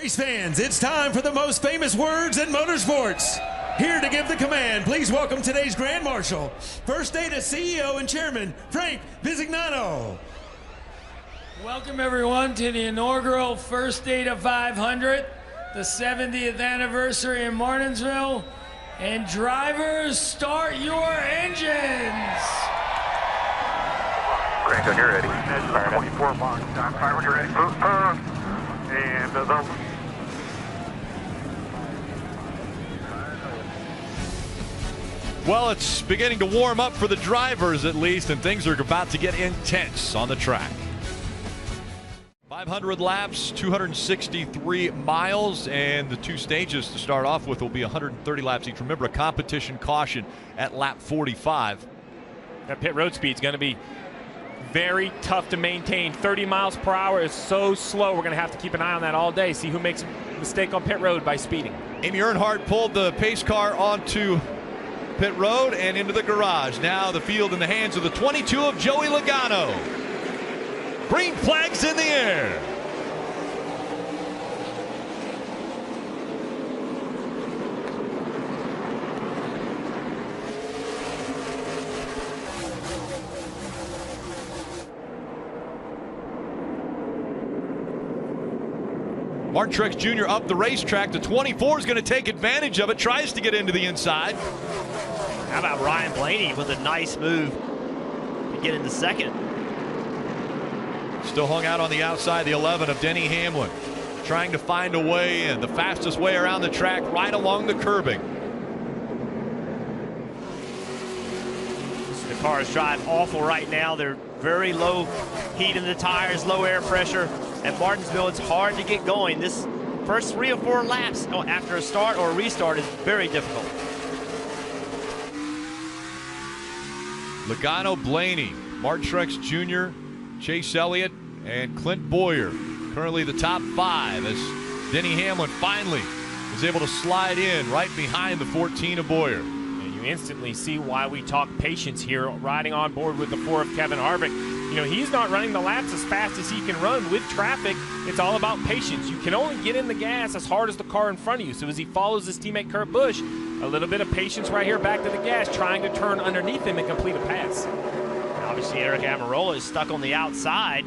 Race fans, it's time for the most famous words in motorsports. Here to give the command, please welcome today's Grand Marshal, First Data CEO and Chairman, Frank Bisignano. Welcome everyone to the inaugural First Data 500, the 70th anniversary in Martinsville. And drivers, start your engines! Grant, when you're ready. 24 box. Fire when you're ready. And the... Well, it's beginning to warm up for the drivers at least, and things are about to get intense on the track. 500 laps, 263 miles, and the two stages to start off with will be 130 laps each. Remember, a competition caution at lap 45. That pit road speed is going to be very tough to maintain. 30 miles per hour is so slow. We're going to have to keep an eye on that all day. See who makes a mistake on pit road by speeding. Amy Earnhardt pulled the pace car onto pit road and into the garage. Now the field in the hands of the 22 of Joey Logano. Green flags in the air. Martin Truex Jr. up the racetrack. The 24 is going to take advantage of it, tries to get into the inside. How about Ryan Blaney with a nice move to get into second? Still hung out on the outside, the 11 of Denny Hamlin, trying to find a way in, the fastest way around the track, right along the curbing. The cars drive awful right now. They're very low heat in the tires, low air pressure. At Martinsville, it's hard to get going. This first 3 or 4 laps after a start or a restart is very difficult. Logano, Blaney, Martin Truex Jr., Chase Elliott, and Clint Bowyer currently the top 5 as Denny Hamlin finally is able to slide in right behind the 14 of Bowyer. And you instantly see why we talk patience here, riding on board with the 4 of Kevin Harvick. You know, he's not running the laps as fast as he can run with traffic. It's all about patience. You can only get in the gas as hard as the car in front of you. So as he follows his teammate Kurt Busch, a little bit of patience right here back to the gas, trying to turn underneath him and complete a pass. Obviously, Eric Almirola is stuck on the outside.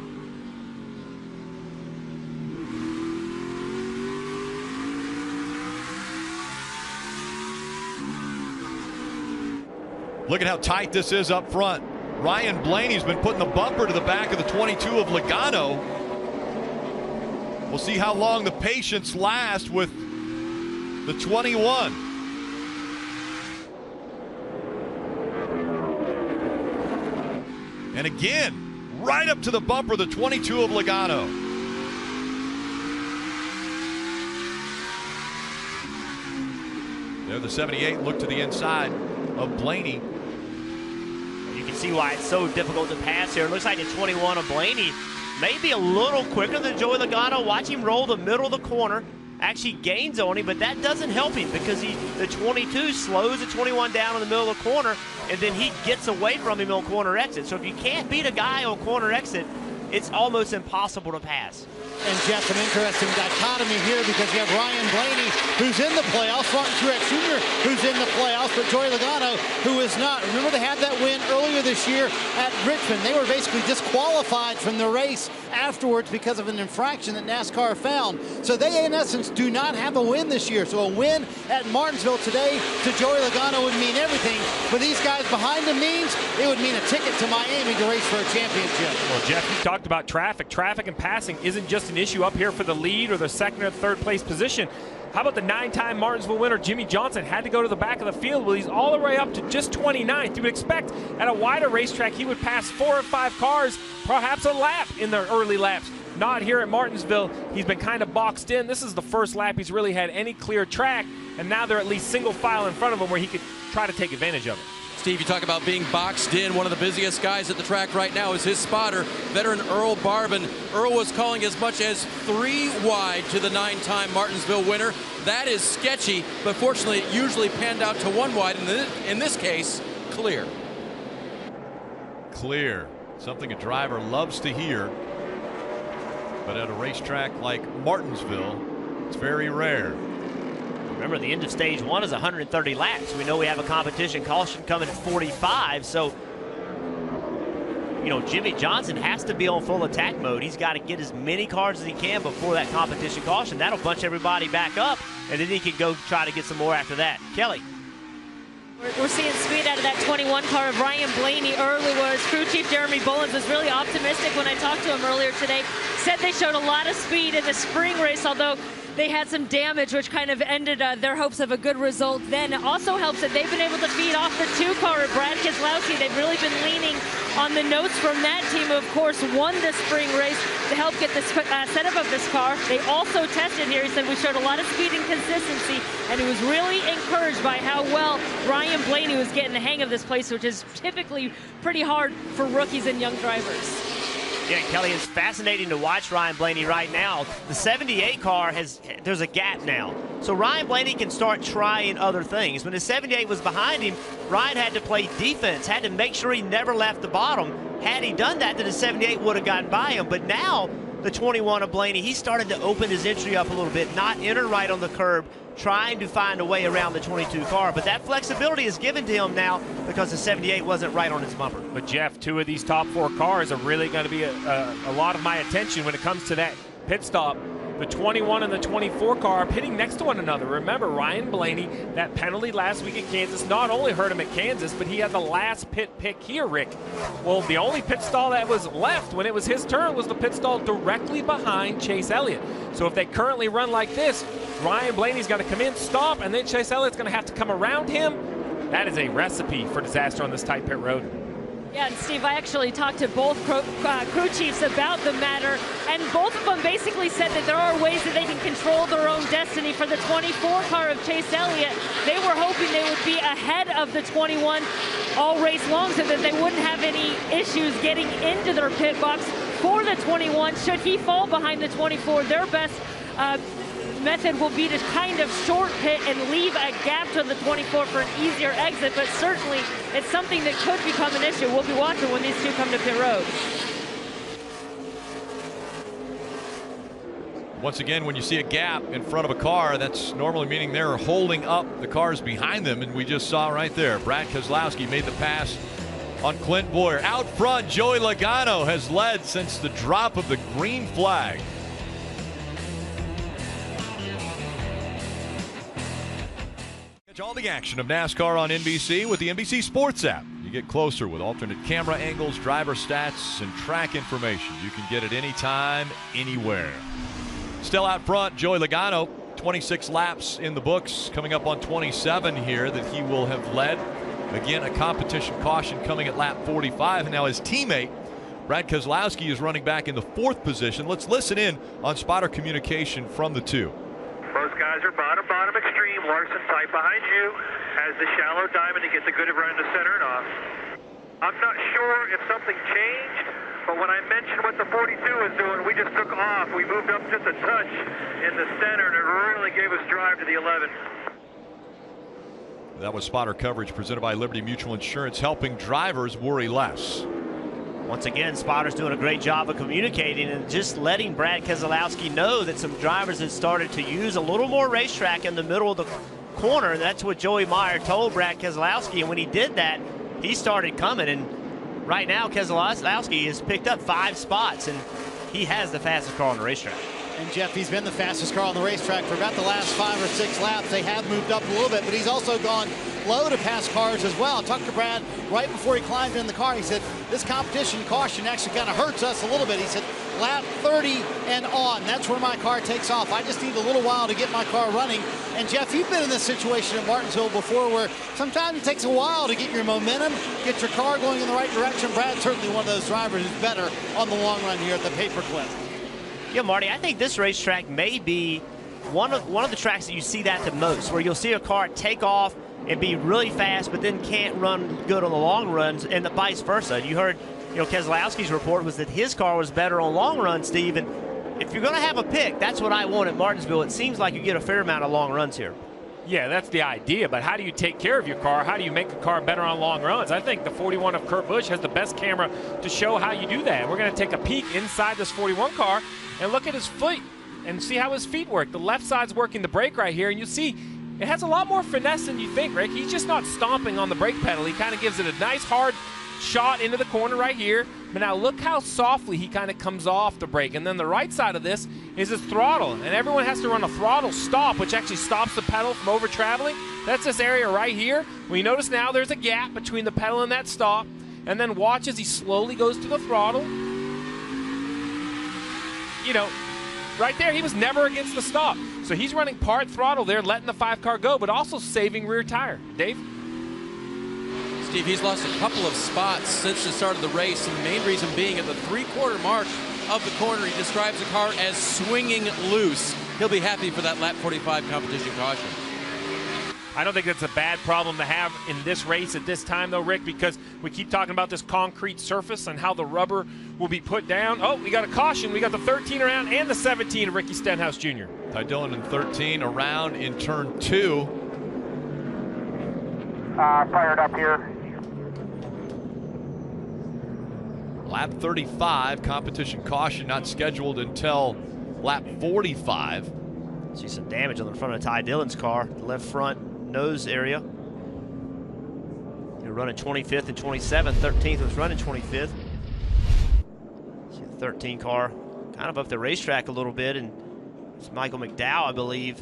Look at how tight this is up front. Ryan Blaney's been putting the bumper to the back of the 22 of Logano. We'll see how long the patience lasts with the 21. And again, right up to the bumper, the 22 of Logano. There, the 78 look to the inside of Blaney. You can see why it's so difficult to pass here. It looks like the 21 of Blaney may be a little quicker than Joey Logano. Watch him roll the middle of the corner. Actually gains on him, but that doesn't help him because the 22 slows the 21 down in the middle of the corner, and then he gets away from him on corner exit. So if you can't beat a guy on corner exit, it's almost impossible to pass. And Jeff, an interesting dichotomy here because you have Ryan Blaney, who's in the playoffs, Martin Truex Jr., who's in the playoffs, but Joey Logano, who is not. Remember, they had that win earlier this year at Richmond. They were basically disqualified from the race afterwards because of an infraction that NASCAR found. So they, in essence, do not have a win this year. So a win at Martinsville today to Joey Logano would mean everything. For these guys behind him means it would mean a ticket to Miami to race for a championship. Well, Jeff, you talked about traffic. Traffic and passing isn't just an issue up here for the lead or the second or third place position. How about the 9-time Martinsville winner, Jimmy Johnson, had to go to the back of the field. Well, he's all the way up to just 29th. You would expect at a wider racetrack he would pass 4 or 5 cars, perhaps a lap in the early laps. Not here at Martinsville. He's been kind of boxed in. This is the first lap he's really had any clear track, and now they're at least single file in front of him where he could try to take advantage of it. Steve, you talk about being boxed in. One of the busiest guys at the track right now is his spotter, veteran Earl Barbin. Earl was calling as much as 3 wide to the 9-time Martinsville winner. That is sketchy, but fortunately it usually panned out to 1 wide. In this case, clear. Clear, something a driver loves to hear. But at a racetrack like Martinsville, It's very rare. Remember, the end of stage 1 is 130 laps. We know we have a competition caution coming at 45, so you know, Jimmie Johnson has to be on full attack mode. He's got to get as many cars as he can before that competition caution. That'll bunch everybody back up, and then he can go try to get some more after that. Kelly. We're seeing speed out of that 21 car of Ryan Blaney early, whereas crew chief Jeremy Bullins was really optimistic when I talked to him earlier today. Said they showed a lot of speed in the spring race, although they had some damage, which kind of ended their hopes of a good result then. It also helps that they've been able to feed off the 2 car of Brad Keselowski. They've really been leaning on the notes from that team, who, of course, won the spring race to help get the setup of this car. They also tested here. He said we showed a lot of speed and consistency, and he was really encouraged by how well Ryan Blaney was getting the hang of this place, which is typically pretty hard for rookies and young drivers. Yeah, Kelly, it's fascinating to watch Ryan Blaney right now. The 78 car there's a gap now. So Ryan Blaney can start trying other things. When the 78 was behind him, Ryan had to play defense, had to make sure he never left the bottom. Had he done that, then the 78 would have gotten by him. But now, the 21 of Blaney, he started to open his entry up a little bit, not enter right on the curb, trying to find a way around the 22 car. But that flexibility is given to him now because the 78 wasn't right on his bumper. But Jeff, 2 of these top 4 cars are really going to be a lot of my attention when it comes to that pit stop. The 21 and the 24 car are pitting next to one another. Remember, Ryan Blaney, that penalty last week at Kansas not only hurt him at Kansas, but he had the last pit pick here, Rick. Well, the only pit stall that was left when it was his turn was the pit stall directly behind Chase Elliott. So if they currently run like this, Ryan Blaney's got to come in, stop, and then Chase Elliott's going to have to come around him. That is a recipe for disaster on this tight pit road. Yeah, and Steve, I actually talked to both crew chiefs about the matter, and both of them basically said that there are ways that they can control their own destiny. For the 24 car of Chase Elliott, they were hoping they would be ahead of the 21 all race long so that they wouldn't have any issues getting into their pit box. For the 21, should he fall behind the 24, their best method will be to kind of short pit and leave a gap to the 24 for an easier exit, but certainly it's something that could become an issue. We'll be watching when these 2 come to pit road. Once again, when you see a gap in front of a car, that's normally meaning they're holding up the cars behind them, and we just saw right there, Brad Keselowski made the pass on Clint Bowyer. Out front, Joey Logano has led since the drop of the green flag. Catch all the action of NASCAR on NBC with the NBC Sports app. You get closer with alternate camera angles, driver stats, and track information. You can get it anytime, anywhere. Still out front, Joey Logano, 26 laps in the books, coming up on 27 here that he will have led. Again, a competition caution coming at lap 45. And now his teammate, Brad Keselowski, is running back in the 4th position. Let's listen in on spotter communication from the 2. Both guys are bottom extreme. Larson tight behind you. Has the shallow diamond to get the good of running the center and off. I'm not sure if something changed, but when I mentioned what the 42 was doing, we just took off. We moved up just a touch in the center, and it really gave us drive to the 11. That was spotter coverage presented by Liberty Mutual Insurance, helping drivers worry less. Once again, spotters doing a great job of communicating and just letting Brad Keselowski know that some drivers had started to use a little more racetrack in the middle of the corner. That's what Joey Meyer told Brad Keselowski, and when he did that, he started coming. And right now, Keselowski has picked up 5 spots, and he has the fastest car on the racetrack. And Jeff, he's been the fastest car on the racetrack for about the last 5 or 6 laps. They have moved up a little bit, but he's also gone low to pass cars as well. I talked to Brad right before he climbed in the car. He said, this competition caution actually kind of hurts us a little bit. He said, lap 30 and on, that's where my car takes off. I just need a little while to get my car running. And Jeff, you've been in this situation at Martinsville before where sometimes it takes a while to get your momentum, get your car going in the right direction. Brad's certainly one of those drivers who's better on the long run here at the Paperclip. Yeah, Marty, I think this racetrack may be one of the tracks that you see that the most, where you'll see a car take off and be really fast, but then can't run good on the long runs, and the vice versa. You heard, Keselowski's report was that his car was better on long runs, Steve. And if you're going to have a pick, that's what I want at Martinsville. It seems like you get a fair amount of long runs here. Yeah, that's the idea, but how do you take care of your car? How do you make the car better on long runs? I think the 41 of Kurt Busch has the best camera to show how you do that. We're going to take a peek inside this 41 car and look at his and see how his feet work. The left side's working the brake right here, and you see it has a lot more finesse than you think, Rick. He's just not stomping on the brake pedal. He kind of gives it a nice hard shot into the corner right here. But now look how softly he kind of comes off the brake. And then the right side of this is his throttle. And everyone has to run a throttle stop, which actually stops the pedal from over traveling. That's this area right here. We notice now there's a gap between the pedal and that stop. And then watch as he slowly goes to the throttle. You know, right there, he was never against the stop. So he's running part throttle there, letting the 5-car go, but also saving rear tire. Dave? Steve, he's lost a couple of spots since the start of the race, and the main reason being at the 3/4 mark of the corner, he describes the car as swinging loose. He'll be happy for that lap 45 competition caution. I don't think that's a bad problem to have in this race at this time, though, Rick, because we keep talking about this concrete surface and how the rubber will be put down. Oh, we got a caution. We got the 13 around and the 17 of Ricky Stenhouse Jr. Ty Dillon in 13 around in turn 2. Fired up here. Lap 35, competition caution not scheduled until lap 45. See some damage on the front of Ty Dillon's car, the left front nose area. They're running 25th and 27th. 13th was running 25th. See the 13 car kind of up the racetrack a little bit, and it's Michael McDowell, I believe.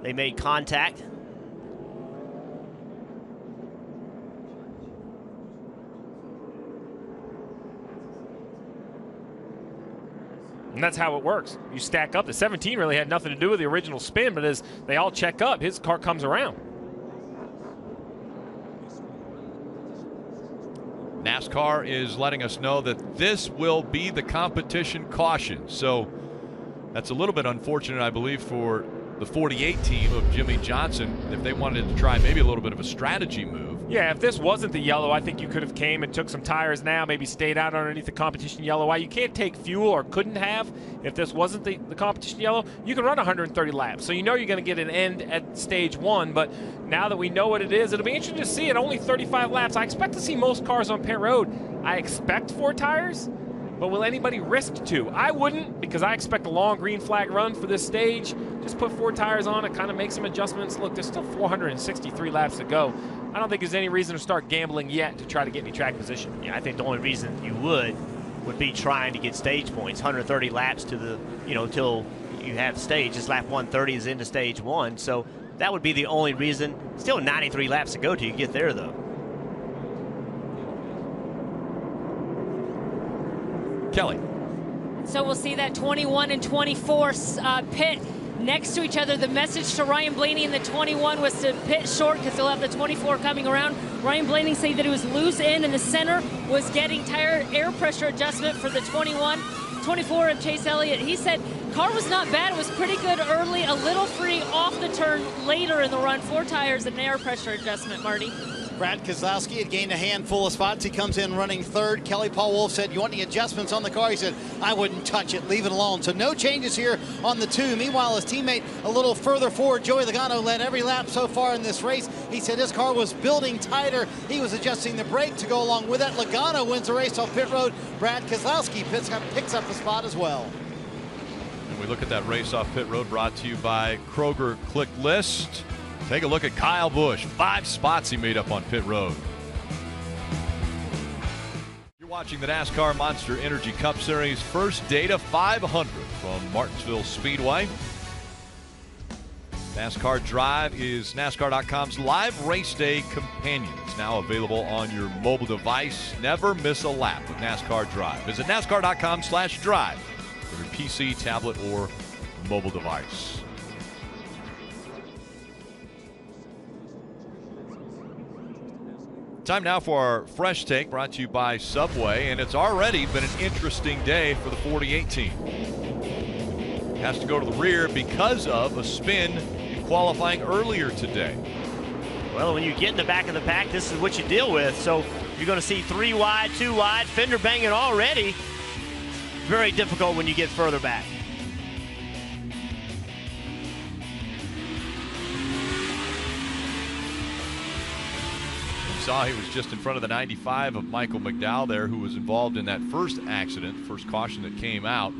They made contact. And that's how it works. You stack up. The 17 really had nothing to do with the original spin, but as they all check up, his car comes around. NASCAR is letting us know that this will be the competition caution. So that's a little bit unfortunate, I believe, for the 48 team of Jimmie Johnson if they wanted to try maybe a little bit of a strategy move. Yeah, if this wasn't the yellow, I think you could have came and took some tires now, maybe stayed out underneath the competition yellow. Why you can't take fuel, or couldn't have, if this wasn't the competition yellow, you can run 130 laps. So you know you're going to get an end at stage 1, but now that we know what it is, it'll be interesting to see it. Only 35 laps. I expect to see most cars on pit road. I expect 4 tires, but will anybody risk 2? I wouldn't, because I expect a long green flag run for this stage. Just put 4 tires on it, kind of make some adjustments. Look, there's still 463 laps to go. I don't think there's any reason to start gambling yet to try to get any track position. Yeah, I think the only reason you would be trying to get stage points. 130 laps to the, till you have stage. This lap 130 is into stage 1, so that would be the only reason. Still 93 laps to go till you get there, though. Kelly. So we'll see that 21 and 24 pit next to each other. The message to Ryan Blaney in the 21 was to pit short because he'll have the 24 coming around. Ryan Blaney said that it was loose in the center, was getting tire air pressure adjustment for the 21. 24 of Chase Elliott, he said car was not bad. It was pretty good early, a little free off the turn later in the run. 4 tires and an air pressure adjustment, Marty. Brad Keselowski had gained a handful of spots. He comes in running 3rd. Kelly Paul Wolf said, you want any adjustments on the car? He said, I wouldn't touch it, leave it alone. So no changes here on the 2. Meanwhile, his teammate a little further forward, Joey Logano, led every lap so far in this race. He said his car was building tighter. He was adjusting the brake to go along with that. Logano wins the race off pit road. Brad Keselowski picks up the spot as well. And we look at that race off pit road brought to you by Kroger Click List. Take a look at Kyle Busch. 5 spots he made up on pit road. You're watching the NASCAR Monster Energy Cup Series First Data 500 from Martinsville Speedway. NASCAR Drive is NASCAR.com's live race day companion. It's now available on your mobile device. Never miss a lap with NASCAR Drive. Visit NASCAR.com/drive for your PC, tablet, or mobile device. Time now for our Fresh Take, brought to you by Subway, and it's already been an interesting day for the 48 team. Has to go to the rear because of a spin in qualifying earlier today. Well, when you get in the back of the pack, this is what you deal with. So you're going to see 3 wide, 2 wide, fender banging already. Very difficult when you get further back. Saw he was just in front of the 95 of Michael McDowell there, who was involved in that first accident, first caution that came out.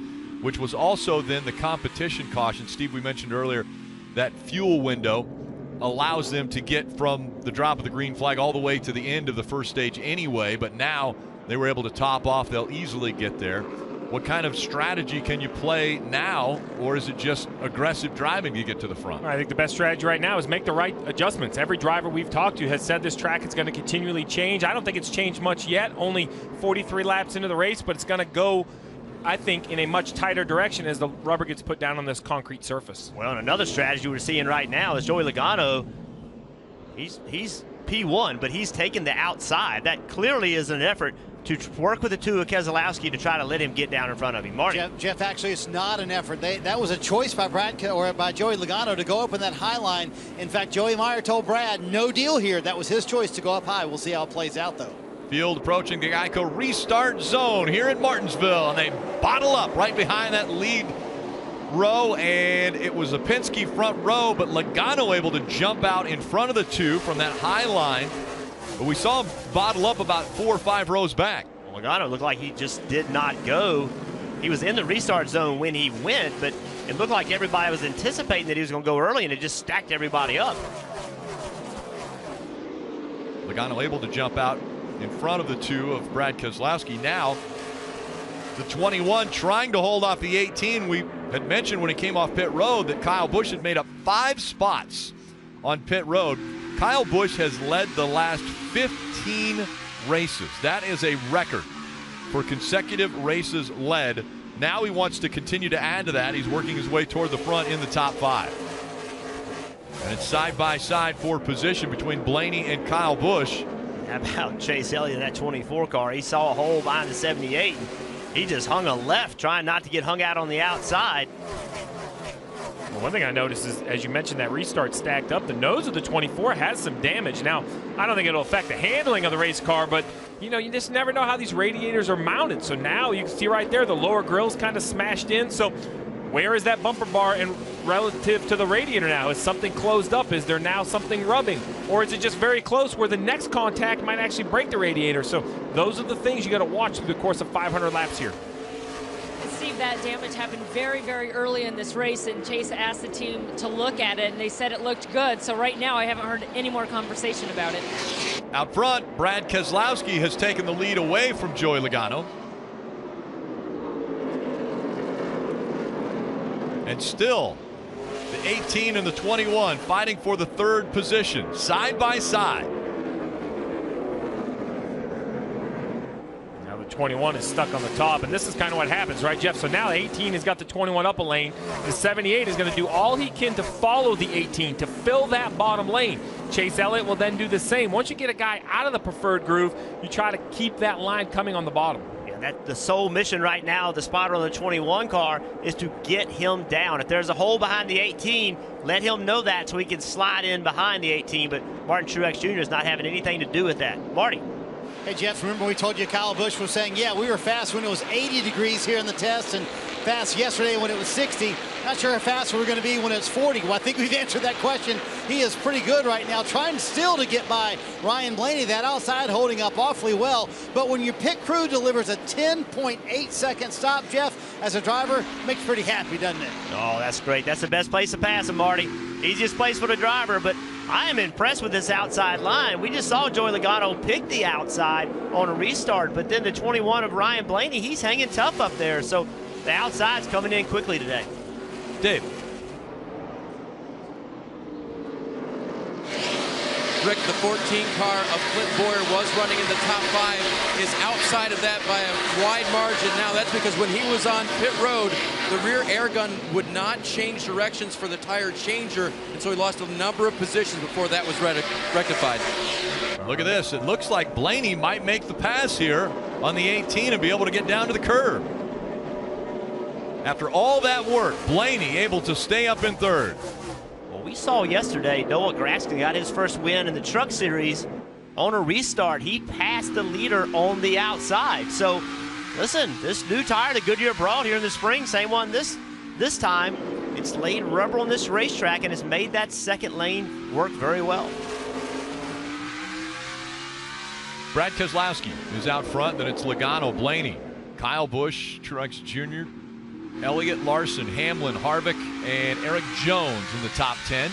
which was also then the competition caution. Steve, we mentioned earlier that fuel window allows them to get from the drop of the green flag all the way to the end of the first stage anyway, but now they were able to top off. They'll easily get there. What kind of strategy can you play now, or is it just aggressive driving to get to the front? I think the best strategy right now is make the right adjustments. Every driver we've talked to has said this track is going to continually change. I don't think it's changed much yet, only 43 laps into the race, but it's going to go, I think, in a much tighter direction as the rubber gets put down on this concrete surface. Well, and another strategy we're seeing right now is Joey Logano. He's P1, but he's taking the outside. That clearly is an effort to work with the two of Keselowski to try to let him get down in front of him. Marty. Jeff, actually, it's not an effort. That was a choice by by Joey Logano to go up in that high line. In fact, Joey Meyer told Brad, no deal here. That was his choice to go up high. We'll see how it plays out, though. Field approaching the Geico restart zone here in Martinsville, and they bottle up right behind that lead row, and it was a Penske front row, but Logano able to jump out in front of the two from that high line. But we saw him bottle up about 4 or 5 rows back. Well, Logano looked like he just did not go. He was in the restart zone when he went, but it looked like everybody was anticipating that he was going to go early, and it just stacked everybody up. Logano able to jump out in front of the two of Brad Keselowski. Now, the 21 trying to hold off the 18. We had mentioned when he came off pit road that Kyle Busch had made up 5 spots on pit road. Kyle Busch has led the last 15 races. That is a record for consecutive races led. Now he wants to continue to add to that. He's working his way toward the front in the top 5. And it's side-by-side for position between Blaney and Kyle Busch. How about Chase Elliott in that 24 car? He saw a hole behind the 78. He just hung a left, trying not to get hung out on the outside. Well, one thing I noticed is, as you mentioned, that restart stacked up, the nose of the 24 has some damage. Now, I don't think it'll affect the handling of the race car, but you know, you just never know how these radiators are mounted. So now you can see right there, the lower grill's kind of smashed in. So where is that bumper bar in relative to the radiator now? Is something closed up? Is there now something rubbing? Or is it just very close where the next contact might actually break the radiator? So those are the things you got to watch through the course of 500 laps here. Steve, that damage happened very, very early in this race, and Chase asked the team to look at it, and they said it looked good. So right now, I haven't heard any more conversation about it. Out front, Brad Keselowski has taken the lead away from Joey Logano. And still, the 18 and the 21 fighting for the 3rd position, side by side. 21 is stuck on the top, and this is kind of what happens, right, Jeff? So now 18 has got the 21 up a lane. The 78 is going to do all he can to follow the 18 to fill that bottom lane. Chase Elliott will then do the same. Once you get a guy out of the preferred groove, you try to keep that line coming on the bottom. Yeah, the sole mission right now, the spotter on the 21 car, is to get him down. If there's a hole behind the 18, let him know that so he can slide in behind the 18. But Martin Truex Jr. is not having anything to do with that. Marty. Hey, Jeff, remember we told you Kyle Busch was saying, yeah, we were fast when it was 80 degrees here in the test and fast yesterday when it was 60. Not sure how fast we're going to be when it's 40. Well, I think we've answered that question. He is pretty good right now, trying still to get by Ryan Blaney. That outside holding up awfully well. But when your pit crew delivers a 10.8 second stop, Jeff, as a driver, makes you pretty happy, doesn't it? Oh, that's great. That's the best place to pass him, Marty. Easiest place for the driver, but I am impressed with this outside line. We just saw Joey Logano pick the outside on a restart, but then the 21 of Ryan Blaney, he's hanging tough up there. So the outside's coming in quickly today. Dave. Rick, the 14 car of Clint Bowyer was running in the top 5, is outside of that by a wide margin. Now that's because when he was on pit road, the rear air gun would not change directions for the tire changer, and so he lost a number of positions before that was rectified. Look at this. It looks like Blaney might make the pass here on the 18 and be able to get down to the curb. After all that work, Blaney able to stay up in 3rd. Well, we saw yesterday Noah Gragson got his first win in the Truck Series on a restart. He passed the leader on the outside. So, listen, this new tire that Goodyear brought here in the spring, same one this time, it's laid rubber on this racetrack and it's made that second lane work very well. Brad Keselowski is out front. Then it's Logano, Blaney, Kyle Busch, Truex Jr., Elliott, Larson, Hamlin, Harvick, and Eric Jones in the top 10.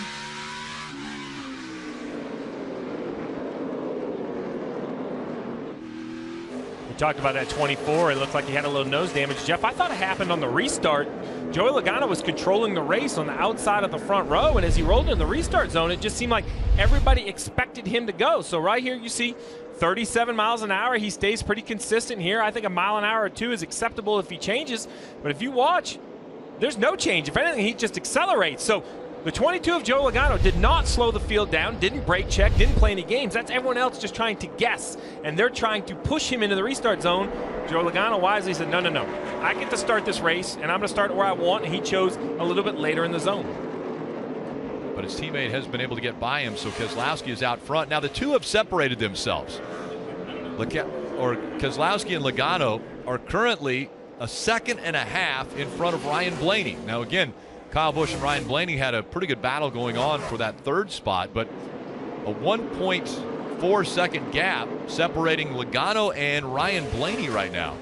We talked about that 24. It looked like he had a little nose damage. Jeff, I thought it happened on the restart. Joey Logano was controlling the race on the outside of the front row, and as he rolled in the restart zone, it just seemed like everybody expected him to go. So right here you see 37 miles an hour. He stays pretty consistent here. I think a mile an hour or two is acceptable if he changes. But if you watch, there's no change. If anything, he just accelerates. So the 22 of Joey Logano did not slow the field down, didn't brake check, didn't play any games. That's everyone else just trying to guess. And they're trying to push him into the restart zone. Joey Logano wisely said, no, no, no. I get to start this race, and I'm going to start where I want. And he chose a little bit later in the zone. But his teammate has been able to get by him, so Keselowski is out front. Now the two have separated themselves. Keselowski and Logano are currently a second and a half in front of Ryan Blaney. Now again, Kyle Busch and Ryan Blaney had a pretty good battle going on for that third spot, but a 1.4 second gap separating Logano and Ryan Blaney right now.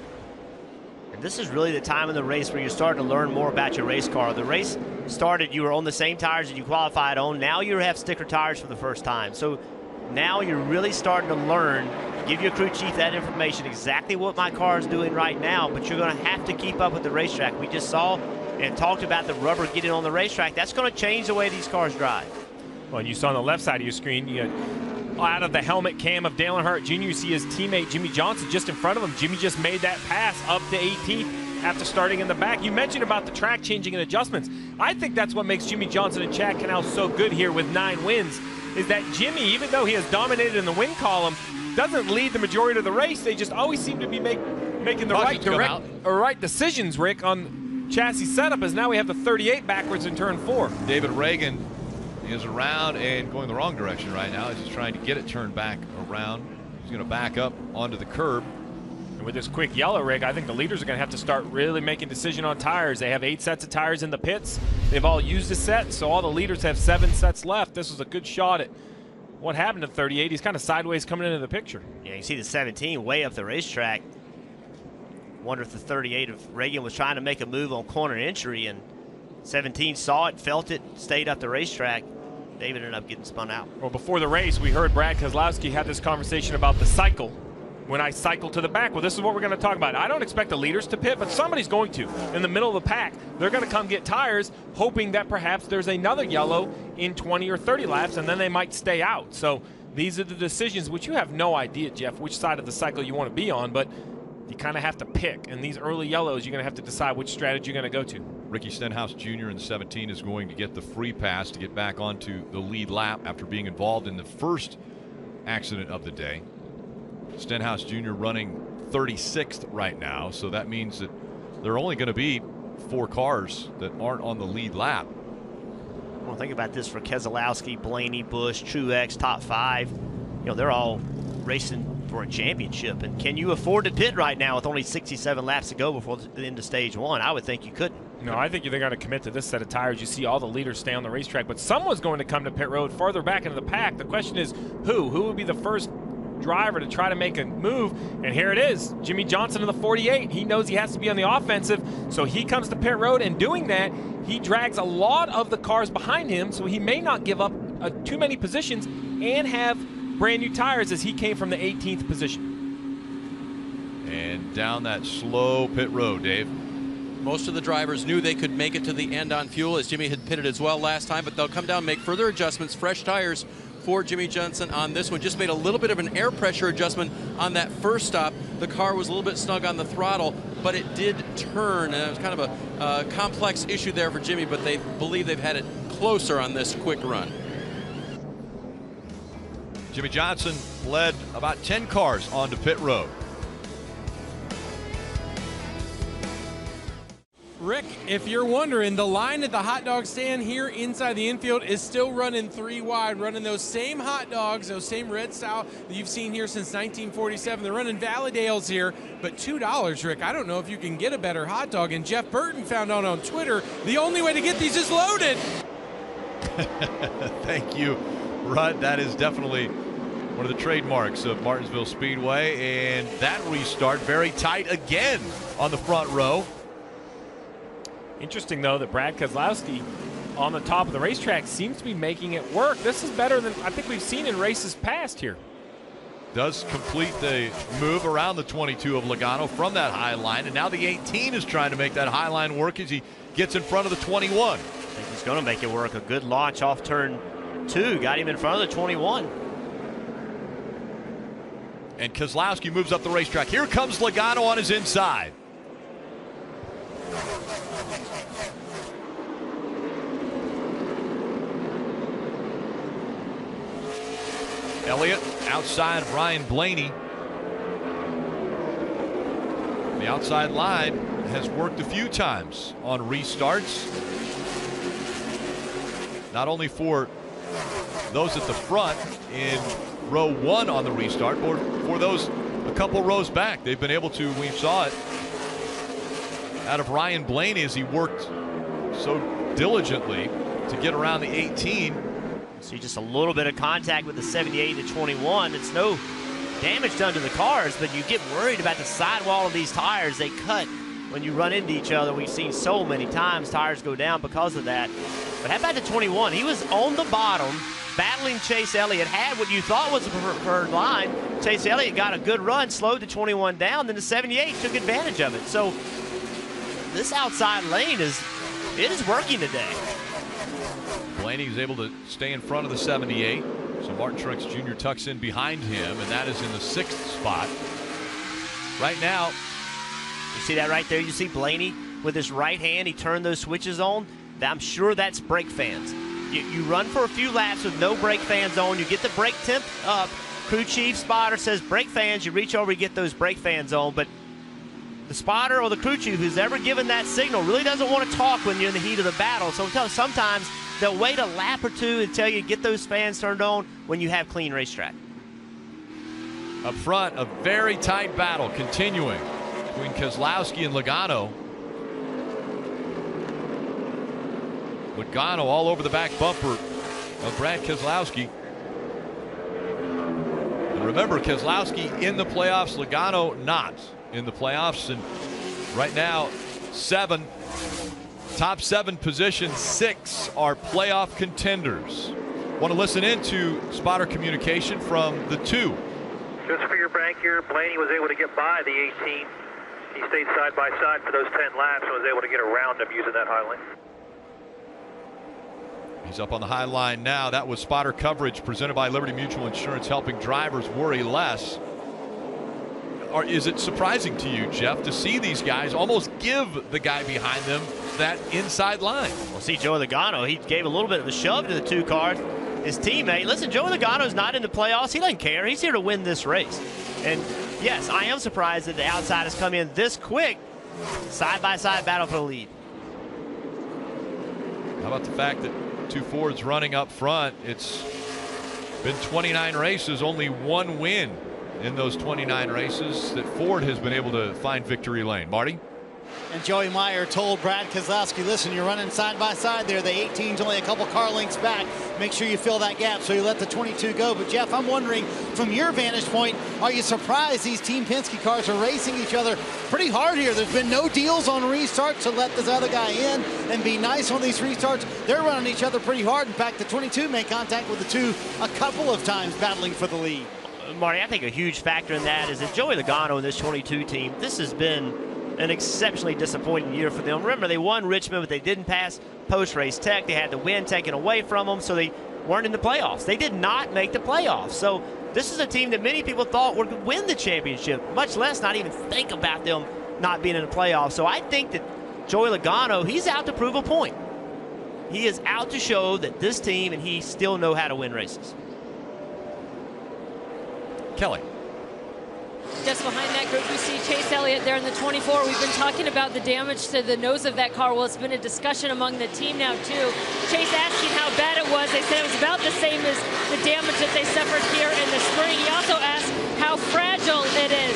And this is really the time in the race where you're starting to learn more about your race car. The race started, you were on the same tires that you qualified on. Now you have sticker tires for the first time. So now you're really starting to learn, give your crew chief that information, exactly what my car is doing right now, but you're going to have to keep up with the racetrack. We just saw and talked about the rubber getting on the racetrack. That's going to change the way these cars drive. Well, and you saw on the left side of your screen, you got out of the helmet cam of Dale Earnhardt Jr., you see his teammate Jimmie Johnson just in front of him. Jimmy just made that pass up to 18th after starting in the back. You mentioned about the track changing and adjustments. I think that's what makes Jimmie Johnson and Chad Canal so good here with 9 wins, is that Jimmy, even though he has dominated in the win column, doesn't lead the majority of the race. They just always seem to be making the right decisions, Rick, on chassis setup, as now we have the 38 backwards in turn 4. David Reagan is around and going the wrong direction right now. He's just trying to get it turned back around. He's going to back up onto the curb. And with this quick yellow, Rick, I think the leaders are going to have to start really making decision on tires. They have 8 sets of tires in the pits. They've all used a set, so all the leaders have 7 sets left. This was a good shot at what happened to 38. He's kind of sideways coming into the picture. Yeah, you see the 17 way up the racetrack. Wonder if the 38 of Reagan was trying to make a move on corner entry, and 17 saw it, felt it, stayed up the racetrack. David ended up getting spun out. Well, before the race, we heard Brad Keselowski have this conversation about the cycle. When I cycle to the back, well, this is what we're going to talk about. I don't expect the leaders to pit, but somebody's going to. In the middle of the pack, they're going to come get tires, hoping that perhaps there's another yellow in 20 or 30 laps, and then they might stay out. So these are the decisions, which you have no idea, Jeff, which side of the cycle you want to be on, but you kind of have to pick. And these early yellows, you're going to have to decide which strategy you're going to go to. Ricky Stenhouse Jr. in the 17 is going to get the free pass to get back onto the lead lap after being involved in the first accident of the day. Stenhouse Jr. running 36th right now, so that means that there are only going to be 4 cars that aren't on the lead lap. Well, think about this for Keselowski, Blaney, Busch, Truex, top 5. You know, they're all racing for a championship. And can you afford to pit right now with only 67 laps to go before the end of stage 1? I would think you couldn't. No, I think they're going to commit to this set of tires. You see all the leaders stay on the racetrack, but someone's going to come to pit road farther back into the pack. The question is who? Who would be the first driver to try to make a move? And here it is, Jimmie Johnson in the 48. He knows he has to be on the offensive, so he comes to pit road, and doing that, he drags a lot of the cars behind him, so he may not give up too many positions and have brand new tires as he came from the 18th position. And down that slow pit road, Dave. Most of the drivers knew they could make it to the end on fuel, as Jimmy had pitted as well last time, but they'll come down, make further adjustments, fresh tires for Jimmie Johnson on this one. Just made a little bit of an air pressure adjustment on that first stop. The car was a little bit snug on the throttle, but it did turn, and it was kind of a complex issue there for Jimmy, but they believe they've had it closer on this quick run. Jimmie Johnson led about 10 cars onto pit road. Rick, if you're wondering, the line at the hot dog stand here inside the infield is still running 3 wide, running those same hot dogs, those same red style that you've seen here since 1947. They're running Valladales here, but $2, Rick. I don't know if you can get a better hot dog. And Jeff Burton found out on Twitter, the only way to get these is loaded. Thank you, Rudd. That is definitely one of the trademarks of Martinsville Speedway. And that restart very tight again on the front row. Interesting, though, that Brad Keselowski on the top of the racetrack seems to be making it work. This is better than I think we've seen in races past here. Does complete the move around the 22 of Logano from that high line, and now the 18 is trying to make that high line work as he gets in front of the 21. I think he's going to make it work. A good launch off turn 2 got him in front of the 21. And Keselowski moves up the racetrack. Here comes Logano on his inside. Elliott outside of Ryan Blaney. The outside line has worked a few times on restarts. Not only for those at the front in row 1 on the restart, or for those a couple rows back. They've been able to, we saw it out of Ryan Blaney as he worked so diligently to get around the 18. See just a little bit of contact with the 78 to 21. It's no damage done to the cars, but you get worried about the sidewall of these tires. They cut when you run into each other. We've seen so many times tires go down because of that. But how about the 21? He was on the bottom battling Chase Elliott, had what you thought was a preferred line. Chase Elliott got a good run, slowed the 21 down, then the 78 took advantage of it. So this outside lane is working today. Blaney is able to stay in front of the 78. So Martin Truex Jr. tucks in behind him, and that is in the 6th spot. Right now, you see that right there? You see Blaney with his right hand, he turned those switches on. I'm sure that's brake fans. You run for a few laps with no brake fans on, you get the brake temp up, crew chief spotter says brake fans, you reach over, you get those brake fans on, but the spotter or the crew chief who's ever given that signal really doesn't want to talk when you're in the heat of the battle. So sometimes they'll wait a lap or two and tell you to get those fans turned on when you have clean racetrack. Up front, a very tight battle continuing between Keselowski and Logano. Logano all over the back bumper of Brad Keselowski. And remember, Keselowski in the playoffs, Logano not in the playoffs. And right now, top 7 positions, 6 are playoff contenders. Want to listen into spotter communication from the 2. Just for your bank here, Blaney was able to get by the 18. He stayed side by side for those 10 laps and was able to get around him using that high line. He's up on the high line now. That was spotter coverage presented by Liberty Mutual Insurance, helping drivers worry less. Or is it surprising to you, Jeff, to see these guys almost give the guy behind them that inside line? Well, see, Joey Logano, he gave a little bit of a shove to the 2 cars. His teammate, listen, Joey Logano's not in the playoffs. He doesn't care. He's here to win this race. And yes, I am surprised that the outside has come in this quick. Side-by-side battle for the lead. How about the fact that 2 Fords running up front? It's been 29 races, only 1 win in those 29 races that Ford has been able to find victory lane. Marty? And Joey Meyer told Brad Keselowski, listen, you're running side by side there. The 18's only a couple car lengths back. Make sure you fill that gap, so you let the 22 go. But Jeff, I'm wondering, from your vantage point, are you surprised these Team Penske cars are racing each other pretty hard here? There's been no deals on restarts to let this other guy in and be nice on these restarts. They're running each other pretty hard. In fact, the 22 made contact with the 2 a couple of times, battling for the lead. Marty, I think a huge factor in that is that Joey Logano and this 22 team, this has been an exceptionally disappointing year for them. Remember, they won Richmond, but they didn't pass post-race tech. They had the win taken away from them, so they weren't in the playoffs. They did not make the playoffs. So this is a team that many people thought would win the championship, much less not even think about them not being in the playoffs. So I think that Joey Logano, he's out to prove a point. He is out to show that this team and he still know how to win races. Kelly. Just behind that group, you see Chase Elliott there in the 24. We've been talking about the damage to the nose of that car. Well, it's been a discussion among the team now, too. Chase asking how bad it was. They said it was about the same as the damage that they suffered here in the spring. He also asked how fragile it is.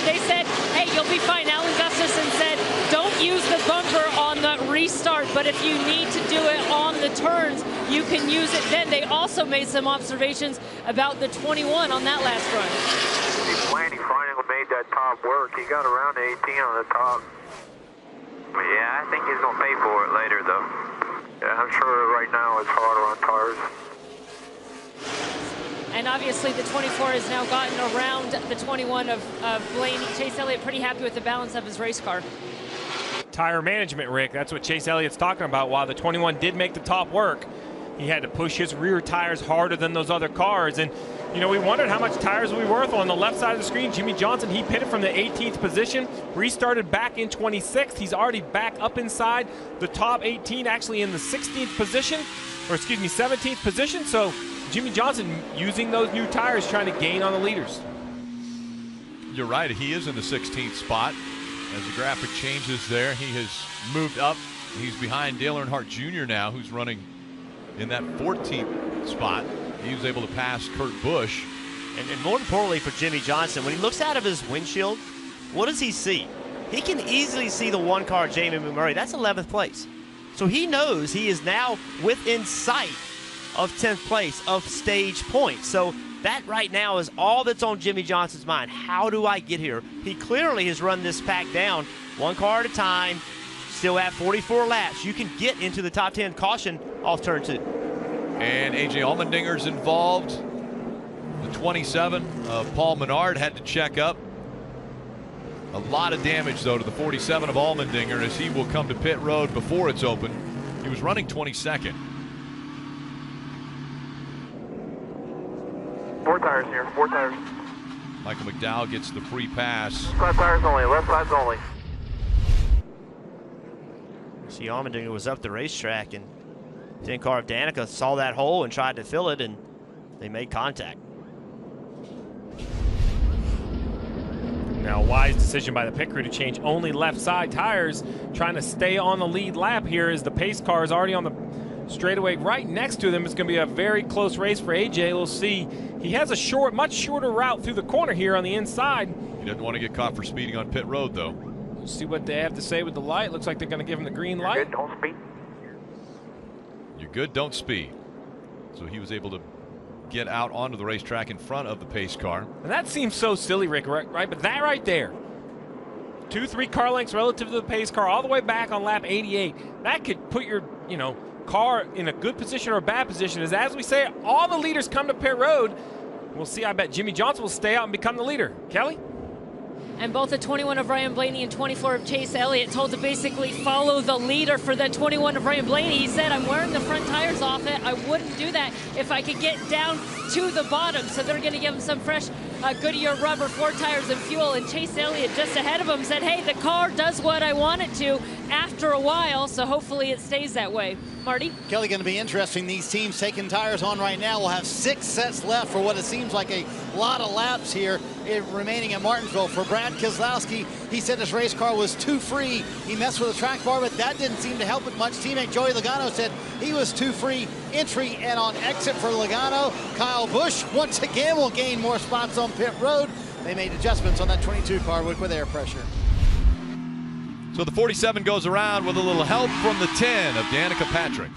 They said, hey, you'll be fine. Alan Gustafson said, don't use the bumper on the restart, but if you need to do it on the turns, you can use it then. They also made some observations about the 21 on that last run. Blaney finally made that top work. He got around the 18 on the top. Yeah, I think he's going to pay for it later, though. Yeah, I'm sure right now it's harder on tires. And obviously the 24 has now gotten around the 21 of Blaney. Chase Elliott pretty happy with the balance of his race car. Tire management, Rick. That's what Chase Elliott's talking about. While the 21 did make the top work, he had to push his rear tires harder than those other cars. And, you know, we wondered how much tires we worth. On the left side of the screen, Jimmie Johnson, he pitted from the 18th position, restarted back in 26th. He's already back up inside the top 18, actually in the 16th position, or excuse me, 17th position. So Jimmie Johnson using those new tires, trying to gain on the leaders. You're right, he is in the 16th spot. As the graphic changes there, he has moved up. He's behind Dale Earnhardt Jr. now, who's running in that 14th spot. He was able to pass Kurt Busch. And more importantly for Jimmie Johnson, when he looks out of his windshield, what does he see? He can easily see the one car, Jamie McMurray. That's 11th place. So he knows he is now within sight of 10th place, of stage points. So that right now is all that's on Jimmie Johnson's mind. How do I get here? He clearly has run this pack down one car at a time, still at 44 laps. You can get into the top 10 caution off turn 2. And A.J. Allmendinger's involved. The 27 of Paul Menard had to check up. A lot of damage, though, to the 47 of Allmendinger as he will come to pit road before it's open. He was running 22nd. 4 tires here, 4 tires. Michael McDowell gets the free pass. 5 tires only, left sides only. See, Allmendinger was up the racetrack, and 10 car of Danica saw that hole and tried to fill it, and they made contact. Now, wise decision by the pit crew to change only left side tires, trying to stay on the lead lap here as the pace car is already on the straightaway right next to them. It's going to be a very close race for AJ. We'll see. He has a much shorter route through the corner here on the inside. He doesn't want to get caught for speeding on pit road, though. We'll see what they have to say with the light. Looks like they're going to give him the green light. You're good, don't speed. You're good, don't speed. So he was able to get out onto the racetrack in front of the pace car. And that seems so silly, Rick, right? But that right there, 2-3 car lengths relative to the pace car all the way back on lap 88, that could put your, car in a good position or a bad position. As we say, all the leaders come to pit road. We'll see. I bet Jimmie Johnson will stay out and become the leader. Kelly? And both the 21 of Ryan Blaney and 24 of Chase Elliott told to basically follow the leader for the 21 of Ryan Blaney. He said, I'm wearing the front tires off it. I wouldn't do that if I could get down to the bottom. So they're going to give him some fresh Goodyear rubber, 4 tires and fuel. And Chase Elliott just ahead of him said, hey, the car does what I want it to after a while. So hopefully it stays that way. Marty? Kelly, going to be interesting. These teams taking tires on right now. We'll have 6 sets left for what it seems like a lot of laps here remaining at Martinsville. For Brad Keselowski, he said his race car was too free. He messed with the track bar, but that didn't seem to help it much. Teammate Joey Logano said he was too free. Entry and on exit for Logano. Kyle Busch once again will gain more spots on pit road. They made adjustments on that 22 car with air pressure. So the 47 goes around with a little help from the 10 of Danica Patrick.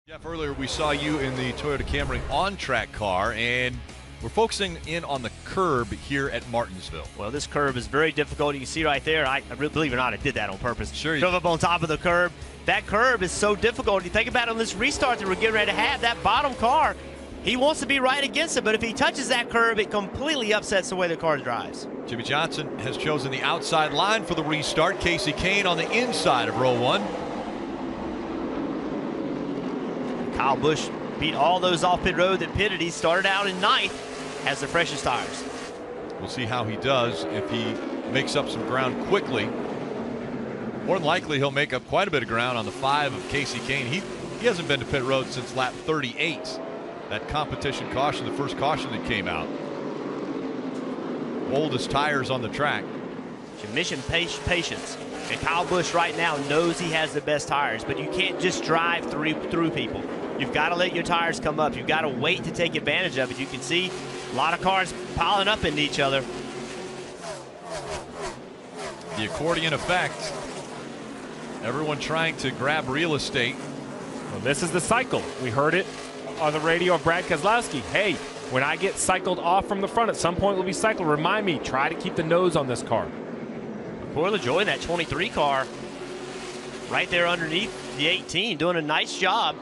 Jeff, earlier we saw you in the Toyota Camry on-track car, and we're focusing in on the curb here at Martinsville. Well, this curb is very difficult. You can see right there. I really, believe it or not, I did that on purpose. Sure. Drove up on top of the curb. That curb is so difficult. You think about it on this restart that we're getting ready to have, that bottom car, he wants to be right against it, but if he touches that curb, it completely upsets the way the car drives. Jimmie Johnson has chosen the outside line for the restart. Kasey Kahne on the inside of row 1. Kyle Busch beat all those off pit road that pitted. He started out in 9th, has the freshest tires. We'll see how he does if he makes up some ground quickly. More than likely, he'll make up quite a bit of ground on the 5 of Kasey Kahne. He hasn't been to pit road since lap 38. That competition caution, the first caution that came out. Oldest tires on the track. Mission patience. And Kyle Busch right now knows he has the best tires, but you can't just drive through people. You've got to let your tires come up. You've got to wait to take advantage of it. You can see a lot of cars piling up into each other. The accordion effect. Everyone trying to grab real estate. Well, this is the cycle. We heard it on the radio of Brad Keselowski. Hey, When I get cycled off from the front, at some point we'll be cycled. Remind me, try to keep the nose on this car. Corey LaJoie in that 23 car right there underneath the 18, doing a nice job.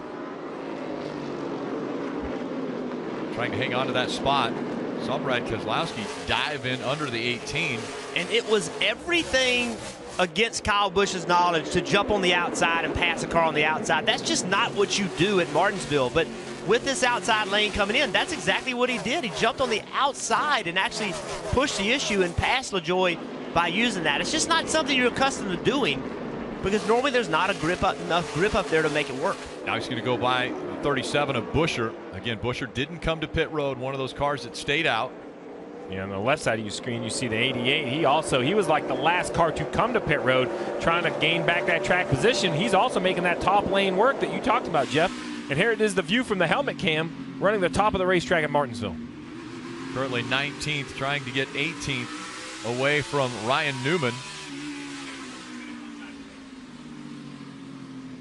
Trying to hang on to that spot. Saw Brad Keselowski dive in under the 18. And it was everything against Kyle Busch's knowledge to jump on the outside and pass a car on the outside. That's just not what you do at Martinsville. But with this outside lane coming in, that's exactly what he did. He jumped on the outside and actually pushed the issue and passed LaJoie by using that. It's just not something you're accustomed to doing because normally there's not enough grip up there to make it work. Now he's going to go by 37 of Buescher. Again, Buescher didn't come to pit road, one of those cars that stayed out. Yeah, on the left side of your screen, you see the 88. He was like the last car to come to pit road, trying to gain back that track position. He's also making that top lane work that you talked about, Jeff. And here it is, the view from the helmet cam, running the top of the racetrack at Martinsville. Currently 19th, trying to get 18th away from Ryan Newman.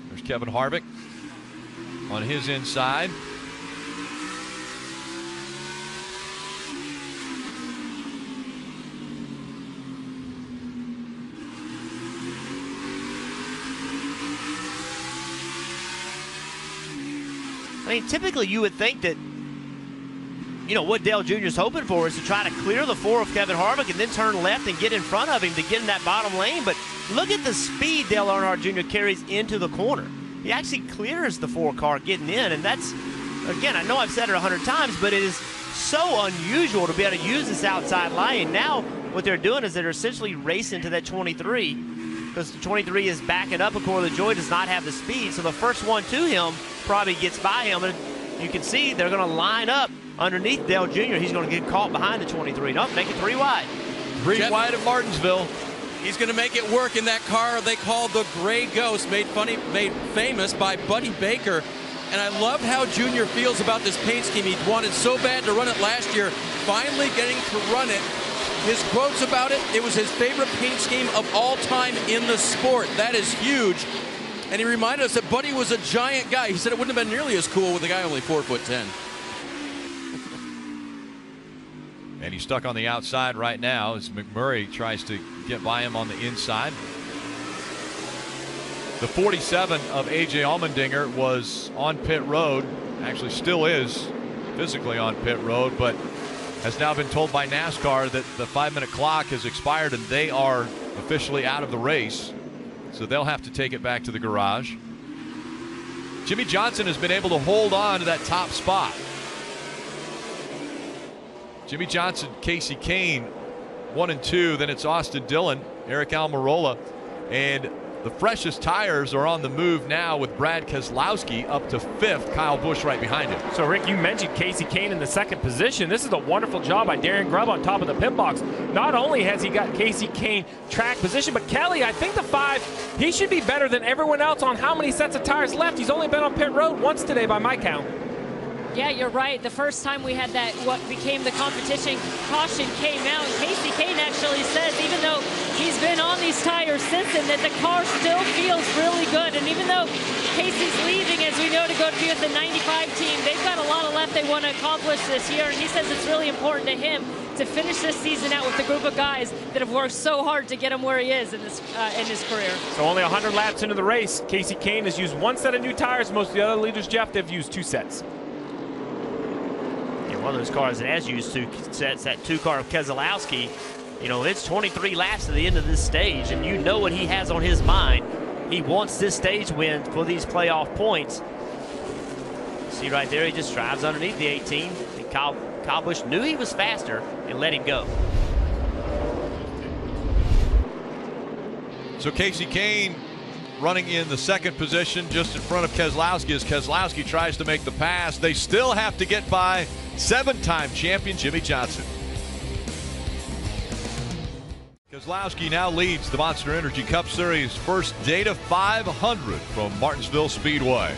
There's Kevin Harvick on his inside. I mean, typically you would think that, you know, what Dale Jr. is hoping for is to try to clear the 4 of Kevin Harvick and then turn left and get in front of him to get in that bottom lane. But look at the speed Dale Earnhardt Jr. carries into the corner. He actually clears the 4 car getting in, and that's, again, I know I've said it 100 times, but it is so unusual to be able to use this outside line. Now what they're doing is they're essentially racing to that 23 because the 23 is backing up. Of course, LaJoie does not have the speed, so the first one to him probably gets by him, and you can see they're going to line up underneath Dale Jr. He's going to get caught behind the 23. Nope, make it 3 wide. 3 wide at Martinsville. He's going to make it work in that car they call the Gray Ghost, made famous by Buddy Baker. And I love how Junior feels about this paint scheme. He wanted so bad to run it last year, finally getting to run it. His quotes about it, it was his favorite paint scheme of all time in the sport. That is huge. And he reminded us that Buddy was a giant guy. He said it wouldn't have been nearly as cool with a guy only 4'10". And he's stuck on the outside right now as McMurray tries to get by him on the inside. The 47 of A.J. Allmendinger was on pit road, actually still is physically on pit road, but has now been told by NASCAR that the 5-minute clock has expired and they are officially out of the race. So they'll have to take it back to the garage. Jimmie Johnson has been able to hold on to that top spot. Jimmie Johnson, Kasey Kahne, 1 and 2. Then it's Austin Dillon, Eric Almirola, and the freshest tires are on the move now with Brad Keselowski up to 5th. Kyle Busch right behind him. So, Rick, you mentioned Kasey Kahne in the 2nd position. This is a wonderful job by Darian Grubb on top of the pit box. Not only has he got Kasey Kahne track position, but Kelly, I think the 5, he should be better than everyone else on how many sets of tires left. He's only been on pit road once today by my count. Yeah, you're right. The first time we had that, what became the competition caution came out, and Kasey Kahne actually says, even though he's been on these tires since then, that the car still feels really good. And even though Kasey's leaving, as we know, to go to be with the 95 team, they've got a lot of left they want to accomplish this year. And he says it's really important to him to finish this season out with the group of guys that have worked so hard to get him where he is in his career. So only 100 laps into the race, Kasey Kahne has used 1 set of new tires. Most of the other leaders, Jeff, they've used 2 sets. One of those cars that has used 2 sets, that 2 car of Keselowski, you know, it's 23 laps to the end of this stage, and you know what he has on his mind. He wants this stage win for these playoff points. See right there, he just drives underneath the 18. And Kyle Busch knew he was faster and let him go. So Kasey Kahne running in the 2nd position just in front of Keselowski as Keselowski tries to make the pass. They still have to get by 7-time champion Jimmie Johnson. Keselowski now leads the Monster Energy Cup Series first Data 500 from Martinsville Speedway.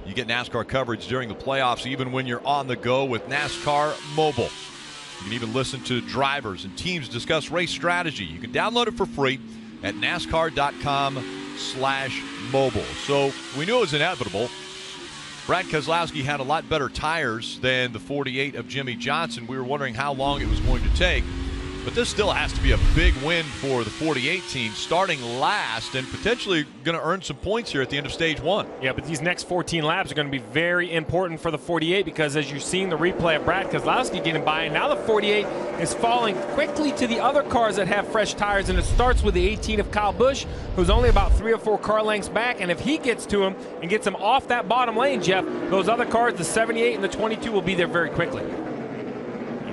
You get NASCAR coverage during the playoffs even when you're on the go with NASCAR Mobile. You can even listen to drivers and teams discuss race strategy. You can download it for free at NASCAR.com/mobile. So we knew it was inevitable. Brad Keselowski had a lot better tires than the 48 of Jimmie Johnson. We were wondering how long it was going to take. But this still has to be a big win for the 48 team, starting last and potentially going to earn some points here at the end of stage 1. Yeah, but these next 14 laps are going to be very important for the 48 because as you're seeing the replay of Brad Keselowski getting by, and now the 48 is falling quickly to the other cars that have fresh tires, and it starts with the 18 of Kyle Busch, who's only about 3 or 4 car lengths back, and if he gets to him and gets him off that bottom lane, Jeff, those other cars, the 78 and the 22, will be there very quickly.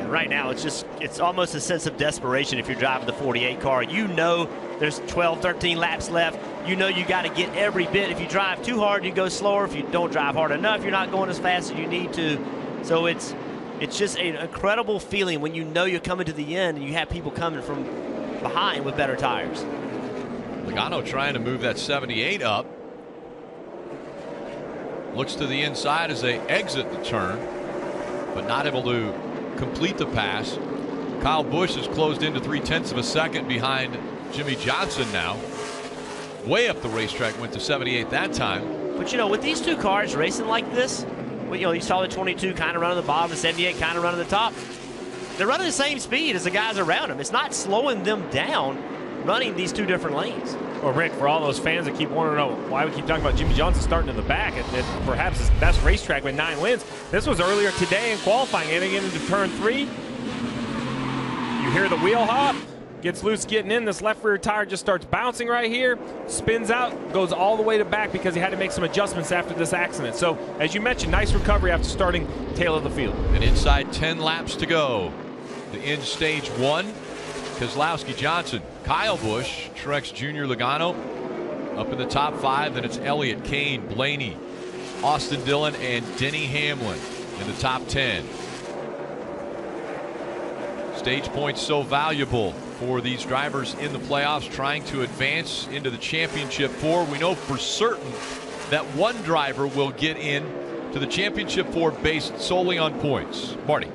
Right now, it's almost a sense of desperation if you're driving the 48 car. You know there's 12, 13 laps left. You know you got to get every bit. If you drive too hard, you go slower. If you don't drive hard enough, you're not going as fast as you need to. So it's just an incredible feeling when you know you're coming to the end and you have people coming from behind with better tires. Logano trying to move that 78 up. Looks to the inside as they exit the turn, but not able to complete the pass. Kyle Busch has closed into 0.3 of a second behind Jimmie Johnson now. Way up the racetrack, went to 78 that time. But you know, with these two cars racing like this, well, you know, you saw the 22 kind of running the bottom, the 78 kind of running the top. They're running the same speed as the guys around them. It's not slowing them down running these two different lanes. Well, Rick, for all those fans that keep wanting to know why we keep talking about Jimmie Johnson starting in the back at perhaps his best racetrack with 9 wins, this was earlier today in qualifying, getting into turn 3. You hear the wheel hop, gets loose getting in. This left rear tire just starts bouncing right here, spins out, goes all the way to back because he had to make some adjustments after this accident. So, as you mentioned, nice recovery after starting tail of the field. And inside 10 laps to go. The end stage 1. Keselowski, Johnson, Kyle Busch, Truex Jr., Logano up in the top 5. Then it's Elliott, Kane, Blaney, Austin Dillon, and Denny Hamlin in the top 10. Stage points so valuable for these drivers in the playoffs trying to advance into the championship 4. We know for certain that one driver will get in to the championship 4 based solely on points. Marty.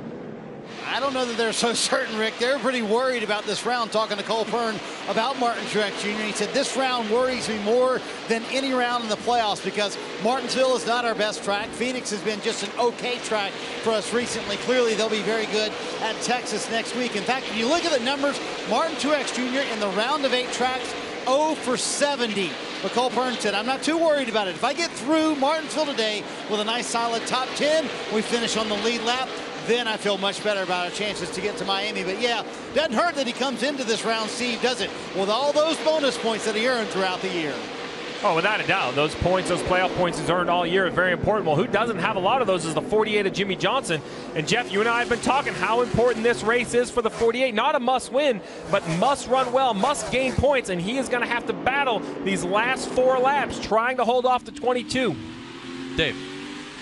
I don't know that they're so certain, Rick. They're pretty worried about this round, talking to Cole Pearn about Martin Truex Jr. He said, this round worries me more than any round in the playoffs because Martinsville is not our best track. Phoenix has been just an okay track for us recently. Clearly, they'll be very good at Texas next week. In fact, if you look at the numbers, Martin Truex Jr. in the round of 8 tracks, 0 for 70. But Cole Pearn said, I'm not too worried about it. If I get through Martinsville today with a nice solid top 10, we finish on the lead lap, then I feel much better about our chances to get to Miami. But yeah, doesn't hurt that he comes into this round, Steve, does it? With all those bonus points that he earned throughout the year. Oh, without a doubt. Those points, those playoff points he's earned all year are very important. Well, who doesn't have a lot of those is the 48 of Jimmie Johnson. And Jeff, you and I have been talking how important this race is for the 48. Not a must win, but must run well, must gain points. And he is going to have to battle these last 4 laps trying to hold off the 22. Dave.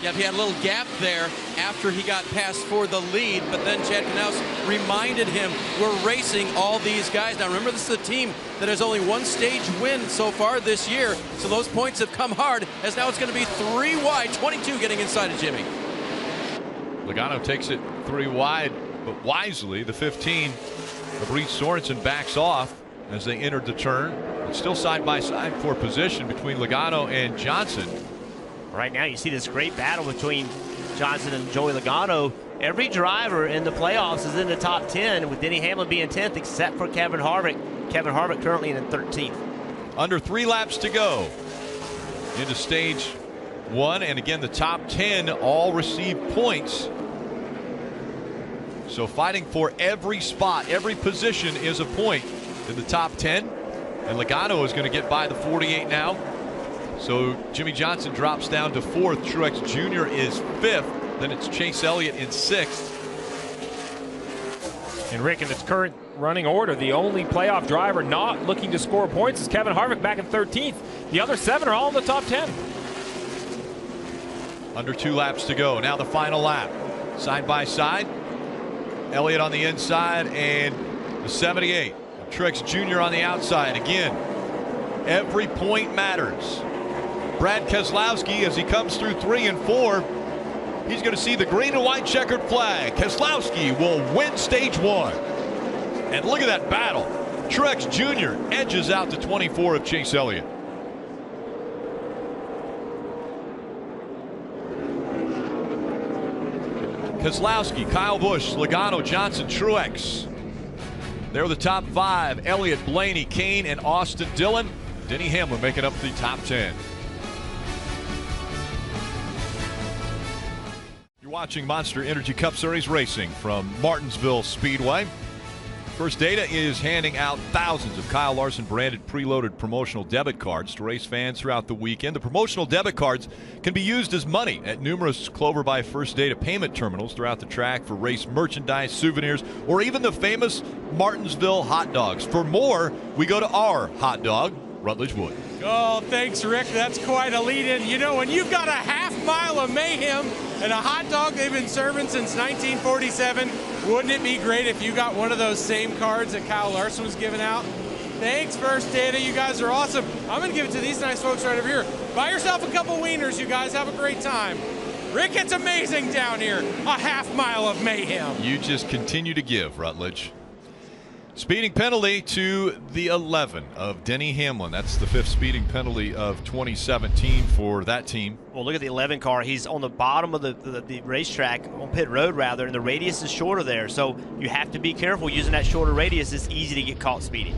Yep, he had a little gap there after he got past for the lead, but then Chad Knaus reminded him, we're racing all these guys. Now remember, this is a team that has only 1 stage win so far this year, so those points have come hard, as now it's going to be 3 wide, 22 getting inside of Jimmy. Logano takes it 3 wide, but wisely, the 15 of Reese Sorensen backs off as they entered the turn. It's still side by side for position between Logano and Johnson. Right now, you see this great battle between Johnson and Joey Logano. Every driver in the playoffs is in the top 10, with Denny Hamlin being 10th, except for Kevin Harvick. Kevin Harvick currently in 13th. Under 3 laps to go into stage 1, and again, the top 10 all receive points. So fighting for every spot, every position is a point in the top 10, and Logano is going to get by the 48 now. So Jimmie Johnson drops down to 4th. Truex Jr. is 5th. Then it's Chase Elliott in 6th. And Rick, in its current running order, the only playoff driver not looking to score points is Kevin Harvick back in 13th. The other 7 are all in the top 10. Under 2 laps to go. Now the final lap. Side by side. Elliott on the inside and the 78. Truex Jr. on the outside. Again, every point matters. Brad Keselowski, as he comes through 3 and 4, he's going to see the green and white checkered flag. Keselowski will win stage 1. And look at that battle. Truex Jr. edges out to 24 of Chase Elliott. Keselowski, Kyle Busch, Logano, Johnson, Truex. They're the top 5. Elliott, Blaney, Kane, and Austin Dillon. Denny Hamlin making up the top 10. You're watching Monster Energy Cup Series racing from Martinsville Speedway. First Data is handing out thousands of Kyle Larson branded preloaded promotional debit cards to race fans throughout the weekend. The promotional debit cards can be used as money at numerous Clover by First Data payment terminals throughout the track for race merchandise, souvenirs, or even the famous Martinsville hot dogs. For more, we go to our hot dog, Rutledge Wood. Oh, thanks, Rick. That's quite a lead-in. You know, when you've got a half mile of mayhem and a hot dog they've been serving since 1947, wouldn't it be great if you got one of those same cards that Kyle Larson was giving out? Thanks, First Data. You guys are awesome. I'm going to give it to these nice folks right over here. Buy yourself a couple wieners, you guys. Have a great time. Rick, it's amazing down here. A half mile of mayhem. You just continue to give, Rutledge. Speeding penalty to the 11 of Denny Hamlin. That's the 5th speeding penalty of 2017 for that team. Well, look at the 11 car. He's on the bottom of the racetrack, on pit road rather, and the radius is shorter there. So you have to be careful using that shorter radius. It's easy to get caught speeding.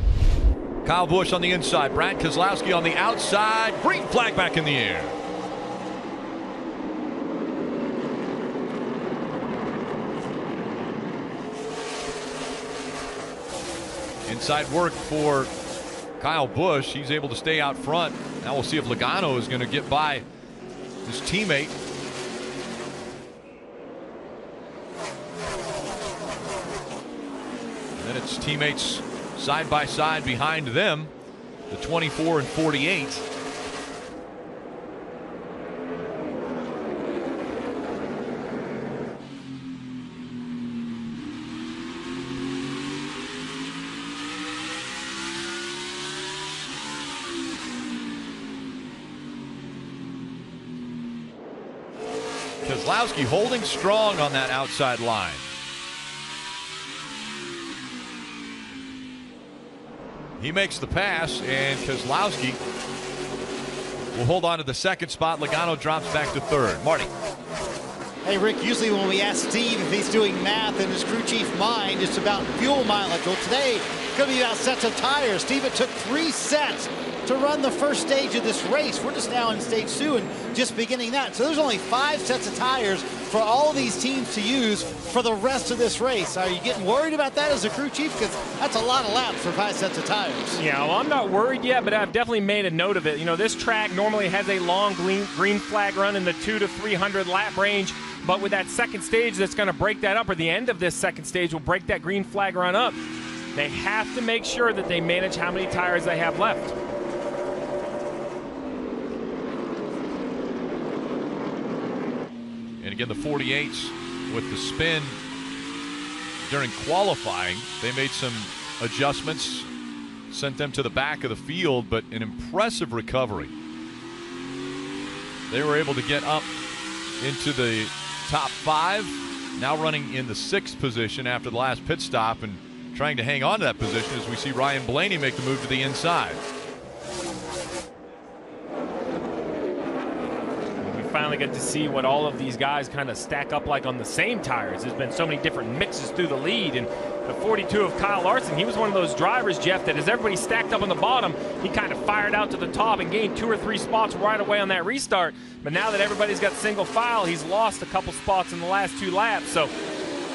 Kyle Busch on the inside. Brad Keselowski on the outside. Green flag back in the air. Inside work for Kyle Busch. He's able to stay out front. Now we'll see if Logano is going to get by his teammate. And then it's teammates side by side behind them, the 24 and 48. Keselowski holding strong on that outside line. He makes the pass, and Keselowski will hold on to the 2nd spot. Logano drops back to 3rd. Marty. Hey, Rick, usually when we ask Steve if he's doing math in his crew chief mind, it's about fuel mileage. Well, today, it's going to be about sets of tires. Steve, it took 3 sets to run the first stage of this race. We're just now in stage 2 and just beginning that. So there's only 5 sets of tires for all of these teams to use for the rest of this race. Are you getting worried about that as a crew chief? Because that's a lot of laps for 5 sets of tires. Yeah, well, I'm not worried yet, but I've definitely made a note of it. You know, this track normally has a long green flag run in the 200 to 300 lap range, but with that second stage that's going to break that up, or the end of this second stage will break that green flag run up, they have to make sure that they manage how many tires they have left. And again, the 48s with the spin during qualifying, they made some adjustments, sent them to the back of the field, but an impressive recovery. They were able to get up into the top 5, now running in the 6th position after the last pit stop and trying to hang on to that position as we see Ryan Blaney make the move to the inside. Finally get to see what all of these guys kind of stack up like on the same tires. There's been so many different mixes through the lead, and the 42 of Kyle Larson, he was one of those drivers, Jeff, that as everybody stacked up on the bottom, he kind of fired out to the top and gained 2 or 3 spots right away on that restart. But now that everybody's got single file, he's lost a couple spots in the last 2 laps. So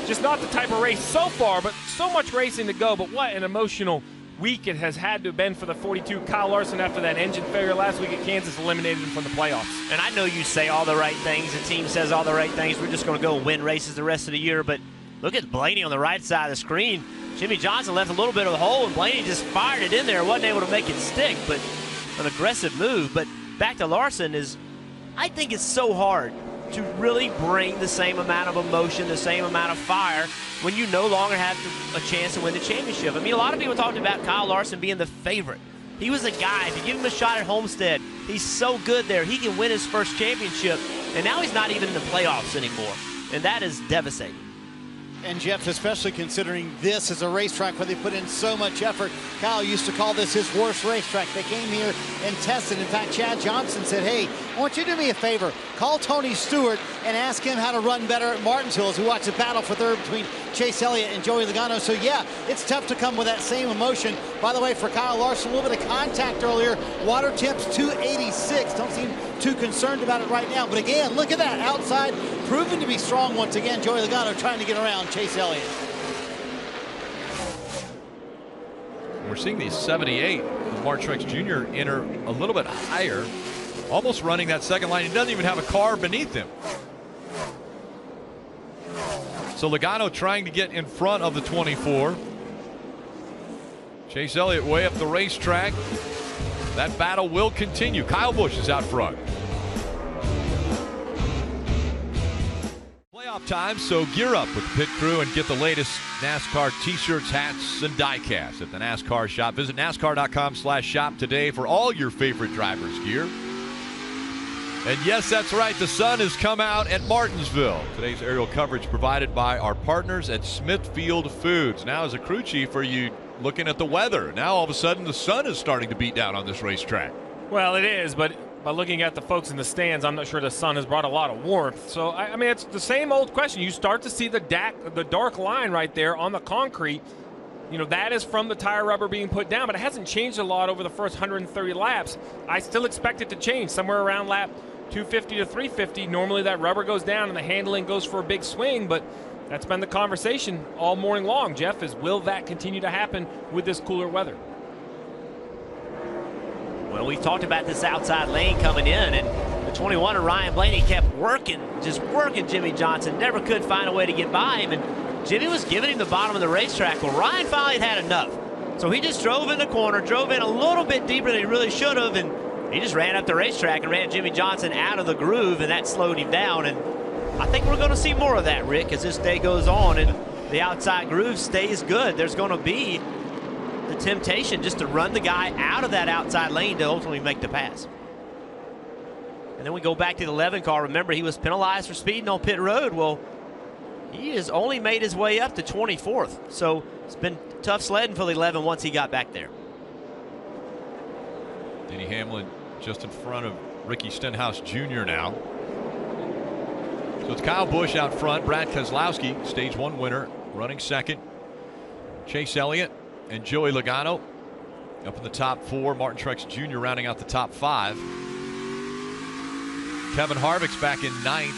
just not the type of race so far, but so much racing to go. But what an emotional week it has had to have been for the 42 Kyle Larson after that engine failure last week at Kansas eliminated him from the playoffs. And I know you say all the right things, the team says all the right things, we're just going to go win races the rest of the year, but look at Blaney on the right side of the screen. Jimmie Johnson left a little bit of a hole, and Blaney just fired it in there, wasn't able to make it stick, but an aggressive move. But back to Larson, I think it's so hard to really bring the same amount of emotion, the same amount of fire when you no longer have a chance to win the championship. I mean, a lot of people talked about Kyle Larson being the favorite. He was the guy. If you give him a shot at Homestead, he's so good there. He can win his first championship, and now he's not even in the playoffs anymore, and that is devastating. And Jeff, especially considering this is a racetrack where they put in so much effort. Kyle used to call this his worst racetrack. They came here and tested. In fact, Chad Johnson said, hey, I want you to do me a favor. Call Tony Stewart and ask him how to run better at Martinsville as we watch the battle for third between Chase Elliott and Joey Logano. So yeah, it's tough to come with that same emotion. By the way, for Kyle Larson, a little bit of contact earlier. Water temps 286. Don't seem too concerned about it right now. But again, look at that outside, proving to be strong once again. Joey Logano trying to get around Chase Elliott. We're seeing the 78 of Martin Truex Jr. enter a little bit higher, almost running that second line. He doesn't even have a car beneath him. So Logano trying to get in front of the 24. Chase Elliott way up the racetrack. That battle will continue. Kyle Busch is out front. Playoff time, so gear up with the pit crew and get the latest NASCAR t-shirts, hats, and die-casts at the NASCAR shop. Visit NASCAR.com/shop today for all your favorite drivers' gear. And yes, that's right, the sun has come out at Martinsville. Today's aerial coverage provided by our partners at Smithfield Foods. Now, as a crew chief, are you looking at the weather? Now, all of a sudden, the sun is starting to beat down on this racetrack. Well, it is, but by looking at the folks in the stands, I'm not sure the sun has brought a lot of warmth. So, I mean, it's the same old question. You start to see the dark line right there on the concrete. You know, that is from the tire rubber being put down, but it hasn't changed a lot over the first 130 laps. I still expect it to change somewhere around lap 250 to 350. Normally that rubber goes down and the handling goes for a big swing, but that's been the conversation all morning long, Jeff, is will that continue to happen with this cooler weather? Well, we've talked about this outside lane coming in, and the 21 of Ryan Blaney kept working, just working Jimmie Johnson. Never could find a way to get by him, and Jimmie was giving him the bottom of the racetrack. Well, Ryan finally had enough. So he just drove in the corner, drove in a little bit deeper than he really should have, and he just ran up the racetrack and ran Jimmie Johnson out of the groove, and that slowed him down. And I think we're going to see more of that, Rick, as this day goes on and the outside groove stays good. There's going to be the temptation just to run the guy out of that outside lane to ultimately make the pass. And then we go back to the 11 car. Remember, he was penalized for speeding on pit road. Well, he has only made his way up to 24th. So it's been tough sledding for the 11 once he got back there. Denny Hamlin just in front of Ricky Stenhouse Jr. now. So it's Kyle Busch out front. Brad Keselowski, stage 1 winner, running second. Chase Elliott and Joey Logano up in the top 4. Martin Truex Jr. rounding out the top 5. Kevin Harvick's back in 9th.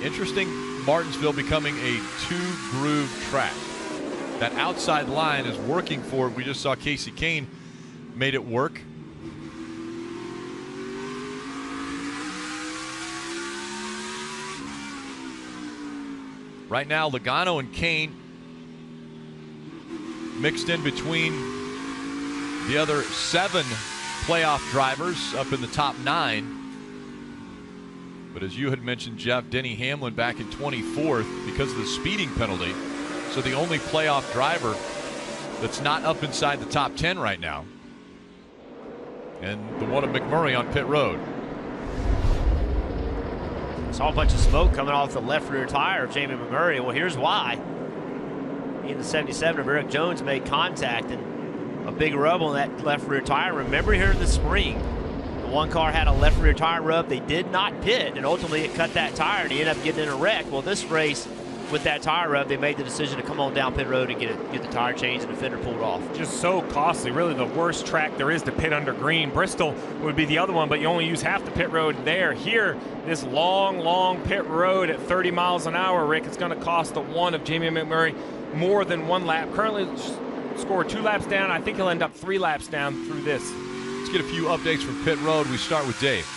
Interesting, Martinsville becoming a 2-groove track. That outside line is working for it. We just saw Casey Kane made it work. Right now, Logano and Kane mixed in between the other 7 playoff drivers up in the top 9. But as you had mentioned, Jeff, Denny Hamlin back in 24th because of the speeding penalty. So the only playoff driver that's not up inside the top 10 right now. And the one of McMurray on pit road. Saw a bunch of smoke coming off the left rear tire of Jamie McMurray. Well, here's why. He and the 77 of Eric Jones made contact, and a big rub on that left rear tire. Remember here in the spring, the one car had a left rear tire rub. They did not pit, and ultimately it cut that tire, and he ended up getting in a wreck. Well, this race, with that tire rub, they made the decision to come on down pit road and get the tire changed and the fender pulled off. Just so costly. Really the worst track there is to pit under green. Bristol would be the other one, but you only use half the pit road there. Here, this long pit road at 30 miles an hour, Rick, it's going to cost the one of Jamie McMurray more than 1 lap. Currently scored 2 laps down. I think he'll end up 3 laps down through this. Let's get a few updates from pit road. We start with Dave.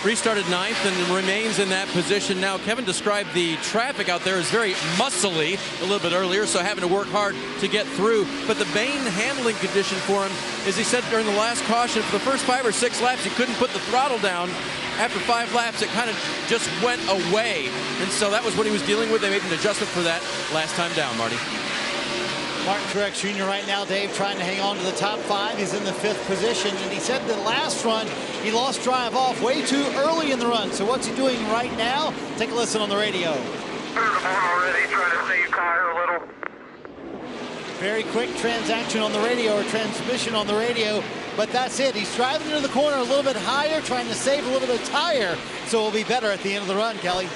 Restarted 9th and remains in that position now. Kevin described the traffic out there as very muscly a little bit earlier, so having to work hard to get through. But the main handling condition for him, as he said during the last caution, for the first 5 or 6 laps, he couldn't put the throttle down. After 5 laps, it kind of just went away. And so that was what he was dealing with. They made an adjustment for that last time down, Marty. Martin Truex Jr. right now, Dave, trying to hang on to the top 5. He's in the 5th position, and he said the last run he lost drive off way too early in the run. So what's he doing right now? Take a listen on the radio. Already trying to save tire a little. Very quick transaction on the radio, or transmission on the radio, but that's it. He's driving into the corner a little bit higher, trying to save a little bit of tire, so it'll be better at the end of the run, Kelly.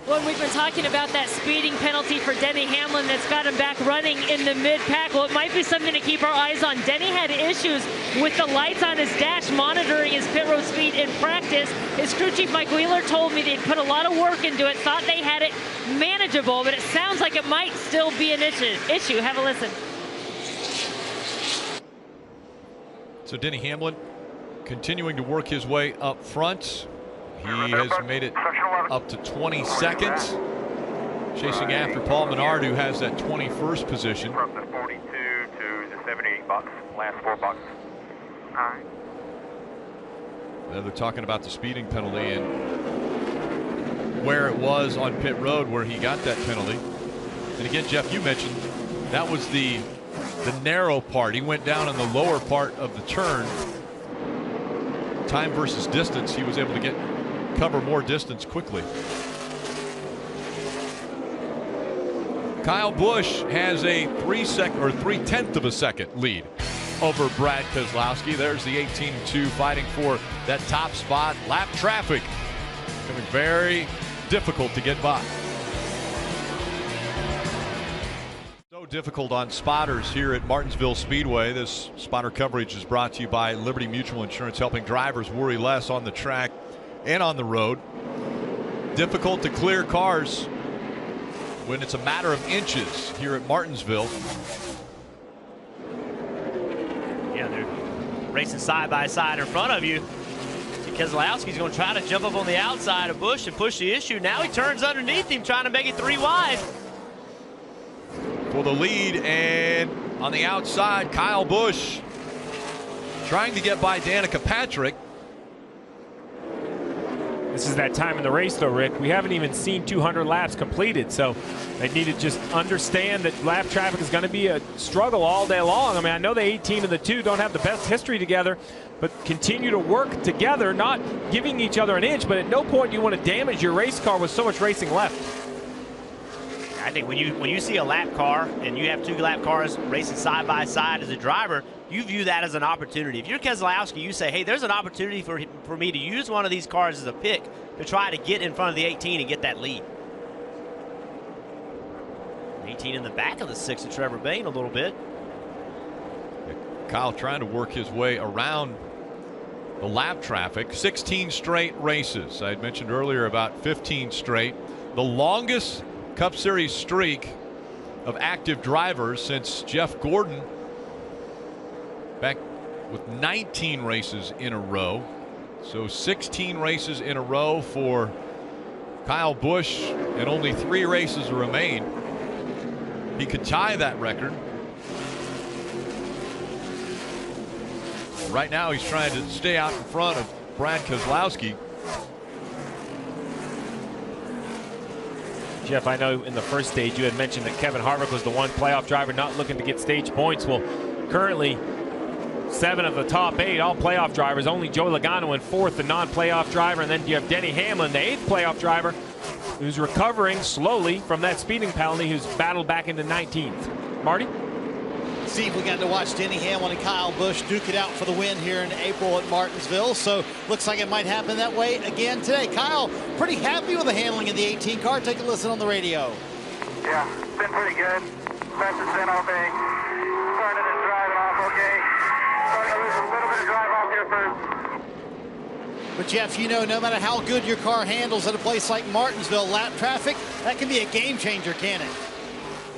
When we've been talking about that speeding penalty for Denny Hamlin that's got him back running in the mid-pack, well, it might be something to keep our eyes on. Denny had issues with the lights on his dash monitoring his pit road speed in practice. His crew chief, Mike Wheeler, told me they'd put a lot of work into it, thought they had it manageable, but it sounds like it might still be an issue. Have a listen. So Denny Hamlin continuing to work his way up front. He has made it up to 22nd, chasing after Paul Menard, who has that 21st position. From the 42 to the 78 bucks, last 4 bucks. All right. Now they're talking about the speeding penalty and where it was on pit road where he got that penalty. And again, Jeff, you mentioned that was the narrow part. He went down in the lower part of the turn. Time versus distance, he was able to cover more distance quickly. Kyle Busch has a 3/10 of a second lead over Brad Keselowski. There's the 18-2 fighting for that top spot. Lap traffic becoming very difficult to get by. So difficult on spotters here at Martinsville Speedway. This spotter coverage is brought to you by Liberty Mutual Insurance, helping drivers worry less on the track and on the road. Difficult to clear cars when it's a matter of inches here at Martinsville. Yeah, they're racing side by side in front of you. Keselowski's going to try to jump up on the outside of Busch and push the issue. Now he turns underneath him, trying to make it 3 wide. For the lead, and on the outside, Kyle Busch trying to get by Danica Patrick. This is that time in the race, though, Rick. We haven't even seen 200 laps completed, so they need to just understand that lap traffic is going to be a struggle all day long. I mean, I know the 18 and the 2 don't have the best history together, but continue to work together, not giving each other an inch, but at no point do you want to damage your race car with so much racing left. I think when you see a lap car and you have 2 lap cars racing side by side as a driver, you view that as an opportunity. If you're Keselowski, you say, hey, there's an opportunity for me to use one of these cars as a pick to try to get in front of the 18 and get that lead. 18 in the back of the 6 of Trevor Bayne a little bit. Kyle trying to work his way around the lap traffic. 16 straight races. I had mentioned earlier about 15 straight. The longest Cup Series streak of active drivers since Jeff Gordon back with 19 races in a row. So 16 races in a row for Kyle Busch, and only 3 races remain. He could tie that record. Right now he's trying to stay out in front of Brad Keselowski. Jeff, I know in the first stage you had mentioned that Kevin Harvick was the one playoff driver not looking to get stage points. Well, currently 7 of the top 8 all playoff drivers. Only Joey Logano in 4th, the non-playoff driver, and then you have Denny Hamlin, the 8th playoff driver, who's recovering slowly from that speeding penalty, who's battled back into 19th. Marty? Steve, we got to watch Denny Hamlin and Kyle Busch duke it out for the win here in April at Martinsville, so looks like it might happen that way again today. Kyle, pretty happy with the handling of the 18 car. Take a listen on the radio. Yeah, it's been pretty good. Fastest in all day. Turning and driving off okay. Starting to lose a little bit of drive off here first. But Jeff, you know, no matter how good your car handles at a place like Martinsville, lap traffic, that can be a game changer, can it?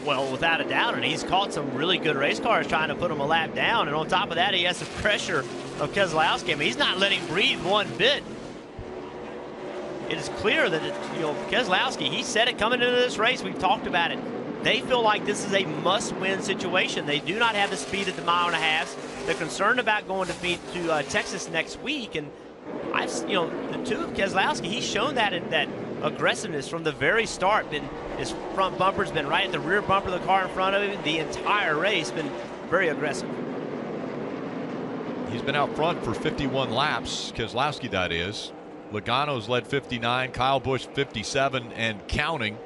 Well, without a doubt, and he's caught some really good race cars trying to put him a lap down, and on top of that, he has the pressure of Keselowski. I mean, he's not letting him breathe one bit. It is clear that, Keselowski, he said it coming into this race, we've talked about it. They feel like this is a must-win situation. They do not have the speed at the mile and a half. They're concerned about going to Texas next week, and the 2 of Keselowski, he's shown that aggressiveness from the very start, been His front bumper's been right at the rear bumper of the car in front of him the entire race. Been very aggressive. He's been out front for 51 laps, Keselowski that is. Logano's led 59, Kyle Busch 57 and counting.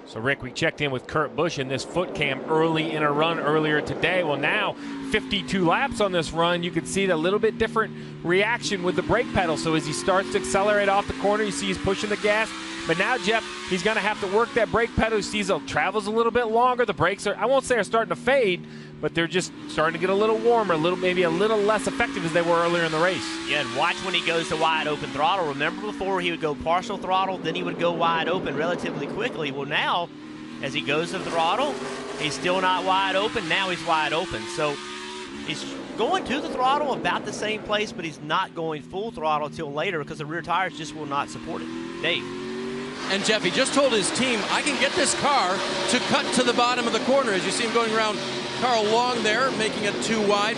So, Rick, we checked in with Kurt Busch in this foot cam early in a run earlier today. Well, now 52 laps on this run, you can see a little bit different reaction with the brake pedal. So as he starts to accelerate off the corner, you see he's pushing the gas. But now, Jeff, he's going to have to work that brake pedal. He sees it travels a little bit longer. The brakes are, I won't say are starting to fade, but they're just starting to get a little warmer, maybe a little less effective as they were earlier in the race. Yeah, and watch when he goes to wide open throttle. Remember before he would go partial throttle, then he would go wide open relatively quickly. Well, now, as he goes to throttle, he's still not wide open. Now he's wide open. So he's going to the throttle about the same place, but he's not going full throttle till later because the rear tires just will not support it. Dave. And Jeff, he just told his team, I can get this car to cut to the bottom of the corner. As you see him going around Carl Long there, making it too wide.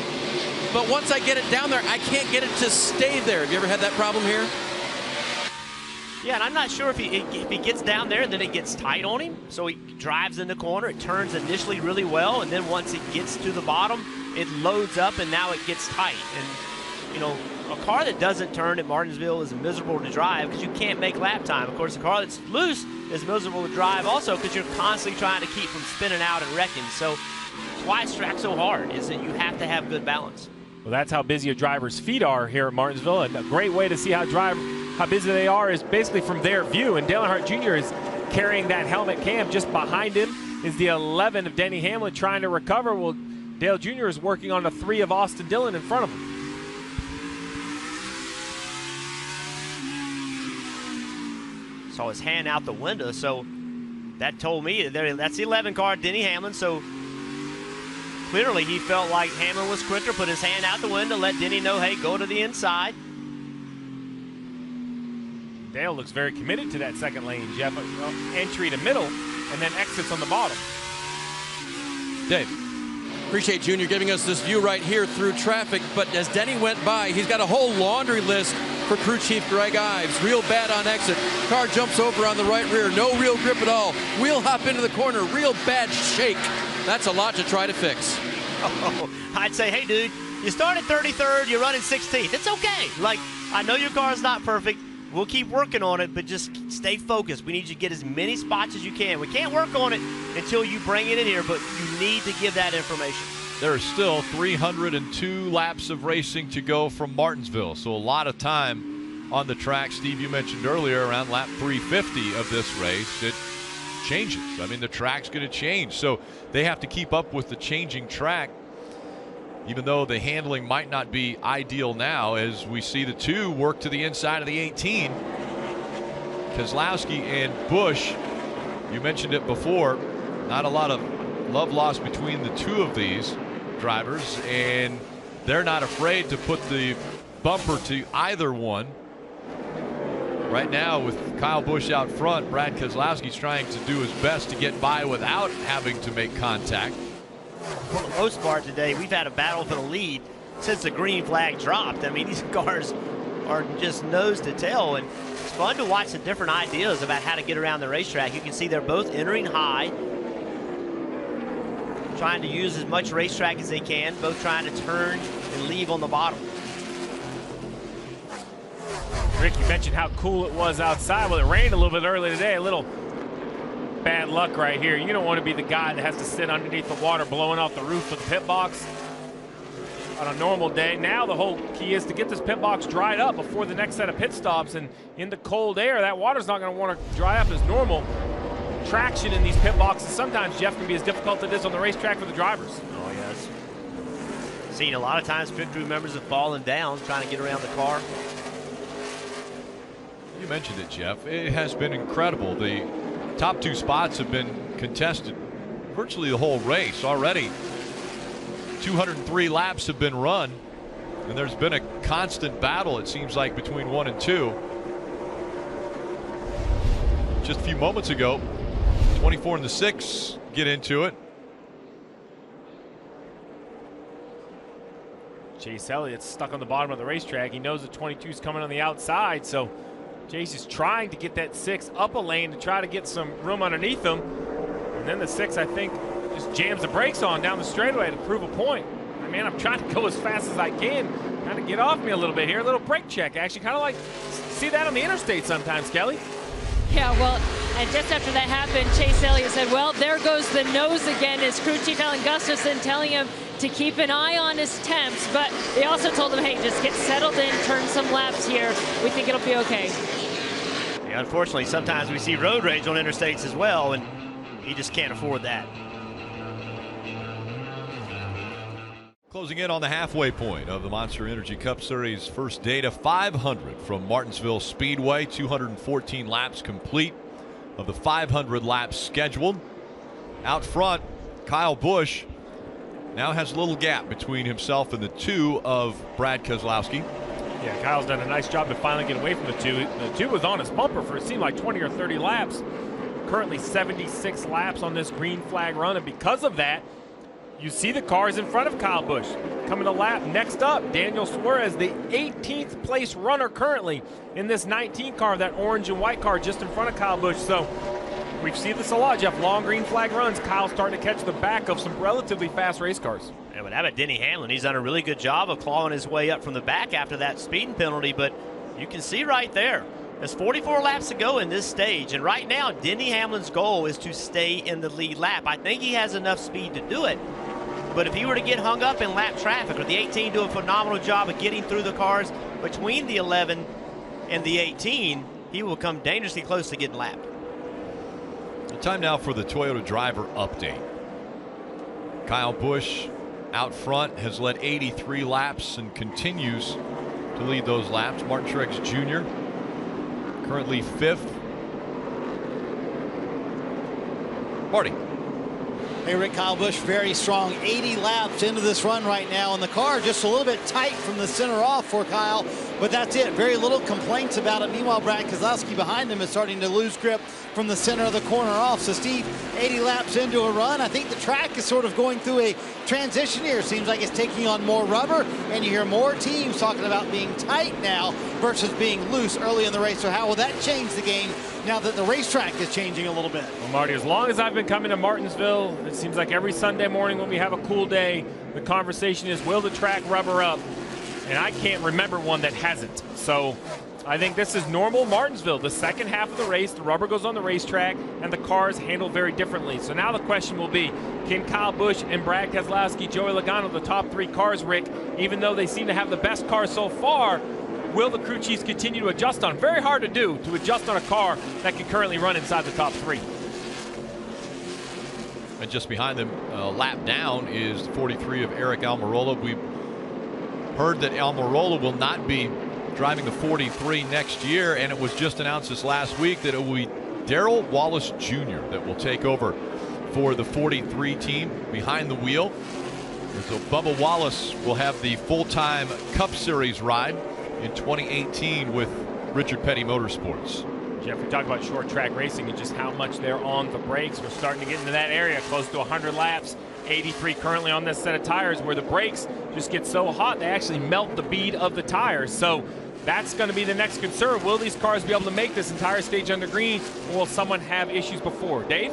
But once I get it down there, I can't get it to stay there. Have you ever had that problem here? Yeah, and I'm not sure if he gets down there, then it gets tight on him. So he drives in the corner. It turns initially really well, and then once it gets to the bottom, it loads up, and now it gets tight. And, you know, a car that doesn't turn at Martinsville is miserable to drive because you can't make lap time. Of course, a car that's loose is miserable to drive also because you're constantly trying to keep from spinning out and wrecking. So that's why it's tracked so hard, is that you have to have good balance. Well, that's how busy a driver's feet are here at Martinsville. And a great way to see how busy they are is basically from their view. And Dale Earnhardt Jr. is carrying that helmet cam. Just behind him is the 11 of Denny Hamlin trying to recover. Well, Dale Jr. is working on the 3 of Austin Dillon in front of him. Saw his hand out the window, so that told me that's the 11 car, Denny Hamlin. So clearly he felt like Hamlin was quicker, put his hand out the window, let Denny know, hey, go to the inside. Dale looks very committed to that second lane, Jeff. Entry to middle and then exits on the bottom. Dave. Appreciate Junior giving us this view right here through traffic, but as Denny went by, he's got a whole laundry list for crew chief Greg Ives. Real bad on exit. Car jumps over on the right rear. No real grip at all. Wheel hop into the corner. Real bad shake. That's a lot to try to fix. Oh, I'd say, hey, dude, you started 33rd, you're running 16th. It's okay. Like, I know your car's not perfect. We'll keep working on it, but just stay focused. We need you to get as many spots as you can. We can't work on it until you bring it in here, but you need to give that information. There are still 302 laps of racing to go from Martinsville, so a lot of time on the track. Steve, you mentioned earlier around lap 350 of this race, it changes. I mean, the track's going to change, so they have to keep up with the changing track, even though the handling might not be ideal now, as we see the 2 work to the inside of the 18. Keselowski and Busch, you mentioned it before, not a lot of love lost between the 2 of these drivers, and they're not afraid to put the bumper to either one. Right now, with Kyle Busch out front, Brad Keselowski's trying to do his best to get by without having to make contact. For the most part today, we've had a battle for the lead since the green flag dropped. I mean, these cars are just nose to tail, and it's fun to watch the different ideas about how to get around the racetrack. You can see they're both entering high, trying to use as much racetrack as they can, both trying to turn and leave on the bottom. Rick, you mentioned how cool it was outside. Well, it rained a little bit early today. A little bad luck right here. You don't want to be the guy that has to sit underneath the water blowing off the roof of the pit box on a normal day. Now the whole key is to get this pit box dried up before the next set of pit stops, and in the cold air, that water's not going to want to dry up as normal. Traction in these pit boxes sometimes, Jeff, can be as difficult as it is on the racetrack for the drivers. Oh, yes. Seen a lot of times pit crew members have fallen down trying to get around the car. You mentioned it, Jeff. It has been incredible. The top 2 spots have been contested virtually the whole race already. 203 laps have been run, and there's been a constant battle, it seems like, between 1 and 2. Just a few moments ago, 24 and the 6 get into it. Chase Elliott's stuck on the bottom of the racetrack. He knows the 22's coming on the outside, so Chase is trying to get that 6 up a lane to try to get some room underneath him. And then the 6, I think, just jams the brakes on down the straightaway to prove a point. I mean, I'm trying to go as fast as I can, kind of get off me a little bit here. A little brake check, actually, kind of like see that on the interstate sometimes, Kelly. Yeah, well, and just after that happened, Chase Elliott said, well, there goes the nose again, as crew chief Alan Gustafson telling him to keep an eye on his temps, but they also told him, hey, just get settled in, turn some laps here. We think it'll be okay. Yeah, unfortunately, sometimes we see road rage on interstates as well, and he just can't afford that. Closing in on the halfway point of the Monster Energy Cup Series first data 500 from Martinsville Speedway. 214 laps complete of the 500 laps scheduled. Out front, Kyle Busch now has a little gap between himself and the 2 of Brad Keselowski. Yeah, Kyle's done a nice job to finally get away from the 2. The 2 was on his bumper for it seemed like 20 or 30 laps. Currently 76 laps on this green flag run, and because of that, you see the cars in front of Kyle Busch coming to lap. Next up, Daniel Suarez, the 18th place runner currently in this 19 car, that orange and white car just in front of Kyle Busch. So we've seen this a lot, Jeff. Long green flag runs. Kyle's starting to catch the back of some relatively fast race cars. Yeah, but how about Denny Hamlin? He's done a really good job of clawing his way up from the back after that speeding penalty, but you can see right there, there's 44 laps to go in this stage, and right now, Denny Hamlin's goal is to stay in the lead lap. I think he has enough speed to do it, but if he were to get hung up in lap traffic, or the 18 do a phenomenal job of getting through the cars between the 11 and the 18, he will come dangerously close to getting lapped. Time now for the Toyota driver update. Kyle Busch out front has led 83 laps and continues to lead those laps. Martin Truex Jr. currently 5th. Marty. Hey, Rick, Kyle Busch very strong, 80 laps into this run right now, and the car just a little bit tight from the center off for Kyle, but that's it. Very little complaints about it. Meanwhile, Brad Keselowski behind him is starting to lose grip from the center of the corner off. So, Steve, 80 laps into a run. I think the track is sort of going through a transition here. Seems like it's taking on more rubber, and you hear more teams talking about being tight now versus being loose early in the race. So how will that change the game now that the racetrack is changing a little bit? Well, Marty, as long as I've been coming to Martinsville, it seems like every Sunday morning when we have a cool day, the conversation is, will the track rubber up? And I can't remember one that hasn't. So I think this is normal Martinsville. The second half of the race, the rubber goes on the racetrack, and the cars handle very differently. So now the question will be, can Kyle Busch and Brad Keselowski, Joey Logano, the top 3 cars, Rick, even though they seem to have the best car so far, will the crew chiefs continue to adjust on? Very hard to do, to adjust on a car that can currently run inside the top 3. And just behind them, a lap down, is 43 of Eric Almirola. We heard that Almirola will not be driving the 43 next year, and it was just announced this last week that it will be Darrell Wallace Jr. that will take over for the 43 team behind the wheel. And so Bubba Wallace will have the full-time Cup Series ride in 2018 with Richard Petty Motorsports. Jeff, we talk about short track racing and just how much they're on the brakes. We're starting to get into that area, close to 100 laps. 83 currently on this set of tires, where the brakes just get so hot they actually melt the bead of the tires. So that's going to be the next concern. Will these cars be able to make this entire stage under green, or will someone have issues before? Dave?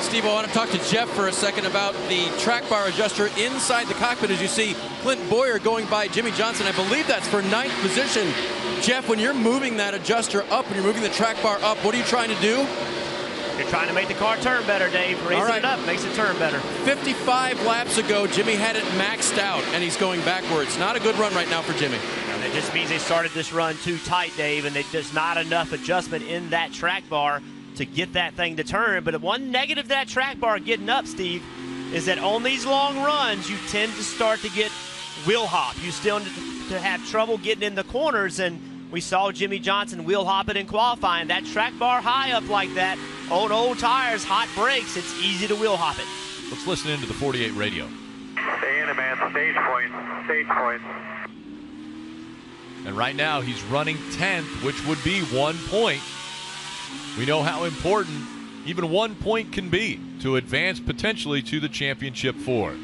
Steve, I want to talk to Jeff for a second about the track bar adjuster inside the cockpit. As you see Clint Boyer going by Jimmie Johnson, I believe that's for 9th position. Jeff, when you're moving that adjuster up, when you're moving the track bar up, what are you trying to do? You're trying to make the car turn better, Dave. Raising it up makes it turn better. 55 laps ago, Jimmy had it maxed out, and he's going backwards. Not a good run right now for Jimmy. And it just means they started this run too tight, Dave, and there's not enough adjustment in that track bar to get that thing to turn. But one negative to that track bar getting up, Steve, is that on these long runs, you tend to start to get wheel hop. You still to have trouble getting in the corners, and we saw Jimmie Johnson wheel hop it in qualifying. That track bar high up like that, on old tires, hot brakes, it's easy to wheel hop it. Let's listen into the 48 radio. Stay in it, man. Stage point. Stage point. And right now he's running 10th, which would be 1 point. We know how important even 1 point can be to advance potentially to the championship 4.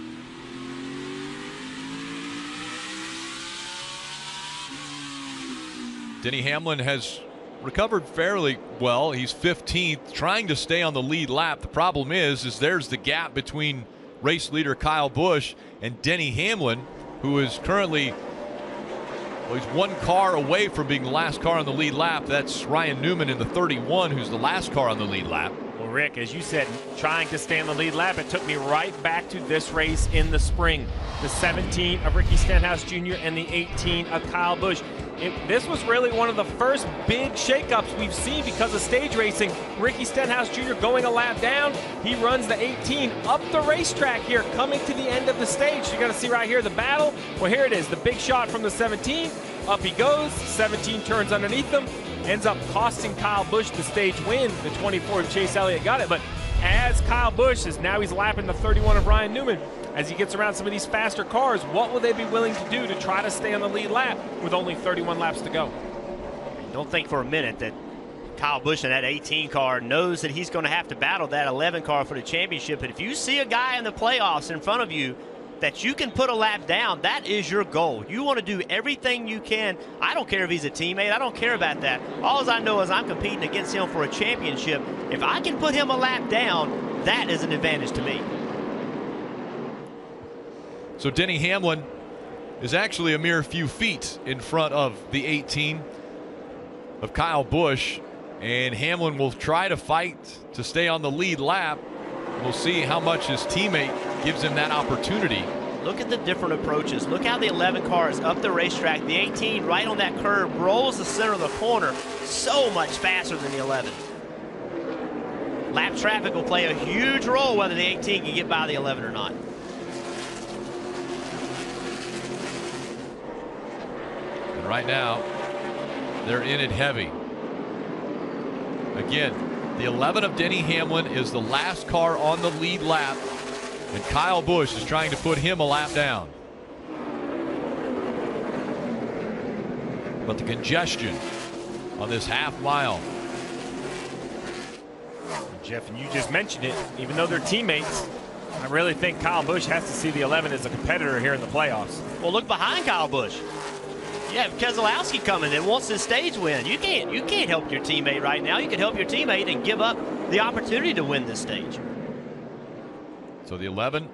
Denny Hamlin has recovered fairly well. He's 15th, trying to stay on the lead lap. The problem is there's the gap between race leader Kyle Busch and Denny Hamlin, who is currently, well, he's one car away from being the last car on the lead lap. That's Ryan Newman in the 31, who's the last car on the lead lap. Well, Rick, as you said, trying to stay on the lead lap, it took me right back to this race in the spring. The 17 of Ricky Stenhouse Jr. and the 18 of Kyle Busch. This was really one of the first big shakeups we've seen because of stage racing. Ricky Stenhouse Jr. going a lap down. He runs the 18 up the racetrack here, coming to the end of the stage. You're going to see right here the battle. Well, here it is, the big shot from the 17. Up he goes. 17 turns underneath him. Ends up costing Kyle Busch the stage win. The 24 of Chase Elliott got it. But as Kyle Busch is now, he's lapping the 31 of Ryan Newman. As he gets around some of these faster cars, what will they be willing to do to try to stay on the lead lap with only 31 laps to go? Don't think for a minute that Kyle Busch in that 18 car knows that he's going to have to battle that 11 car for the championship. But if you see a guy in the playoffs in front of you that you can put a lap down, that is your goal. You want to do everything you can. I don't care if he's a teammate. I don't care about that. All I know is I'm competing against him for a championship. If I can put him a lap down, that is an advantage to me. So Denny Hamlin is actually a mere few feet in front of the 18 of Kyle Busch, and Hamlin will try to fight to stay on the lead lap. We'll see how much his teammate gives him that opportunity. Look at the different approaches. Look how the 11 car is up the racetrack. The 18 right on that curve rolls the center of the corner so much faster than the 11. Lap traffic will play a huge role whether the 18 can get by the 11 or not. And right now, they're in it heavy. Again, the 11 of Denny Hamlin is the last car on the lead lap, and Kyle Busch is trying to put him a lap down. But the congestion on this half mile. Jeff, and you just mentioned it, even though they're teammates, I really think Kyle Busch has to see the 11 as a competitor here in the playoffs. Well, look behind Kyle Busch. You have Keselowski coming that wants his stage win. You can't help your teammate right now. You can help your teammate and give up the opportunity to win this stage. So the 11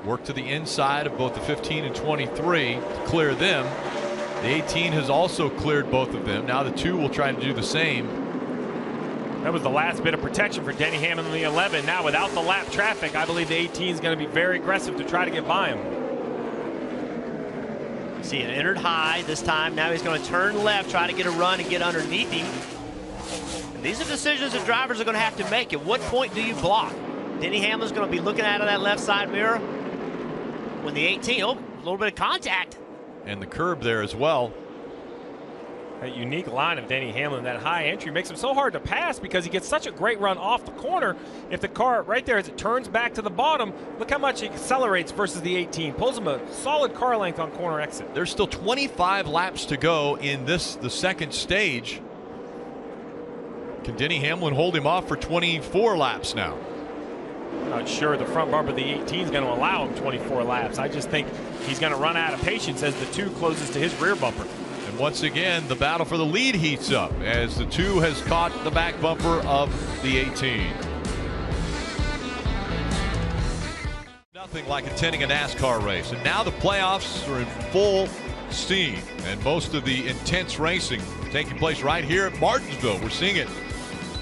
work to the inside of both the 15 and 23 to clear them. The 18 has also cleared both of them. Now the 2 will try to do the same. That was the last bit of protection for Denny Hamlin in the 11. Now without the lap traffic, I believe the 18 is going to be very aggressive to try to get by him. See, it entered high this time. Now he's going to turn left, try to get a run and get underneath him. And these are decisions that drivers are going to have to make. At what point do you block? Denny Hamlin's going to be looking out of that left side mirror. When the 18, oh, a little bit of contact. And the curb there as well. That unique line of Denny Hamlin, that high entry, makes him so hard to pass because he gets such a great run off the corner. If the car right there, as it turns back to the bottom, look how much he accelerates versus the 18. Pulls him a solid car length on corner exit. There's still 25 laps to go in the second stage. Can Denny Hamlin hold him off for 24 laps now? Not sure the front bumper of the 18 is going to allow him 24 laps. I just think he's going to run out of patience as the 2 closes to his rear bumper. And once again, the battle for the lead heats up as the 2 has caught the back bumper of the 18. Nothing like attending a NASCAR race. And now the playoffs are in full steam. And most of the intense racing taking place right here at Martinsville. We're seeing it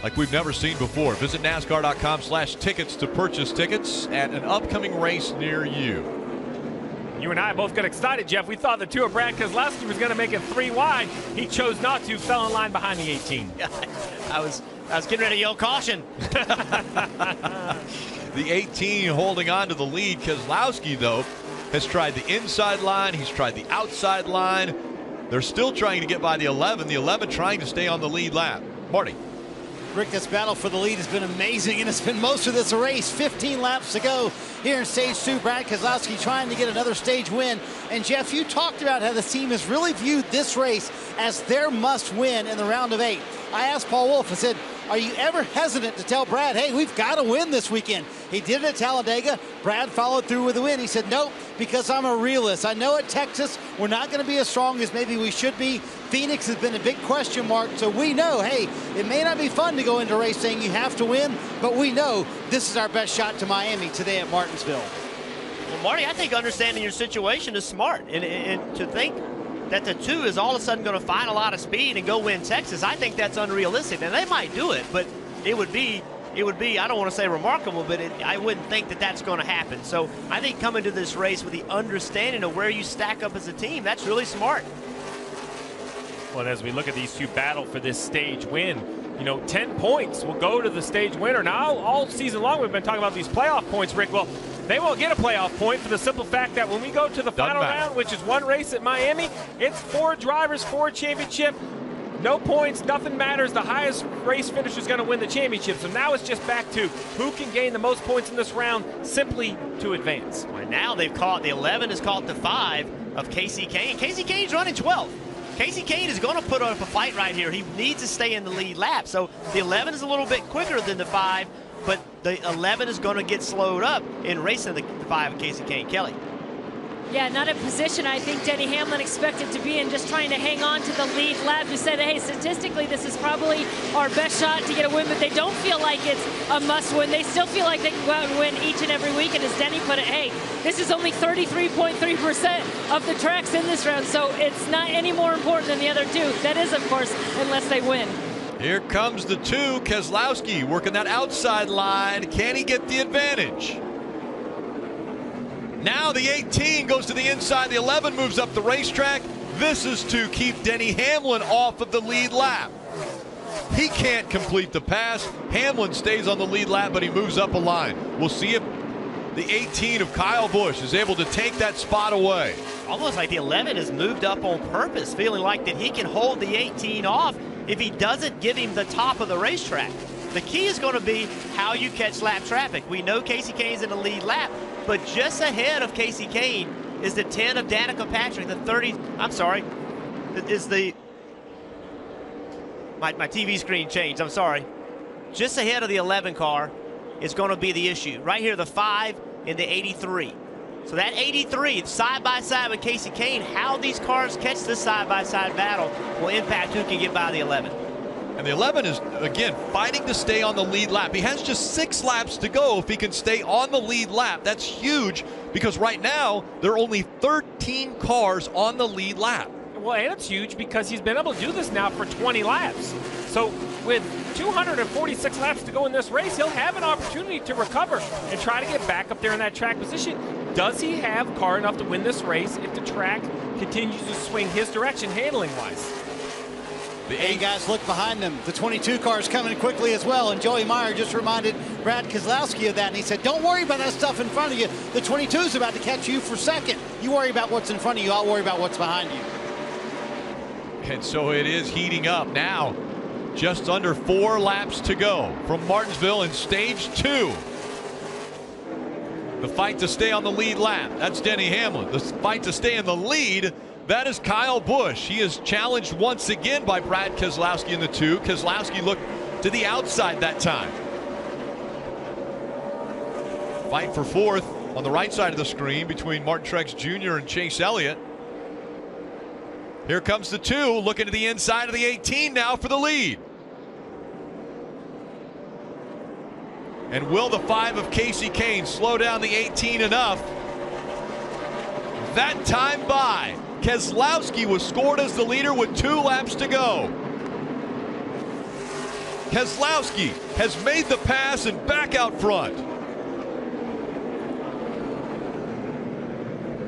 like we've never seen before. Visit NASCAR.com/tickets to purchase tickets at an upcoming race near you. You and I both got excited, Jeff. We thought the 2 of Brad Keselowski was going to make it 3 wide. He chose not to, fell in line behind the 18. I was getting ready to yell caution. The 18 holding on to the lead. Keselowski, though, has tried the inside line. He's tried the outside line. They're still trying to get by the 11. The 11 trying to stay on the lead lap. Marty. Rick, this battle for the lead has been amazing, and it's been most of this race. 15 laps to go here in stage 2. Brad Keselowski trying to get another stage win. And Jeff, you talked about how the team has really viewed this race as their must win in the round of 8. I asked Paul Wolfe, I said, Are you ever hesitant to tell Brad, hey, we've got to win this weekend? He did it at Talladega. Brad followed through with a win. He said, nope, because I'm a realist. I know at Texas we're not going to be as strong as maybe we should be. Phoenix has been a big question mark, so we know, hey, it may not be fun to go into a race saying you have to win, but we know this is our best shot to Miami today at Martinsville. Well, Marty, I think understanding your situation is smart, and to think that the 2 is all of a sudden going to find a lot of speed and go win Texas, I think that's unrealistic. And they might do it, but it would be, I don't want to say remarkable, but I wouldn't think that that's going to happen. So I think coming to this race with the understanding of where you stack up as a team, that's really smart. Well, as we look at these two battle for this stage win, 10 points will go to the stage winner. Now, all season long, we've been talking about these playoff points, Rick. Well, they won't get a playoff point for the simple fact that when we go to the final round, which is one race at Miami, it's 4 drivers, 4 championship. No points, nothing matters. The highest race finisher is going to win the championship. So now it's just back to who can gain the most points in this round simply to advance. Well, now they've caught the 11 is caught the 5 of Casey Kane. Casey Kane's running 12th. Casey Kane is going to put up a fight right here. He needs to stay in the lead lap. So the 11 is a little bit quicker than the 5, but the 11 is going to get slowed up in racing the 5 of Casey Kane. Kelly. Yeah, not a position I think Denny Hamlin expected to be in, just trying to hang on to the lead lap. You said, hey, statistically, this is probably our best shot to get a win, but they don't feel like it's a must-win. They still feel like they can go out and win each and every week, and as Denny put it, hey, this is only 33.3% of the tracks in this round, so it's not any more important than the other 2. That is, of course, unless they win. Here comes the 2, Keselowski working that outside line. Can he get the advantage? Now the 18 goes to the inside. The 11 moves up the racetrack. This is to keep Denny Hamlin off of the lead lap. He can't complete the pass. Hamlin stays on the lead lap, but he moves up a line. We'll see if the 18 of Kyle Busch is able to take that spot away. Almost like the 11 has moved up on purpose, feeling like that he can hold the 18 off if he doesn't give him the top of the racetrack. The key is going to be how you catch lap traffic. We know Casey Kane's in the lead lap, but just ahead of Casey Kane is the 10 of Danica Patrick, the 30, I'm sorry, is the, my TV screen changed, I'm sorry. Just ahead of the 11 car is going to be the issue. Right here, the 5 and the 83. So that 83, side-by-side with Casey Kane, how these cars catch this side-by-side battle will impact who can get by the 11. And the 11 is, again, fighting to stay on the lead lap. He has just 6 laps to go. If he can stay on the lead lap, that's huge, because right now there are only 13 cars on the lead lap. Well, and it's huge because he's been able to do this now for 20 laps. So with 246 laps to go in this race, he'll have an opportunity to recover and try to get back up there in that track position. Does he have car enough to win this race if the track continues to swing his direction handling-wise? The 8 guys look behind them. The 22 car is coming quickly as well, and Joey Meyer just reminded Brad Keselowski of that, and he said, don't worry about that stuff in front of you. The 22 is about to catch you for second. You worry about what's in front of you, I'll worry about what's behind you. And so it is heating up now. Just under 4 laps to go from Martinsville in stage 2. The fight to stay on the lead lap, that's Denny Hamlin. The fight to stay in the lead, that is Kyle Busch. He is challenged once again by Brad Keselowski in the 2. Keselowski looked to the outside that time. Fight for 4th on the right side of the screen between Martin Truex Jr. and Chase Elliott. Here comes the 2, looking to the inside of the 18 now for the lead. And will the 5 of Casey Kane slow down the 18 enough? That time by. Keselowski was scored as the leader with 2 laps to go. Keselowski has made the pass and back out front.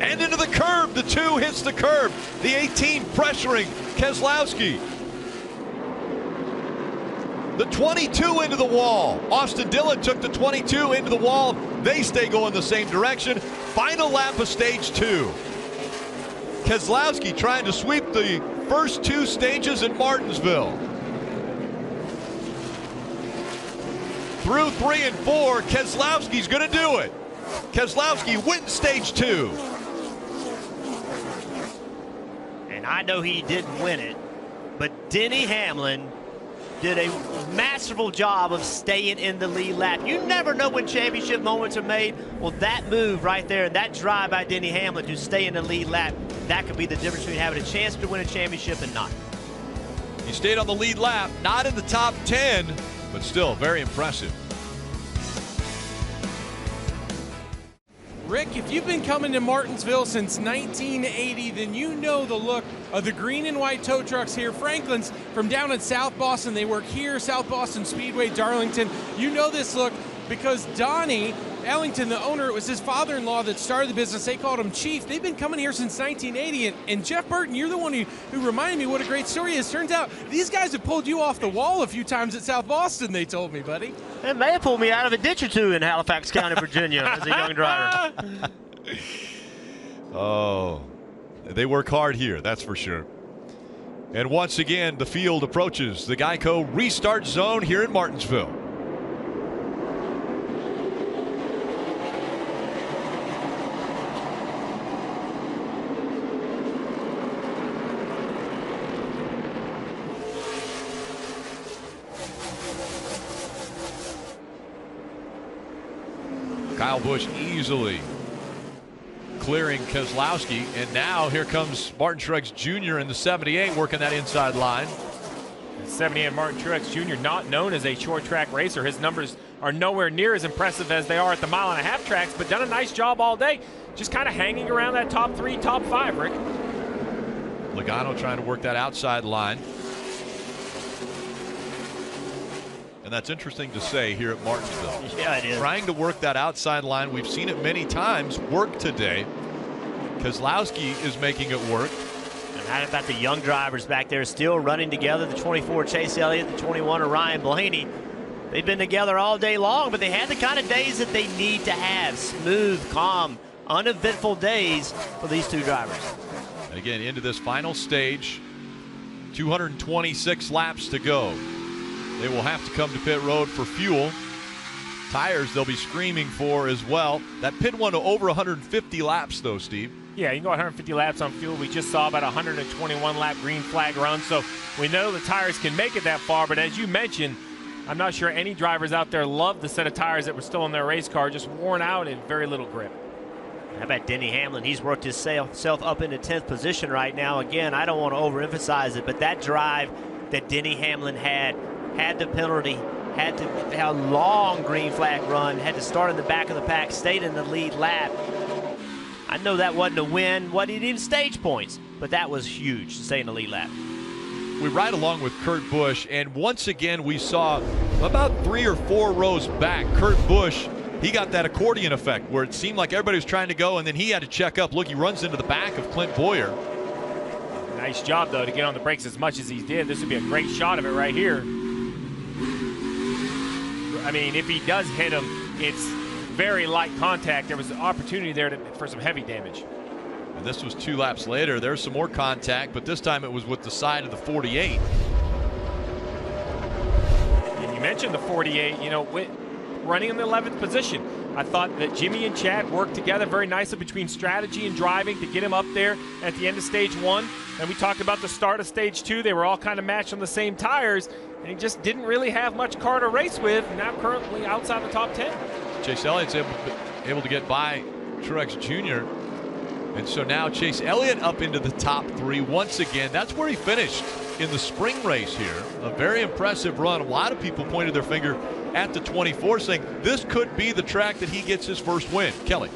And into the curb, the 2 hits the curb. The 18 pressuring Keselowski. The 22 into the wall. Austin Dillon took the 22 into the wall. They stay going the same direction. Final lap of stage 2. Keselowski trying to sweep the first 2 stages in Martinsville. Through 3 and 4, Keselowski's going to do it. Keselowski wins stage 2. And I know he didn't win it, but Denny Hamlin did a masterful job of staying in the lead lap. You never know when championship moments are made. Well, that move right there, that drive by Denny Hamlin to stay in the lead lap, that could be the difference between having a chance to win a championship and not. He stayed on the lead lap, not in the top 10, but still very impressive. Rick, if you've been coming to Martinsville since 1980, then you know the look of the green and white tow trucks here. Franklin's from down in South Boston. They work here, South Boston Speedway, Darlington. You know this look because Donnie Ellington, the owner, it was his father-in-law that started the business. They called him Chief. They've been coming here since 1980. And Jeff Burton, you're the one who reminded me what a great story is. Turns out these guys have pulled you off the wall a few times at South Boston, they told me, buddy. It may have pulled me out of a ditch or two in Halifax County, Virginia as a young driver. Oh, they work hard here, that's for sure. And once again, the field approaches the Geico restart zone here in Martinsville. Kyle Busch easily clearing Keselowski, and now here comes Martin Truex Jr. in the 78 working that inside line. 78 Martin Truex Jr., not known as a short track racer. His numbers are nowhere near as impressive as they are at the mile-and-a-half tracks, but done a nice job all day, just kind of hanging around that top 3, top 5, Rick. Logano trying to work that outside line. And that's interesting to say here at Martinsville. Yeah, it is. Trying to work that outside line. We've seen it many times work today. Keselowski is making it work. And how about the young drivers back there still running together? The 24, Chase Elliott, the 21, Ryan Blaney. They've been together all day long, but they had the kind of days that they need to have. Smooth, calm, uneventful days for these two drivers. Again, into this final stage, 226 laps to go. They will have to come to pit road for fuel. Tires they'll be screaming for as well. That pit went to over 150 laps though, Steve. Yeah, you can go 150 laps on fuel. We just saw about 121 lap green flag run, so we know the tires can make it that far, but as you mentioned, I'm not sure any drivers out there love the set of tires that were still in their race car, just worn out and very little grip. How about Denny Hamlin? He's worked himself up into 10th position right now. Again, I don't want to overemphasize it, but that drive that Denny Hamlin had the penalty, had a long green flag run, had to start in the back of the pack, stayed in the lead lap. I know that wasn't a win, wasn't even stage points, but that was huge to stay in the lead lap. We ride along with Kurt Busch, and once again we saw about 3 or 4 rows back, Kurt Busch, he got that accordion effect where it seemed like everybody was trying to go, and then he had to check up. Look, he runs into the back of Clint Bowyer. Nice job, though, to get on the brakes as much as he did. This would be a great shot of it right here. I mean, if he does hit him, it's very light contact. There was an opportunity there for some heavy damage. And this was 2 laps later. There's some more contact, but this time it was with the side of the 48. And you mentioned the 48, you know, running in the 11th position. I thought that Jimmy and Chad worked together very nicely between strategy and driving to get him up there at the end of stage 1. And we talked about the start of stage 2. They were all kind of matched on the same tires, and he just didn't really have much car to race with, now currently outside the top 10. Chase Elliott's able to get by Truex Jr. And so now Chase Elliott up into the top 3 once again. That's where he finished in the spring race here. A very impressive run. A lot of people pointed their finger at the 24, saying this could be the track that he gets his first win. Kelly.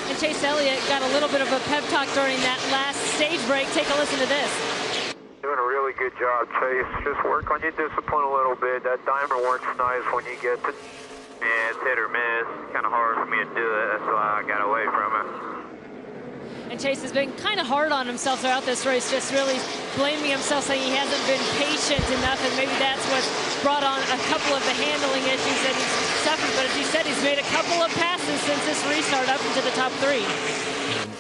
And Chase Elliott got a little bit of a pep talk during that last stage break. Take a listen to this. Doing a really good job, Chase. Just work on your discipline a little bit. That dimer works nice when you get to... Yeah, it's hit or miss. Kind of hard for me to do it. That's why I got away from it. And Chase has been kind of hard on himself throughout this race, just really blaming himself, saying he hasn't been patient enough, and maybe that's what's brought on a couple of the handling issues that he's suffered. But as you said, he's made a couple of passes since this restart up into the top 3.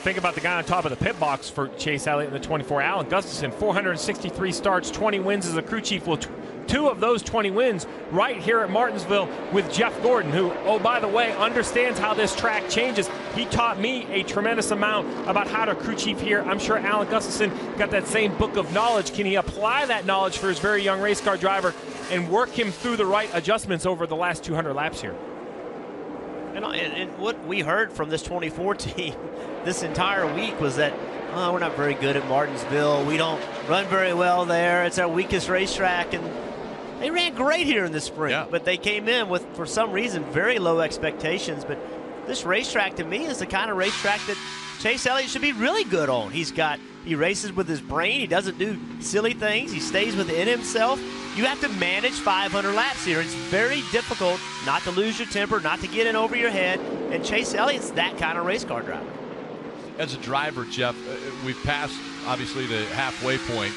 Think about the guy on top of the pit box for Chase Elliott in the 24, Alan Gustafson, 463 starts, 20 wins as a crew chief. Well, 2 of those 20 wins right here at Martinsville with Jeff Gordon, who, oh, by the way, understands how this track changes. He taught me a tremendous amount about how to crew chief here. I'm sure Alan Gustafson got that same book of knowledge. Can he apply that knowledge for his very young race car driver and work him through the right adjustments over the last 200 laps here? And what we heard from this 24 team this entire week was that we're not very good at Martinsville. We don't run very well there. It's our weakest racetrack. And they ran great here in the spring, but they came in with, for some reason, very low expectations. But this racetrack, to me, is the kind of racetrack that Chase Elliott should be really good on. He races with his brain. He doesn't do silly things. He stays within himself. You have to manage 500 laps here. It's very difficult not to lose your temper, not to get in over your head. And Chase Elliott's that kind of race car driver. As a driver, Jeff, we've passed, obviously, the halfway point.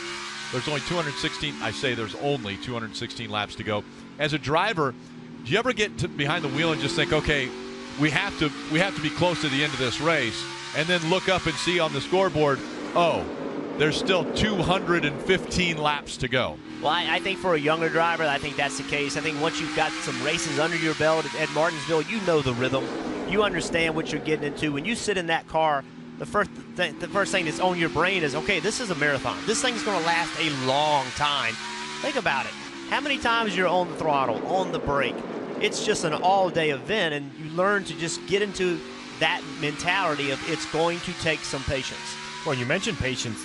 There's only 216 laps to go. As a driver, do you ever get behind the wheel and just think, okay, we have to be close to the end of this race, and then look up and see on the scoreboard, oh, there's still 215 laps to go? Well, I think for a younger driver, I think that's the case. I think once you've got some races under your belt at Martinsville, you know the rhythm. You understand what you're getting into. When you sit in that car, the first thing that's on your brain is, okay, this is a marathon. This thing's going to last a long time. Think about it. How many times you're on the throttle, on the brake? It's just an all-day event, and you learn to just get into that mentality of it's going to take some patience. Well, you mentioned patience.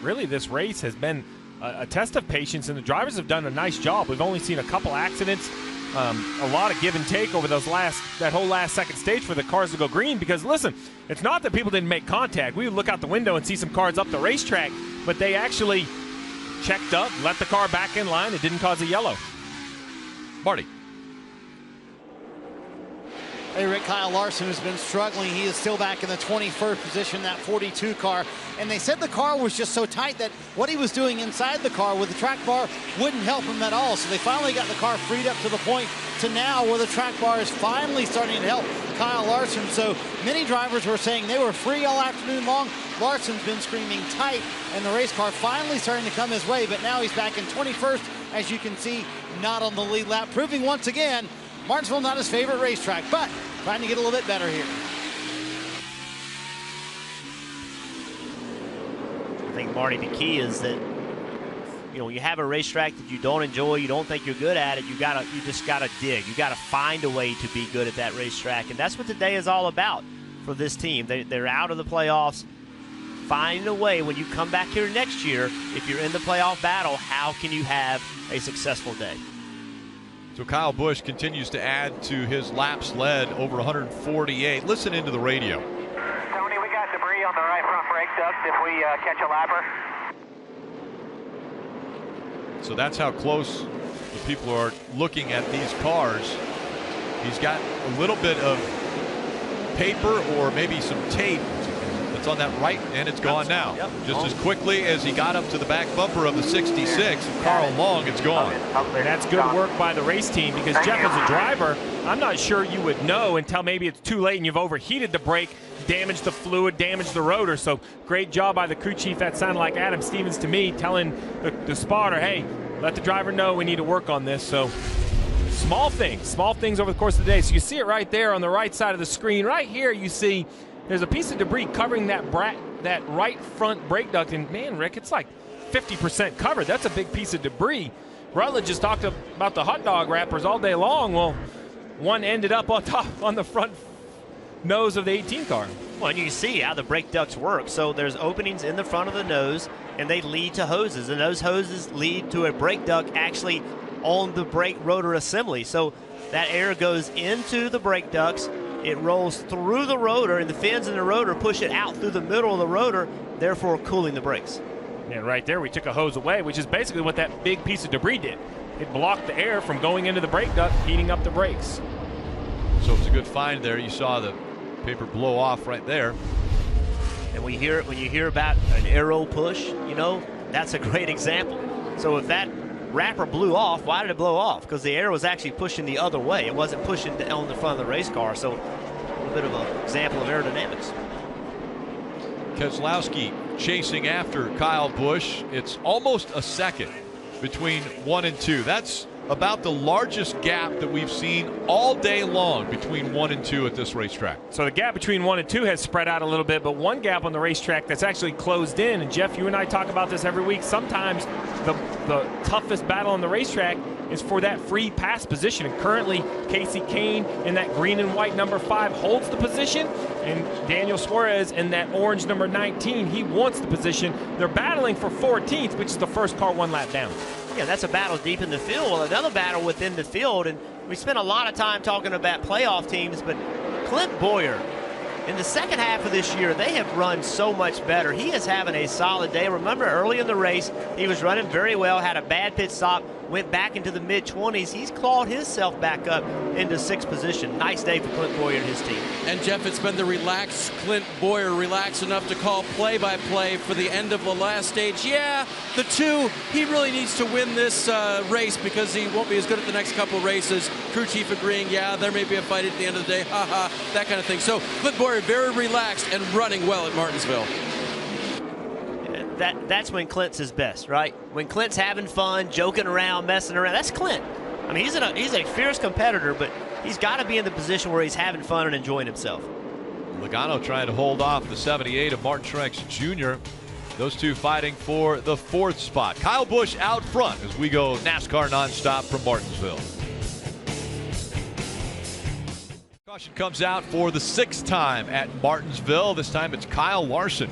Really, this race has been a test of patience, and the drivers have done a nice job. We've only seen a couple accidents, a lot of give and take over that whole last second stage for the cars to go green. Because listen, it's not that people didn't make contact. We would look out the window and see some cars up the racetrack, but they actually checked up, let the car back in line. It didn't cause a yellow. Marty. Hey, Rick, Kyle Larson has been struggling. He is still back in the 21st position, that 42 car. And they said the car was just so tight that what he was doing inside the car with the track bar wouldn't help him at all. So they finally got the car freed up to the point to now where the track bar is finally starting to help Kyle Larson. So many drivers were saying they were free all afternoon long. Larson's been screaming tight, and the race car finally starting to come his way. But now he's back in 21st, as you can see, not on the lead lap, proving once again Martinsville not his favorite racetrack, but trying to get a little bit better here. I think, Marty, the key is that, you know, you have a racetrack that you don't enjoy, you don't think you're good at it, you just gotta dig. You gotta find a way to be good at that racetrack, and that's what today is all about for this team. They're out of the playoffs. Find a way when you come back here next year, if you're in the playoff battle, how can you have a successful day? So Kyle Busch continues to add to his laps led, over 148. Listen into the radio. Tony, we got debris on the right front brake duct if we catch a lapper. So that's how close the people are looking at these cars. He's got a little bit of paper or maybe some tape that's on that right, and it's gone now. Just as quickly as he got up to the back bumper of the 66, Carl Long, it's gone. And that's good work by the race team, because Jeff, as a driver, I'm not sure you would know until maybe it's too late and you've overheated the brake, damaged the fluid, damaged the rotor. So great job by the crew chief. That sounded like Adam Stevens to me, telling the spotter, hey, let the driver know we need to work on this. So small things over the course of the day. So you see it right there on the right side of the screen. Right here you see there's a piece of debris covering that right front brake duct. And man, Rick, it's like 50% covered. That's a big piece of debris. Rutledge just talked about the hot dog wrappers all day long. Well, one ended up on top on the front nose of the 18 car. Well, and you see how the brake ducts work. So there's openings in the front of the nose, and they lead to hoses. And those hoses lead to a brake duct actually on the brake rotor assembly. So that air goes into the brake ducts. It rolls through the rotor, and the fins in the rotor push it out through the middle of the rotor, therefore cooling the brakes. And right there, we took a hose away, which is basically what that big piece of debris did. It blocked the air from going into the brake duct, heating up the brakes. So it was a good find there. You saw the paper blow off right there. And when you hear about an aero push, you know, that's a great example. So if that wrapper blew off, why did it blow off? Because the air was actually pushing the other way. It wasn't pushing on the front of the race car. So a little bit of an example of aerodynamics. Keselowski chasing after Kyle Busch. It's almost a second between 1 and 2. That's about the largest gap that we've seen all day long between 1 and 2 at this racetrack. So the gap between 1 and 2 has spread out a little bit, but one gap on the racetrack that's actually closed in. And Jeff, you and I talk about this every week. Sometimes the toughest battle on the racetrack is for that free pass position. And currently, Casey Kane in that green and white number 5 holds the position, and Daniel Suarez in that orange number 19, he wants the position. They're battling for 14th, which is the first car 1 lap down. Yeah, that's a battle deep in the field. Well, another battle within the field, and we spent a lot of time talking about playoff teams, but Clint Bowyer, in the second half of this year, they have run so much better. He is having a solid day. Remember, early in the race, he was running very well, had a bad pit stop, went back into the mid-20s. He's clawed himself back up into 6th position. Nice day for Clint Bowyer and his team. And Jeff, it's been the relaxed Clint Bowyer, relaxed enough to call play-by-play for the end of the last stage. Yeah, the 2, he really needs to win this race because he won't be as good at the next couple races. Crew chief agreeing, yeah, there may be a fight at the end of the day, haha, that kind of thing. So Clint Bowyer very relaxed and running well at Martinsville. That's when Clint's his best, right? When Clint's having fun, joking around, messing around, that's Clint. I mean, he's a fierce competitor, but he's got to be in the position where he's having fun and enjoying himself. Logano trying to hold off the 78 of Martin Truex Jr. Those two fighting for the 4th spot. Kyle Busch out front as we go NASCAR nonstop from Martinsville. Caution comes out for the 6th time at Martinsville. This time it's Kyle Larson.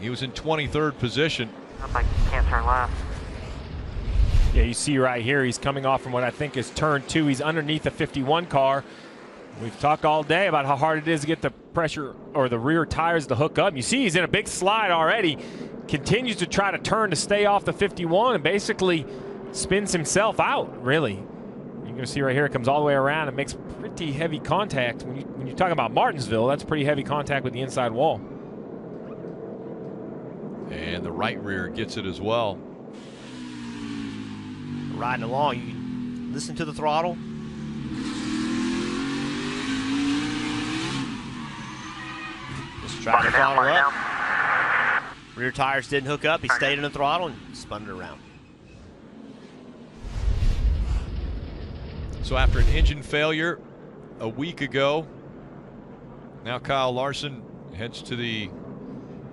He was in 23rd position. Looks like he can't turn left. Yeah, you see right here, he's coming off from what I think is turn 2. He's underneath the 51 car. We've talked all day about how hard it is to get the pressure or the rear tires to hook up. You see he's in a big slide already. Continues to try to turn to stay off the 51 and basically spins himself out, really. You're going to see right here, it comes all the way around and makes pretty heavy contact. When you talk about Martinsville, that's pretty heavy contact with the inside wall. And the right rear gets it as well. Riding along, you listen to the throttle. Just trying to throttle up. Rear tires didn't hook up. He stayed in the throttle and spun it around. So after an engine failure a week ago, now Kyle Larson heads to the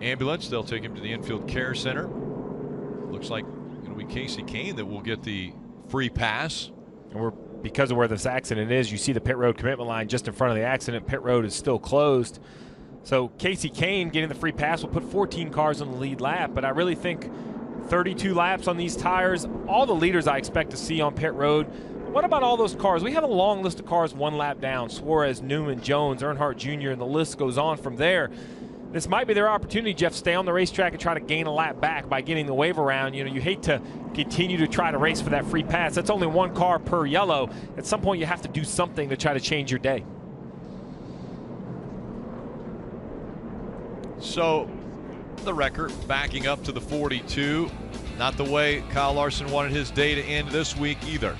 ambulance. They'll take him to the infield care center. Looks like it'll be Casey Kane that will get the free pass. And because of where this accident is, you see the pit road commitment line just in front of the accident. Pit road is still closed. So Casey Kane getting the free pass will put 14 cars on the lead lap, but I really think 32 laps on these tires, all the leaders I expect to see on pit road. What about all those cars? We have a long list of cars 1 lap down. Suarez, Newman, Jones, Earnhardt Jr., and the list goes on from there. This might be their opportunity, Jeff, stay on the racetrack and try to gain a lap back by getting the wave around. You know, you hate to continue to try to race for that free pass. That's only 1 car per yellow. At some point, you have to do something to try to change your day. So, the record backing up to the 42. Not the way Kyle Larson wanted his day to end this week either.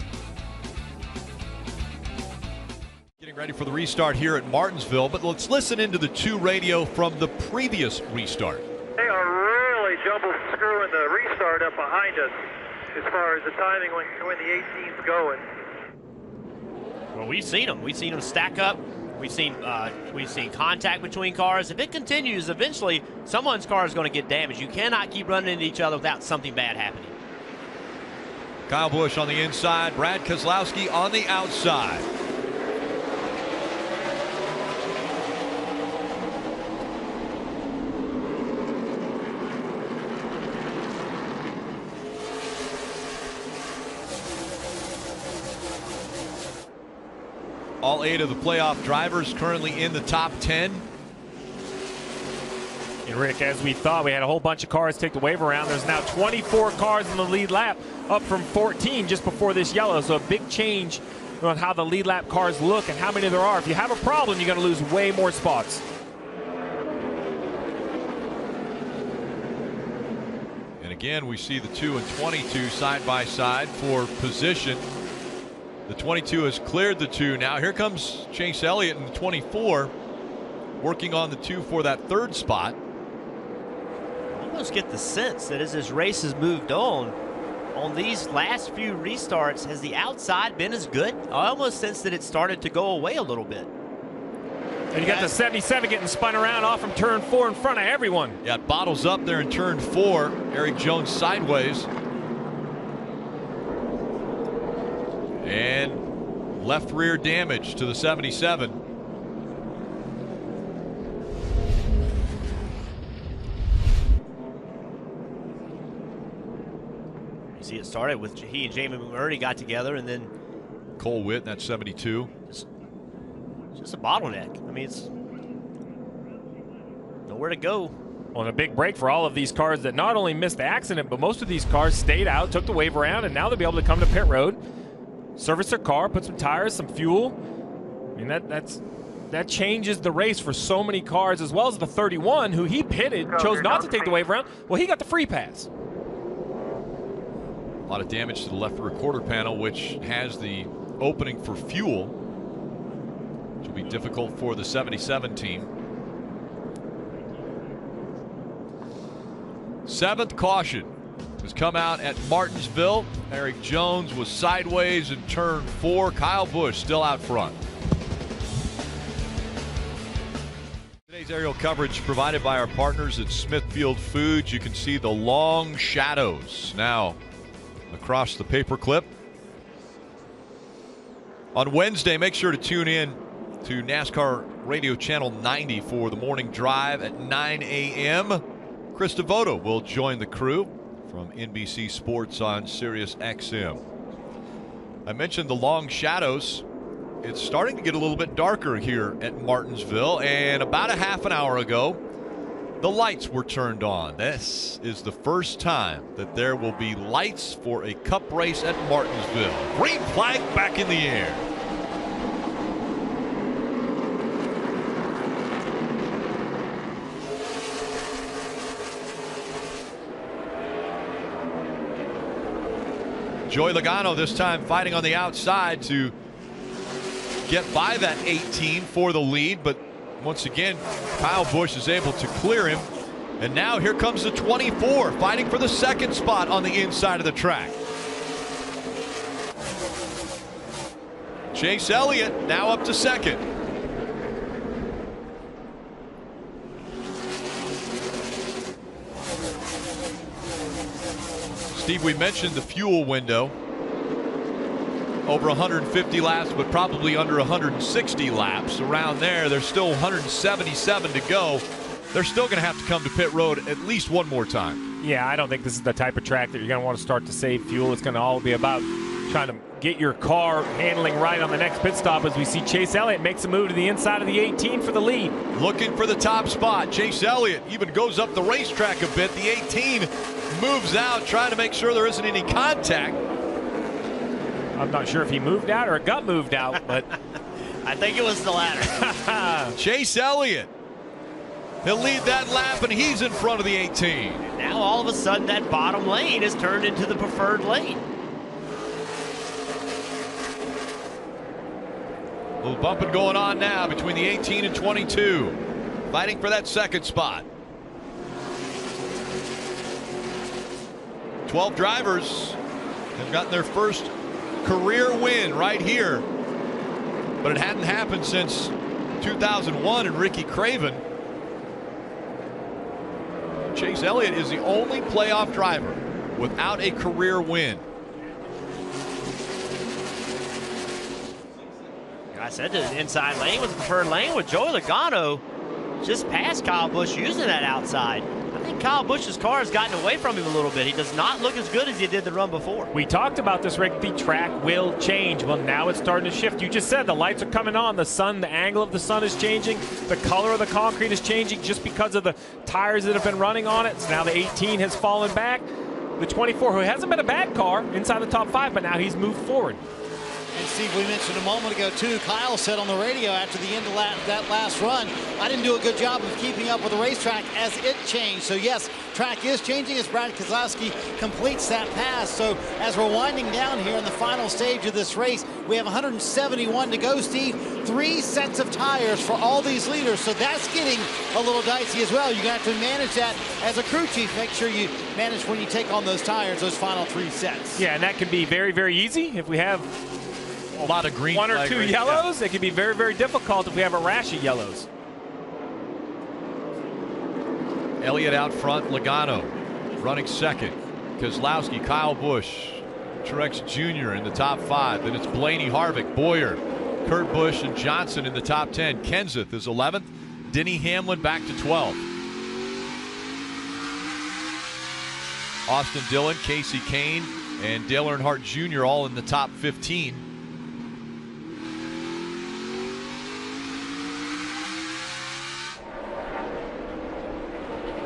Getting ready for the restart here at Martinsville, but let's listen into the 2 radio from the previous restart. They are really jumble screwing the restart up behind us as far as the timing when the 18's going. Well, we've seen them. We've seen them stack up. We've seen contact between cars. If it continues, eventually someone's car is going to get damaged. You cannot keep running into each other without something bad happening. Kyle Busch on the inside, Brad Keselowski on the outside. All 8 of the playoff drivers currently in the top 10. And Rick, as we thought, we had a whole bunch of cars take the wave around. There's now 24 cars in the lead lap, up from 14 just before this yellow. So a big change on how the lead lap cars look and how many there are. If you have a problem, you're going to lose way more spots. And again, we see the 2 and 22 side by side for position. The 22 has cleared the 2 now. Here comes Chase Elliott in the 24, working on the 2 for that 3rd spot. I almost get the sense that as this race has moved on, on these last few restarts, has the outside been as good? I almost sense that it started to go away a little bit. And you got the 77 getting spun around off from turn 4 in front of everyone. Yeah, it bottles up there in turn 4. Erik Jones sideways. And left rear damage to the 77. You see it started with he and Jamie McMurray got together, and then Cole Witt, that's 72. Just a bottleneck. I mean, it's nowhere to go. On a big break for all of these cars that not only missed the accident, but most of these cars stayed out, took the wave around, and now they'll be able to come to pit road, service their car, put some tires, some fuel. I mean, that changes the race for so many cars, as well as the 31, who he pitted, chose not to take the wave around. Well, he got the free pass. A lot of damage to the left rear quarter panel, which has the opening for fuel, which will be difficult for the 77 team. 7th caution has come out at Martinsville. Erik Jones was sideways in turn 4. Kyle Busch still out front. Today's aerial coverage provided by our partners at Smithfield Foods. You can see the long shadows now across the paperclip. On Wednesday, make sure to tune in to NASCAR Radio Channel 90 for the morning drive at 9 a.m. Chris Devoto will join the crew from NBC Sports on Sirius XM. I mentioned the long shadows. It's starting to get a little bit darker here at Martinsville, and about a half an hour ago, the lights were turned on. This is the first time that there will be lights for a cup race at Martinsville. Green flag back in the air. Joey Logano this time fighting on the outside to get by that 18 for the lead, but once again, Kyle Busch is able to clear him. And now here comes the 24, fighting for the 2nd spot on the inside of the track. Chase Elliott now up to 2nd. Steve, we mentioned the fuel window. Over 150 laps, but probably under 160 laps. Around there, there's still 177 to go. They're still going to have to come to pit road at least one more time. Yeah, I don't think this is the type of track that you're going to want to start to save fuel. It's going to all be about trying to get your car handling right on the next pit stop, as we see Chase Elliott makes a move to the inside of the 18 for the lead. Looking for the top spot. Chase Elliott even goes up the racetrack a bit. The 18 moves out, trying to make sure there isn't any contact. I'm not sure if he moved out or got moved out, but I think it was the latter. Chase Elliott, he'll lead that lap, and he's in front of the 18. Now all of a sudden that bottom lane is turned into the preferred lane. A little bumping going on now between the 18 and 22. Fighting for that 2nd spot. 12 drivers have gotten their first career win right here, but it hadn't happened since 2001 and Ricky Craven. Chase Elliott is the only playoff driver without a career win. I said the inside lane was the preferred lane, with Joey Logano just past Kyle Busch using that outside. I think Kyle Busch's car has gotten away from him a little bit. He does not look as good as he did the run before. We talked about this, Rick. The track will change. Well, now it's starting to shift. You just said the lights are coming on. The sun, the angle of the sun is changing. The color of the concrete is changing just because of the tires that have been running on it. So now the 18 has fallen back. The 24, who hasn't been a bad car inside the top 5, but now he's moved forward. And Steve, we mentioned a moment ago too, Kyle said on the radio after the end of that last run, I didn't do a good job of keeping up with the racetrack as it changed. So yes, track is changing as Brad Keselowski completes that pass. So as we're winding down here in the final stage of this race, we have 171 to go, Steve. 3 sets of tires for all these leaders. So that's getting a little dicey as well. You're gonna have to manage that as a crew chief. Make sure you manage when you take on those tires, those final 3 sets. Yeah, and that can be very, very easy. If we have a lot of green, 1 or 2 yellows, it can be very, very difficult if we have a rash of yellows. Elliott out front, Logano running second. Keselowski, Kyle Busch, Truex Jr. in the top 5. Then it's Blaney, Harvick, Boyer, Kurt Busch, and Johnson in the top 10. Kenseth is 11th. Denny Hamlin back to 12. Austin Dillon, Casey Kane, and Dale Earnhardt Jr. all in the top 15.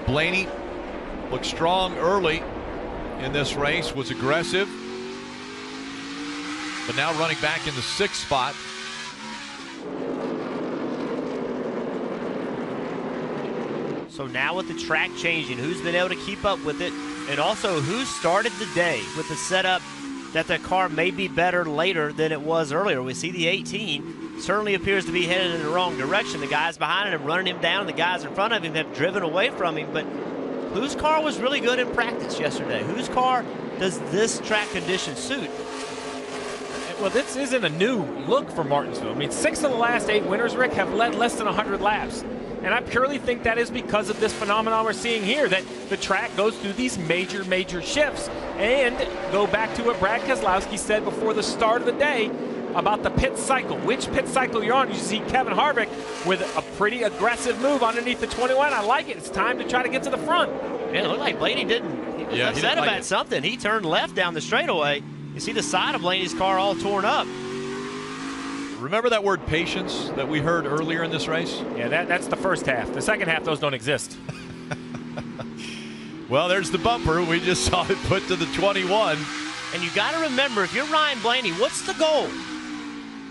Blaney looked strong early in this race, was aggressive, but now running back in the 6th spot. So now with the track changing, who's been able to keep up with it, and also who started the day with the setup that the car may be better later than it was earlier. We see the 18 certainly appears to be headed in the wrong direction. The guys behind him running him down, the guys in front of him have driven away from him, but whose car was really good in practice yesterday? Whose car does this track condition suit? Well, this isn't a new look for Martinsville. I mean, 6 of the last 8 winners, Rick, have led less than 100 laps. And I purely think that is because of this phenomenon we're seeing here, that the track goes through these major, major shifts. And go back to what Brad Keselowski said before the start of the day about the pit cycle. Which pit cycle you're on? You see Kevin Harvick with a pretty aggressive move underneath the 21. I like it. It's time to try to get to the front. Yeah, it looked like Blaney didn't. He was upset about something. He turned left down the straightaway. You see the side of Blaney's car all torn up. Remember that word patience that we heard earlier in this race? Yeah, that's the first half. The second half, those don't exist. Well, there's the bumper. We just saw it put to the 21. And you got to remember, if you're Ryan Blaney, what's the goal?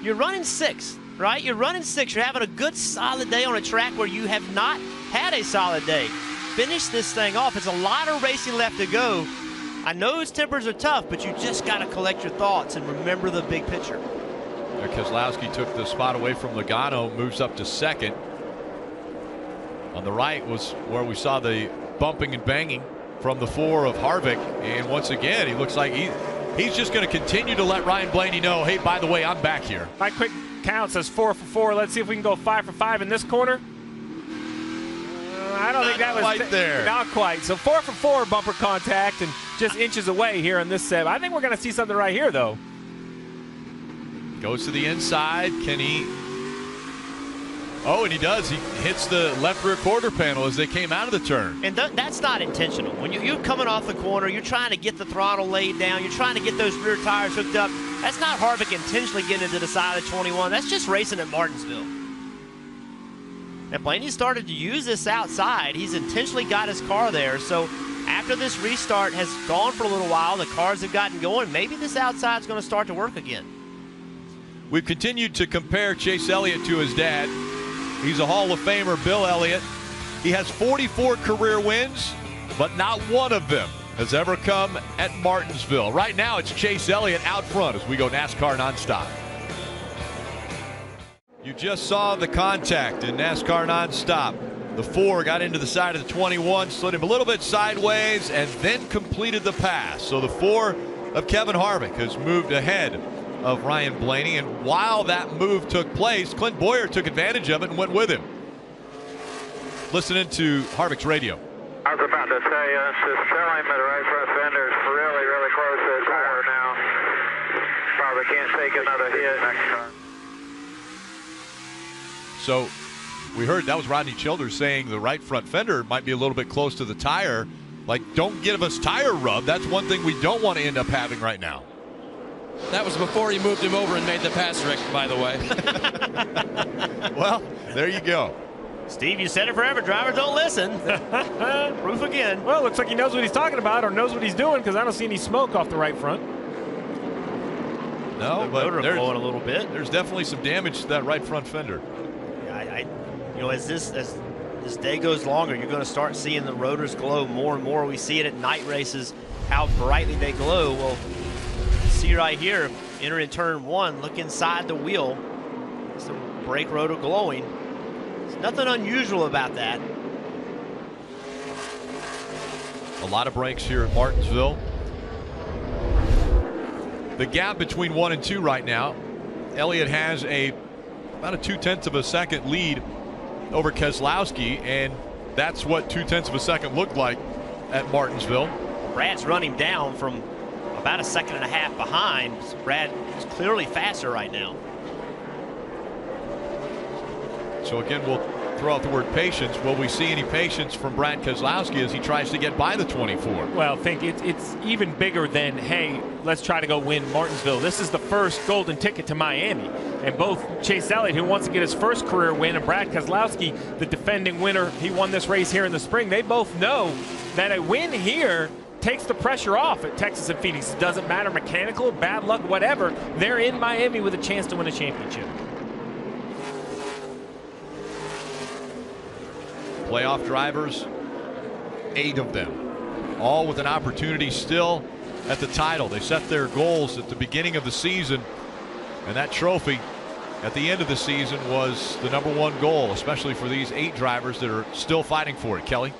You're running 6th, right? You're running 6th. You're having a good, solid day on a track where you have not had a solid day. Finish this thing off. It's a lot of racing left to go. I know his tempers are tough, but you just got to collect your thoughts and remember the big picture. Keselowski took the spot away from Logano, moves up to 2nd. On the right was where we saw the bumping and banging from the 4 of Harvick. And once again, he looks like he's just going to continue to let Ryan Blaney know, hey, by the way, I'm back here. My quick count says 4 for 4. Let's see if we can go 5 for 5 in this corner. I don't think that was quite there. Not quite. So 4 for 4 bumper contact and just inches away here on this set. I think we're going to see something right here, though. Goes to the inside. Can he? Oh, and he does. He hits the left rear quarter panel as they came out of the turn. And that's not intentional. When you're coming off the corner, you're trying to get the throttle laid down. You're trying to get those rear tires hooked up. That's not Harvick intentionally getting into the side of the 21. That's just racing at Martinsville. And Blaney started to use this outside. He's intentionally got his car there. So after this restart has gone for a little while, the cars have gotten going, maybe this outside is going to start to work again. We've continued to compare Chase Elliott to his dad. He's a Hall of Famer, Bill Elliott. He has 44 career wins, but not one of them has ever come at Martinsville. Right now, it's Chase Elliott out front as we go NASCAR nonstop. You just saw the contact in NASCAR nonstop. The 4 got into the side of the 21, slid him a little bit sideways, and then completed the pass. So the 4 of Kevin Harvick has moved ahead of Ryan Blaney, and while that move took place, Clint Boyer took advantage of it and went with him. Listening to Harvick's radio. I was about to say, just tell him that the right front fender is really, really close to the tire now. Probably can't take another hit next time. So we heard that was Rodney Childers saying the right front fender might be a little bit close to the tire. Like, don't give us tire rub. That's one thing we don't want to end up having right now. That was before he moved him over and made the pass, Rick, by the way. Well, there you go. Steve, you said it forever. Drivers don't listen. Proof again. Well, looks like he knows what he's talking about or knows what he's doing because I don't see any smoke off the right front. No, the but rotor glowing a little bit. There's definitely some damage to that right front fender. You know, as this day goes longer, you're going to start seeing the rotors glow more and more. We see it at night races, how brightly they glow. Well, see right here, entering turn 1, look inside the wheel. It's the brake rotor glowing. There's nothing unusual about that. A lot of brakes here at Martinsville. The gap between 1 and 2 right now, Elliott has about a 0.2 of a second lead over Keselowski, and that's what 0.2 of a second looked like at Martinsville. Brad's running down from about 1.5 seconds behind. So Brad is clearly faster right now. So again, we'll throw out the word patience. Will we see any patience from Brad Keselowski as he tries to get by the 24? Well, I think it's even bigger than, hey, let's try to go win Martinsville. This is the first golden ticket to Miami. And both Chase Elliott, who wants to get his first career win, and Brad Keselowski, the defending winner, he won this race here in the spring. They both know that a win here takes the pressure off at Texas and Phoenix. It doesn't matter, mechanical, bad luck, whatever. They're in Miami with a chance to win a championship. Playoff drivers, 8 of them, all with an opportunity still at the title. They set their goals at the beginning of the season, and that trophy at the end of the season was the #1 goal, especially for these 8 drivers that are still fighting for it. Kelly?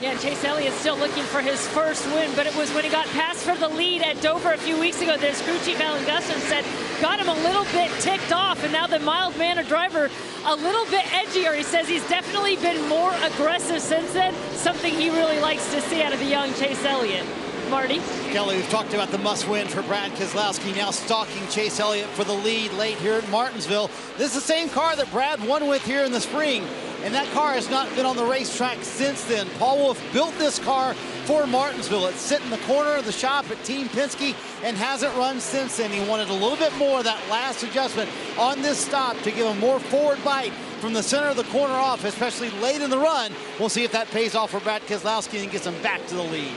Yeah, and Chase Elliott's still looking for his first win, but it was when he got passed for the lead at Dover a few weeks ago that his crew chief Alan Gustin said got him a little bit ticked off, and now the mild-mannered driver a little bit edgier. He says he's definitely been more aggressive since then, something he really likes to see out of the young Chase Elliott. Marty? Kelly, we've talked about the must-win for Brad Keselowski, now stalking Chase Elliott for the lead late here at Martinsville. This is the same car that Brad won with here in the spring, and that car has not been on the racetrack since then. Paul Wolfe built this car for Martinsville. It's sitting in the corner of the shop at Team Penske and hasn't run since then. He wanted a little bit more of that last adjustment on this stop to give a more forward bite from the center of the corner off, especially late in the run. We'll see if that pays off for Brad Keselowski and gets him back to the lead.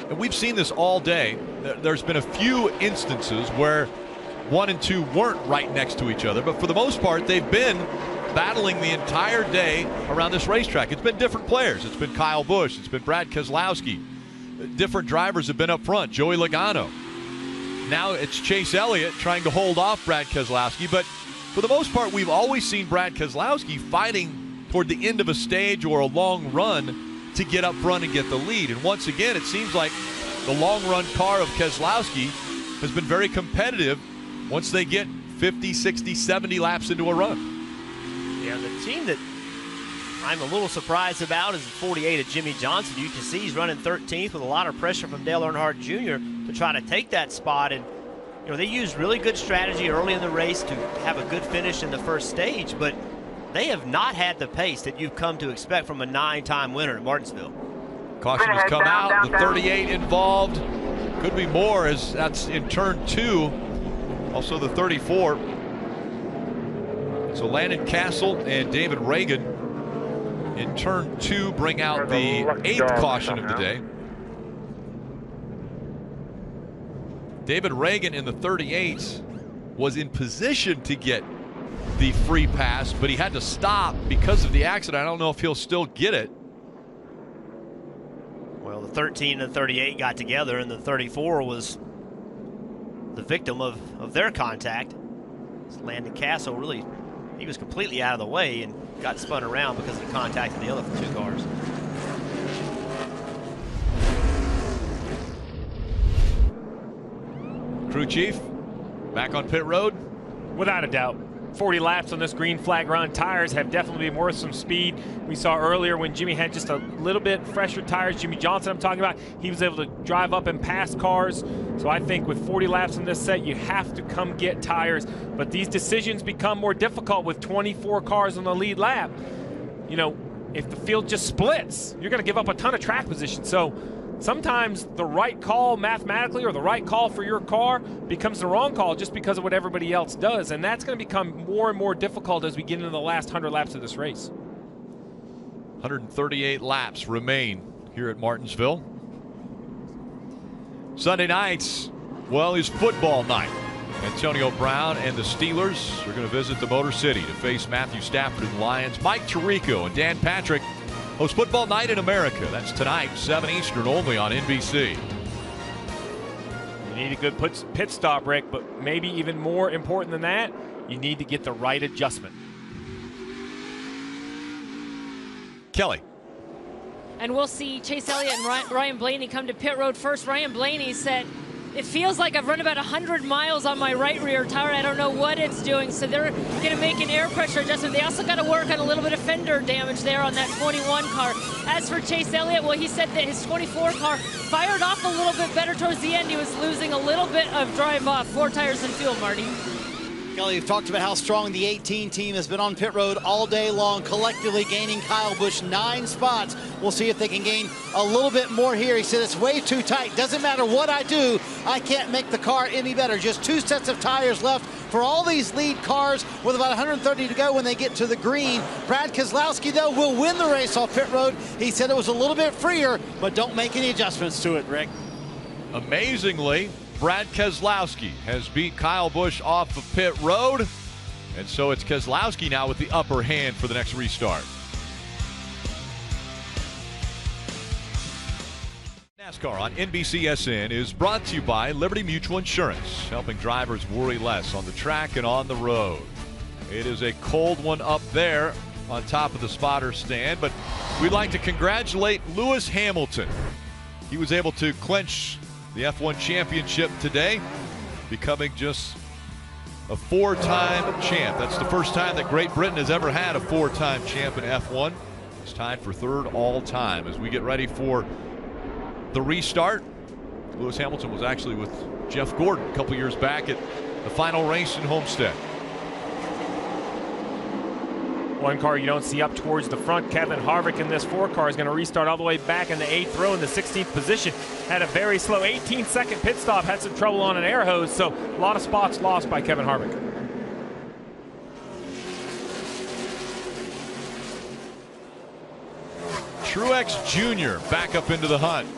And we've seen this all day. There's been a few instances where 1 and 2 weren't right next to each other, but for the most part, they've been battling the entire day around this racetrack. It's been different players. It's been Kyle Busch. It's been Brad Keselowski. Different drivers have been up front. Joey Logano. Now it's Chase Elliott trying to hold off Brad Keselowski, but for the most part, we've always seen Brad Keselowski fighting toward the end of a stage or a long run to get up front and get the lead. And once again, it seems like the long-run car of Keselowski has been very competitive once they get 50, 60, 70 laps into a run. Yeah, the team that I'm a little surprised about is the 48 of Jimmie Johnson. You can see he's running 13th with a lot of pressure from Dale Earnhardt Jr. to try to take that spot. And, you know, they used really good strategy early in the race to have a good finish in the first stage, but they have not had the pace that you've come to expect from a 9-time winner at Martinsville. Caution has come out. The 38 involved. Could be more, as that's in turn 2. Also the 34. So Landon Castle and David Reagan in turn 2 bring out the 8th caution of the day. David Reagan in the 38 was in position to get the free pass, but he had to stop because of the accident. I don't know if he'll still get it. Well, the 13 and 38 got together, and the 34 was the victim of their contact. Landon Castle really, he was completely out of the way and got spun around because of the contact of the other 2 cars. Crew chief back on pit road. Without a doubt. 40 laps on this green flag run. Tires have definitely been worth some speed. We saw earlier when Jimmy had just a little bit fresher tires. Jimmie Johnson I'm talking about, he was able to drive up and pass cars. So I think with 40 laps in this set, you have to come get tires. But these decisions become more difficult with 24 cars on the lead lap. You know, if the field just splits, you're going to give up a ton of track position. So sometimes the right call mathematically or the right call for your car becomes the wrong call just because of what everybody else does. And that's going to become more and more difficult as we get into the last 100 laps of this race. 138 laps remain here at Martinsville. Sunday nights, well, is football night. Antonio Brown and the Steelers are going to visit the Motor City to face Matthew Stafford and the Lions. Mike Tirico and Dan Patrick host Football Night in America. That's tonight, 7 Eastern, only on NBC. You need a good pit stop, Rick, but maybe even more important than that, you need to get the right adjustment. Kelly. And we'll see Chase Elliott and Ryan Blaney come to pit road first. Ryan Blaney said, it feels like I've run about 100 miles on my right rear tire. I don't know what it's doing. So they're going to make an air pressure adjustment. They also got to work on a little bit of fender damage there on that 21 car. As for Chase Elliott, well, he said that his 24 car fired off a little bit better towards the end. He was losing a little bit of drive off. 4 tires and fuel, Marty. Kelly, you've talked about how strong the 18 team has been on pit road all day long, collectively gaining Kyle Busch 9 spots. We'll see if they can gain a little bit more here. He said it's way too tight. Doesn't matter what I do, I can't make the car any better. Just 2 sets of tires left for all these lead cars with about 130 to go when they get to the green. Brad Keselowski, though, will win the race off pit road. He said it was a little bit freer, but don't make any adjustments to it, Rick. Amazingly, Brad Keselowski has beat Kyle Busch off of pit road, and so it's Keselowski now with the upper hand for the next restart. NASCAR on NBCSN is brought to you by Liberty Mutual Insurance, helping drivers worry less on the track and on the road. It is a cold one up there on top of the spotter stand, but we'd like to congratulate Lewis Hamilton. He was able to clinch the F1 championship today, becoming just a 4-time champ. That's the first time that Great Britain has ever had a 4-time champ in F1. It's tied for 3rd all time. As we get ready for the restart, Lewis Hamilton was actually with Jeff Gordon a couple years back at the final race in Homestead. One car you don't see up towards the front, Kevin Harvick in this 4 car is going to restart all the way back in the 8th row in the 16th position. Had a very slow 18-second pit stop, had some trouble on an air hose, so a lot of spots lost by Kevin Harvick. Truex Jr. back up into the hunt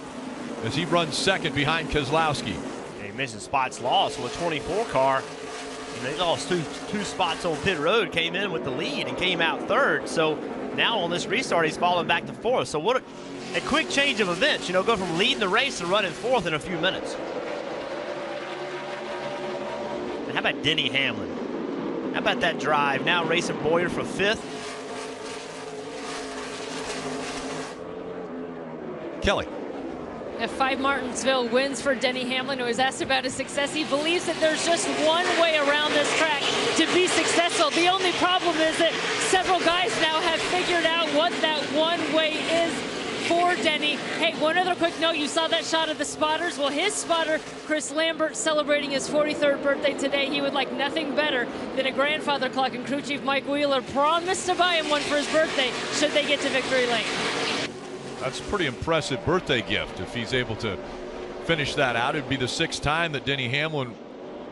as he runs second behind Keselowski. Yeah, he mentioned spots lost with a 24 car. And they lost two spots on pit road, came in with the lead and came out 3rd. So now on this restart, he's falling back to 4th. So what a quick change of events, you know, go from leading the race to running 4th in a few minutes. And how about Denny Hamlin? How about that drive? Now racing Bowyer for 5th. Kelly. If 5 Martinsville wins for Denny Hamlin, who was asked about his success, he believes that there's just one way around this track to be successful. The only problem is that several guys now have figured out what that one way is for Denny. Hey, one other quick note, you saw that shot of the spotters? Well, his spotter, Chris Lambert, celebrating his 43rd birthday today. He would like nothing better than a grandfather clock, and crew chief Mike Wheeler promised to buy him one for his birthday should they get to victory lane. That's a pretty impressive birthday gift if he's able to finish that out. It'd be the 6th time that Denny Hamlin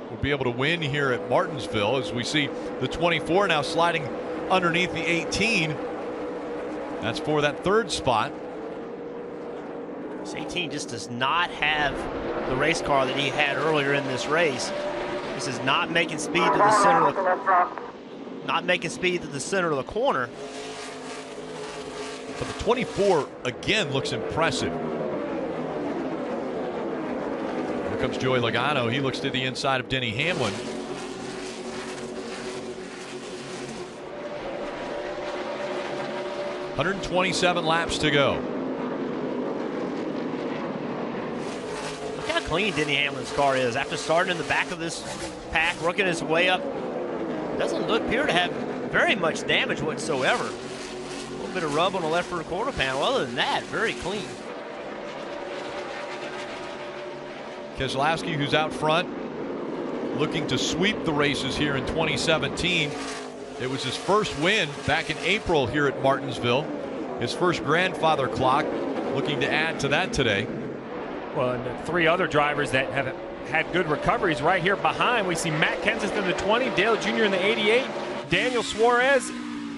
would be able to win here at Martinsville, as we see the 24 now sliding underneath the 18. That's for that 3rd spot. This 18 just does not have the race car that he had earlier in this race. This is not making speed to the center of the corner. But the 24 again looks impressive. Here comes Joey Logano. He looks to the inside of Denny Hamlin. $127 laps to go. Look how clean Denny Hamlin's car is. After starting in the back of this pack, working his way up, doesn't appear to have very much damage whatsoever. A bit of rub on the left rear quarter panel. Other than that, very clean. Keselowski, who's out front, looking to sweep the races here in 2017. It was his first win back in April here at Martinsville. His first grandfather clock, looking to add to that today. Well, and the 3 other drivers that have had good recoveries right here behind. We see Matt Kenseth in the 20, Dale Jr. in the 88, Daniel Suarez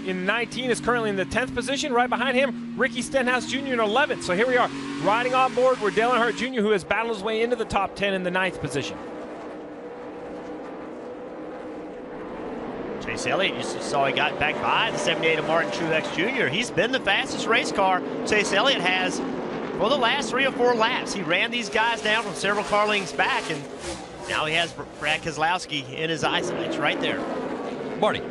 in 19 is currently in the 10th position. Right behind him, Ricky Stenhouse Jr. in 11th. So here we are, riding on board with Dale Earnhardt Jr., who has battled his way into the top 10 in the 9th position. Chase Elliott, you saw he got back by the 78 of Martin Truex Jr. He's been the fastest race car Chase Elliott has for the last 3 or 4 laps. He ran these guys down from several car lengths back, and now he has Brad Keselowski in his eyesight right there. Marty.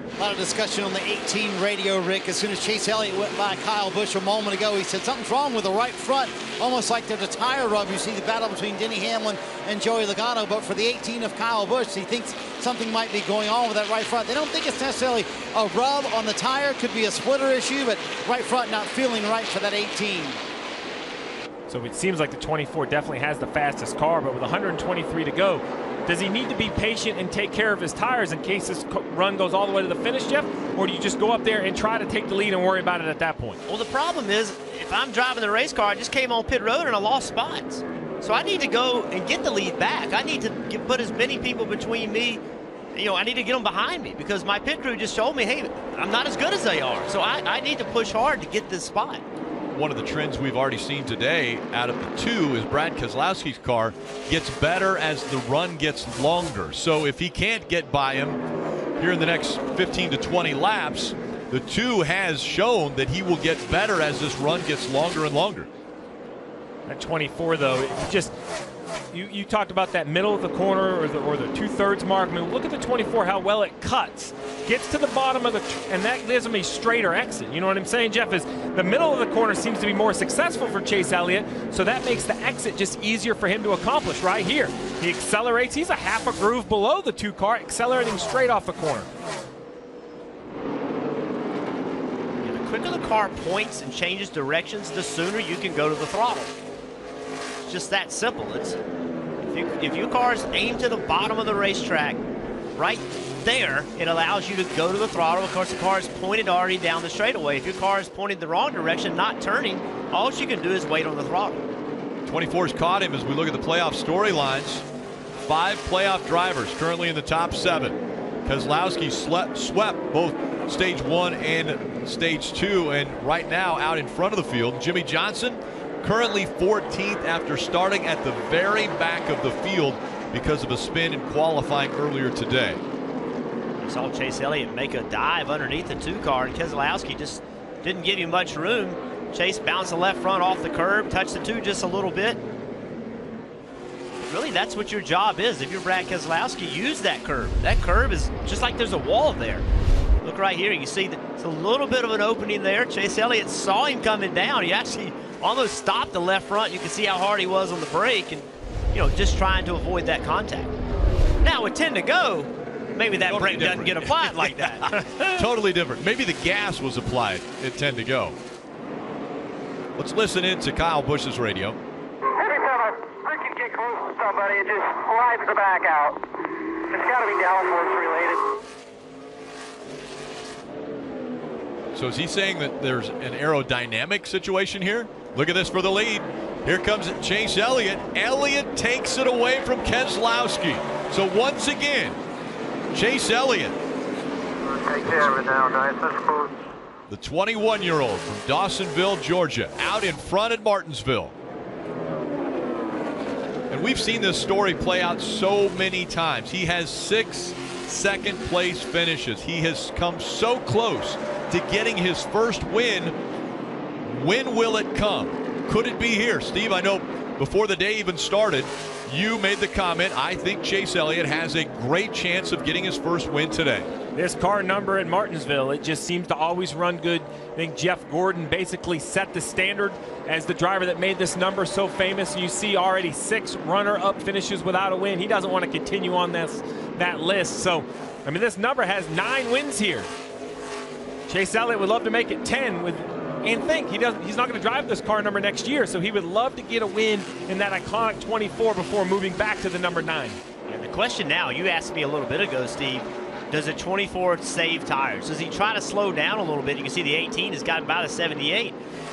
A lot of discussion on the 18 radio, Rick. As soon as Chase Elliott went by Kyle Busch a moment ago, he said something's wrong with the right front, almost like there's a tire rub. You see the battle between Denny Hamlin and Joey Logano, but for the 18 of Kyle Busch, he thinks something might be going on with that right front. They don't think it's necessarily a rub on the tire. Could be a splitter issue, but right front not feeling right for that 18. So it seems like the 24 definitely has the fastest car, but with 123 to go, does he need to be patient and take care of his tires in case this run goes all the way to the finish, Jeff? Or do you just go up there and try to take the lead and worry about it at that point? Well, the problem is, if I'm driving the race car, I just came on pit road and I lost spots. So I need to go and get the lead back. I need to put as many people between me. You know, I need to get them behind me because my pit crew just showed me, hey, I'm not as good as they are. So I need to push hard to get this spot. One of the trends we've already seen today out of the 2 is Brad Keselowski's car gets better as the run gets longer. So if he can't get by him here in the next 15 to 20 laps, the 2 has shown that he will get better as this run gets longer and longer. At 24, though, you talked about that middle of the corner or the 2/3 mark. I mean, look at the 24, how well it cuts. Gets to the bottom of and that gives him a straighter exit. You know what I'm saying, Jeff? Is the middle of the corner seems to be more successful for Chase Elliott, so that makes the exit just easier for him to accomplish right here. He accelerates. He's a half a groove below the 2 car, accelerating straight off the corner. Yeah, the quicker the car points and changes directions, the sooner you can go to the throttle. It's just that simple. If your car's aimed to the bottom of the racetrack, right there, it allows you to go to the throttle. Of course, the car is pointed already down the straightaway. If your car is pointed the wrong direction, not turning, all you can do is wait on the throttle. 24's caught him as we look at the playoff storylines. 5 playoff drivers currently in the top 7. Keselowski swept both stage 1 and stage 2, and right now out in front of the field, Jimmie Johnson currently 14th after starting at the very back of the field because of a spin in qualifying earlier today. You saw Chase Elliott make a dive underneath the 2 car, and Keselowski just didn't give you much room. Chase bounced the left front off the curb, touched the 2 just a little bit. Really, that's what your job is. If you're Brad Keselowski, use that curb. That curb is just like there's a wall there. Look right here. You see that it's a little bit of an opening there. Chase Elliott saw him coming down. He actually almost stopped the left front. You can see how hard he was on the brake and, you know, just trying to avoid that contact. Now with 10 to go, maybe that brake doesn't get applied like that. Totally different. Maybe the gas was applied at 10 to go. Let's listen in to Kyle Busch's radio. Every time I freaking get close to somebody, it just slides the back out. It's got to be downforce related. So is he saying that there's an aerodynamic situation here? Look at this for the lead. Here comes Chase Elliott. Elliott takes it away from Keselowski. So once again, Chase Elliott. Take care of it now, nice and smooth. The 21-year-old from Dawsonville, Georgia, out in front at Martinsville. And we've seen this story play out so many times. He has 6 second-place finishes. He has come so close to getting his first win. When will it come? Could it be here? Steve, I know before the day even started, you made the comment, I think Chase Elliott has a great chance of getting his first win today. This car number at Martinsville, it just seems to always run good. I think Jeff Gordon basically set the standard as the driver that made this number so famous. You see already 6 runner-up finishes without a win. He doesn't want to continue on that list. So, I mean, this number has 9 wins here. Chase Elliott would love to make it 10 and think he's not going to drive this car number next year, so he would love to get a win in that iconic 24 before moving back to the number 9. And the question now, you asked me a little bit ago, Steve, does a 24 save tires? Does he try to slow down a little bit? You can see the 18 has gotten by the 78.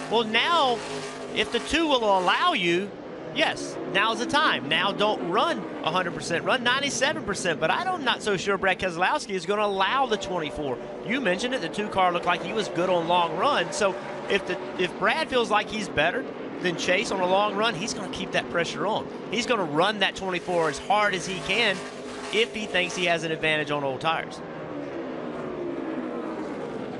Well, now, if the 2 will allow you, yes, now's the time. Now don't run 100%, run 97%, but I'm not so sure Brad Keselowski is going to allow the 24. You mentioned it, the 2 car looked like he was good on long run, so if Brad feels like he's better than Chase on a long run, he's going to keep that pressure on. He's going to run that 24 as hard as he can if he thinks he has an advantage on old tires.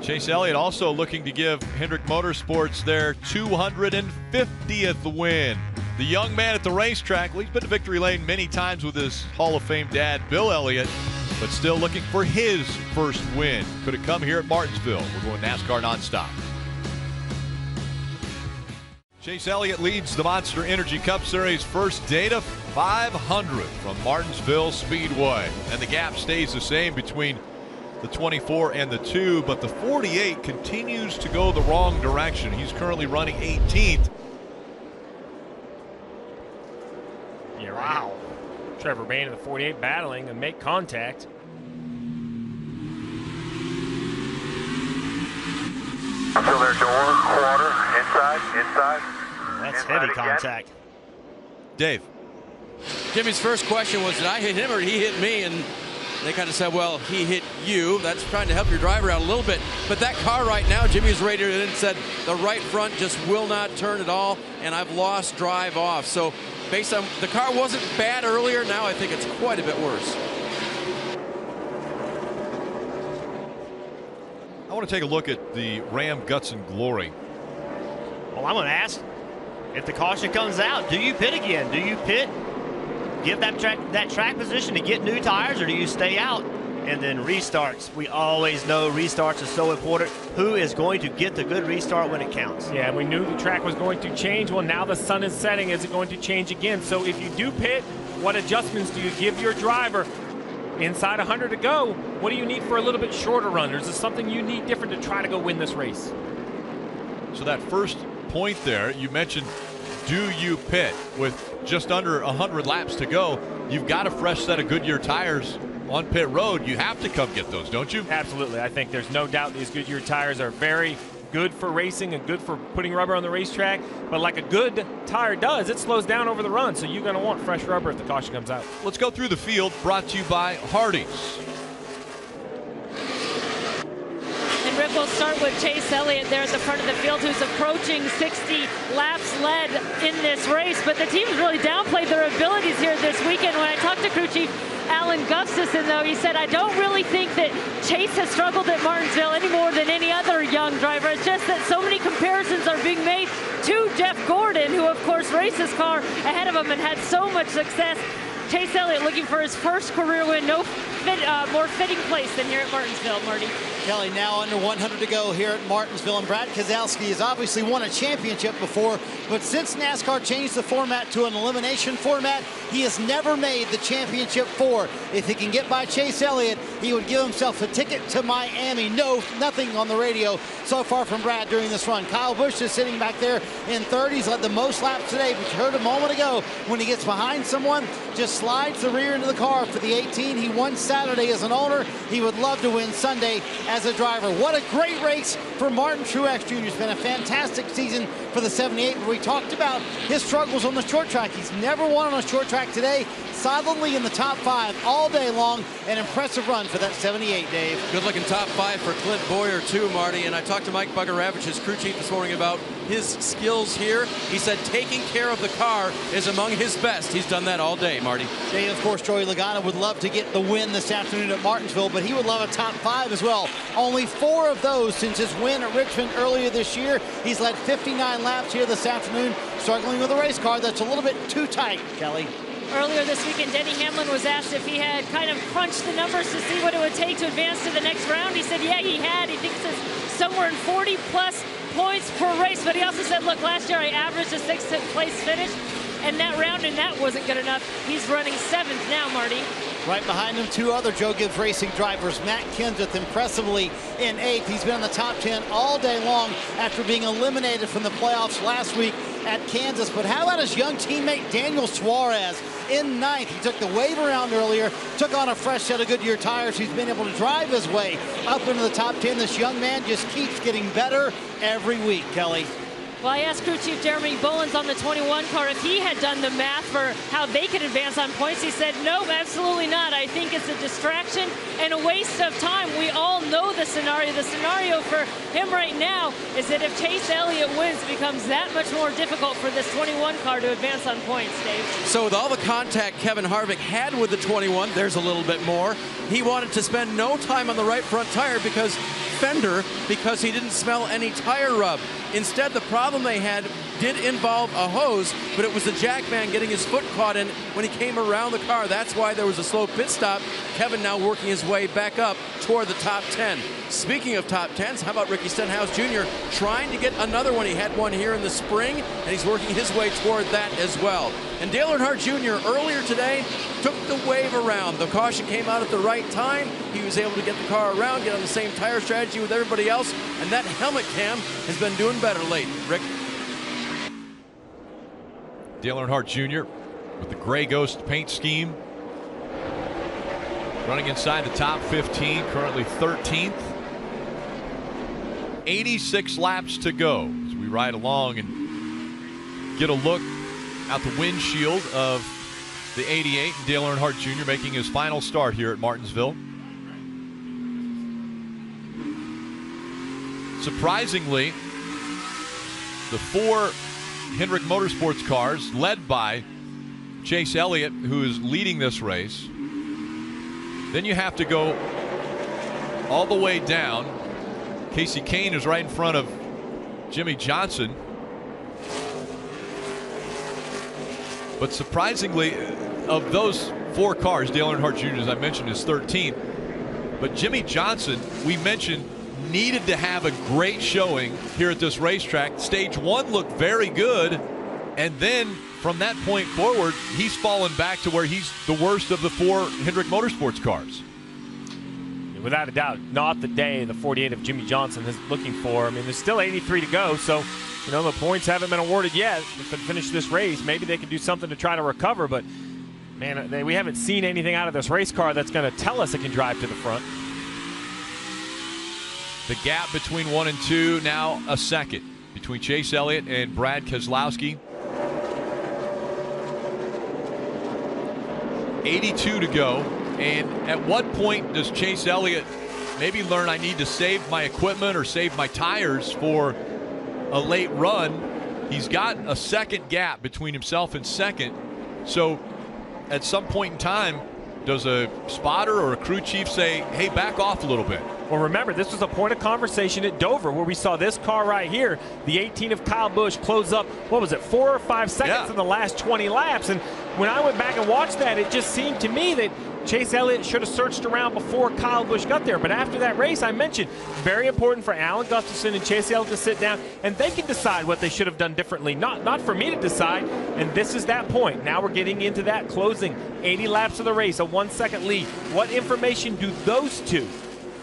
Chase Elliott also looking to give Hendrick Motorsports their 250th win. The young man at the racetrack, well, he's been to victory lane many times with his Hall of Fame dad, Bill Elliott, but still looking for his first win. Could it come here at Martinsville? We're going NASCAR nonstop. Chase Elliott leads the Monster Energy Cup Series first data 500 from Martinsville Speedway. And the gap stays the same between the 24 and the 2, but the 48 continues to go the wrong direction. He's currently running 18th. Yeah, right. Wow. Trevor Bayne in the 48 battling and make contact. Still there, door, quarter, inside. That's inside heavy again. contact. Dave. Jimmy's first question was, did I hit him or did he hit me? And they kind of said, well, he hit you. That's trying to help your driver out a little bit. But that car right now, Jimmy's rated it and said the right front just will not turn at all, and I've lost drive off. So based on, the car wasn't bad earlier. Now I think it's quite a bit worse. I want to take a look at the Ram Guts and Glory. Well, I'm going to ask, if the caution comes out, do you pit again? Do you pit, give that track position to get new tires, or do you stay out and then restarts? We always know restarts are so important. Who is going to get the good restart when it counts? Yeah, we knew the track was going to change. Well, now the sun is setting. Is it going to change again? So if you do pit, what adjustments do you give your driver? Inside 100 to go, what do you need for a little bit shorter run? Is this something you need different to try to go win this race? So that first point there, you mentioned, do you pit? With just under 100 laps to go, you've got a fresh set of Goodyear tires on pit road. You have to come get those, don't you? Absolutely. I think there's no doubt these Goodyear tires are very good for racing and good for putting rubber on the racetrack. But like a good tire does, it slows down over the run. So you're going to want fresh rubber if the caution comes out. Let's go through the field, brought to you by Hardee's. And Rick, will start with Chase Elliott there at the front of the field, who's approaching 60 laps led in this race. But the team's really downplayed their abilities here this weekend. When I talked to crew chief Alan Gustafson, though, he said, I don't really think that Chase has struggled at Martinsville any more than any other young driver. It's just that so many comparisons are being made to Jeff Gordon, who, of course, raced his car ahead of him and had so much success. Chase Elliott looking for his first career win. No more fitting place than here at Martinsville, Marty. Kelly, now under 100 to go here at Martinsville, and Brad Keselowski has obviously won a championship before, but since NASCAR changed the format to an elimination format, he has never made the championship four. If he can get by Chase Elliott, he would give himself a ticket to Miami. No, nothing on the radio so far from Brad during this run. Kyle Busch is sitting back there in third. He's led the most laps today, but you heard a moment ago, when he gets behind someone, just slides the rear into the car for the 18. He won Saturday as an owner. He would love to win Sunday as a driver. What a great race for Martin Truex Jr. It's been a fantastic season for the 78, where we talked about his struggles on the short track. He's never won on a short track today. Solidly in the top 5 all day long. An impressive run for that 78, Dave. Good looking top 5 for Clint Boyer too, Marty. And I talked to Mike Bugaravich, his crew chief, this morning about his skills here. He said taking care of the car is among his best. He's done that all day, Marty. Dave, of course, Joey Logano would love to get the win this afternoon at Martinsville, but he would love a top 5 as well. Only 4 of those since his win at Richmond earlier this year. He's led 59 laps here this afternoon, struggling with a race car that's a little bit too tight, Kelly. Earlier this weekend, Denny Hamlin was asked if he had kind of crunched the numbers to see what it would take to advance to the next round. He said, yeah, he had. He thinks it's somewhere in 40-plus points per race. But he also said, look, last year I averaged a 6th place finish, and that round and that wasn't good enough. He's running 7th now, Marty. Right behind him, 2 other Joe Gibbs Racing drivers. Matt Kenseth impressively in 8th. He's been in the top 10 all day long after being eliminated from the playoffs last week at Kansas. But how about his young teammate Daniel Suarez in 9th? He took the wave around earlier, took on a fresh set of Goodyear tires. He's been able to drive his way up into the top 10. This young man just keeps getting better every week, Kelly. Well, I asked crew chief Jeremy Bullins on the 21 car if he had done the math for how they could advance on points. He said, no, absolutely not. I think it's a distraction and a waste of time. We all know the scenario. The scenario for him right now is that if Chase Elliott wins, it becomes that much more difficult for this 21 car to advance on points, Dave. So with all the contact Kevin Harvick had with the 21, there's a little bit more. He wanted to spend no time on the right front tire because fender because he didn't smell any tire rub. Instead, the problem they had did involve a hose, but it was the jackman getting his foot caught in when he came around the car. That's why there was a slow pit stop. Kevin now working his way back up toward the top 10. Speaking of top 10s, how about Ricky Stenhouse Jr. trying to get another one? He had one here in the spring, and he's working his way toward that as well. And Dale Earnhardt Jr. earlier today took the wave around. The caution came out at the right time. He was able to get the car around, get on the same tire strategy with everybody else, and that helmet cam has been doing better late. Rick? Dale Earnhardt Jr. with the Gray Ghost paint scheme. Running inside the top 15, currently 13th. 86 laps to go as we ride along and get a look out the windshield of the 88. And Dale Earnhardt Jr. making his final start here at Martinsville. Surprisingly, the 4 Hendrick Motorsports cars led by Chase Elliott, who is leading this race. Then you have to go all the way down. Casey Kane is right in front of Jimmy Johnson. But surprisingly, of those 4 cars, Dale Earnhardt Jr., as I mentioned, is 13th. But Jimmy Johnson, we mentioned, needed to have a great showing here at this racetrack. Stage 1 looked very good, and then from that point forward, he's fallen back to where he's the worst of the 4 Hendrick Motorsports cars. Without a doubt, not the day the 48 of Jimmy Johnson is looking for. I mean, there's still 83 to go, so the points haven't been awarded yet. If they finish this race, maybe they can do something to try to recover, but man, we haven't seen anything out of this race car that's going to tell us it can drive to the front. The gap between 1 and 2 now a second between Chase Elliott and Brad Keselowski. 82 to go. And at what point does Chase Elliott maybe learn I need to save my equipment or save my tires for a late run? He's got a second gap between himself and second. So at some point in time, does a spotter or a crew chief say, hey, back off a little bit? Well, remember, this was a point of conversation at Dover where we saw this car right here, the 18 of Kyle Busch, close up, 4 or 5 seconds in the last 20 laps. And when I went back and watched that, it just seemed to me that Chase Elliott should have searched around before Kyle Busch got there. But after that race, I mentioned, very important for Alan Gustafson and Chase Elliott to sit down, and they can decide what they should have done differently. Not for me to decide, and this is that point. Now we're getting into that closing 80 laps of the race, a 1-second lead. What information do those two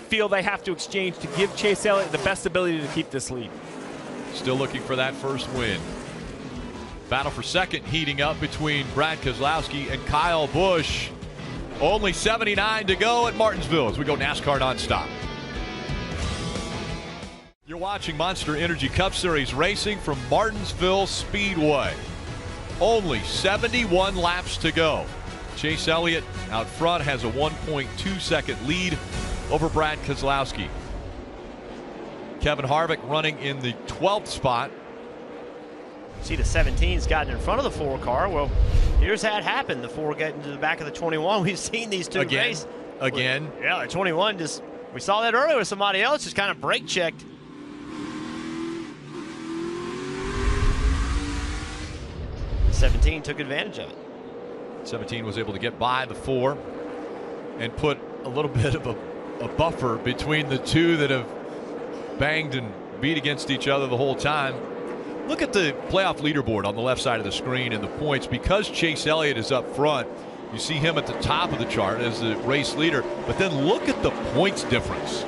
feel they have to exchange to give Chase Elliott the best ability to keep this lead? Still looking for that first win. Battle for second heating up between Brad Keselowski and Kyle Busch. Only 79 to go at Martinsville as we go NASCAR nonstop. You're watching Monster Energy Cup Series racing from Martinsville Speedway. Only 71 laps to go. Chase Elliott out front has a 1.2 second lead over Brad Keselowski. Kevin Harvick running in the 12th spot. See, the 17's gotten in front of the 4 car. Well, here's how it happened. The 4 getting to the back of the 21. We've seen these two race. Again. Yeah, the 21 just, we saw that earlier with somebody else, just kind of brake checked. The 17 took advantage of it. 17 was able to get by the 4 and put a little bit of a buffer between the 2 that have banged and beat against each other the whole time. Look at the playoff leaderboard on the left side of the screen and the points. Because Chase Elliott is up front, you see him at the top of the chart as the race leader, but then look at the points difference.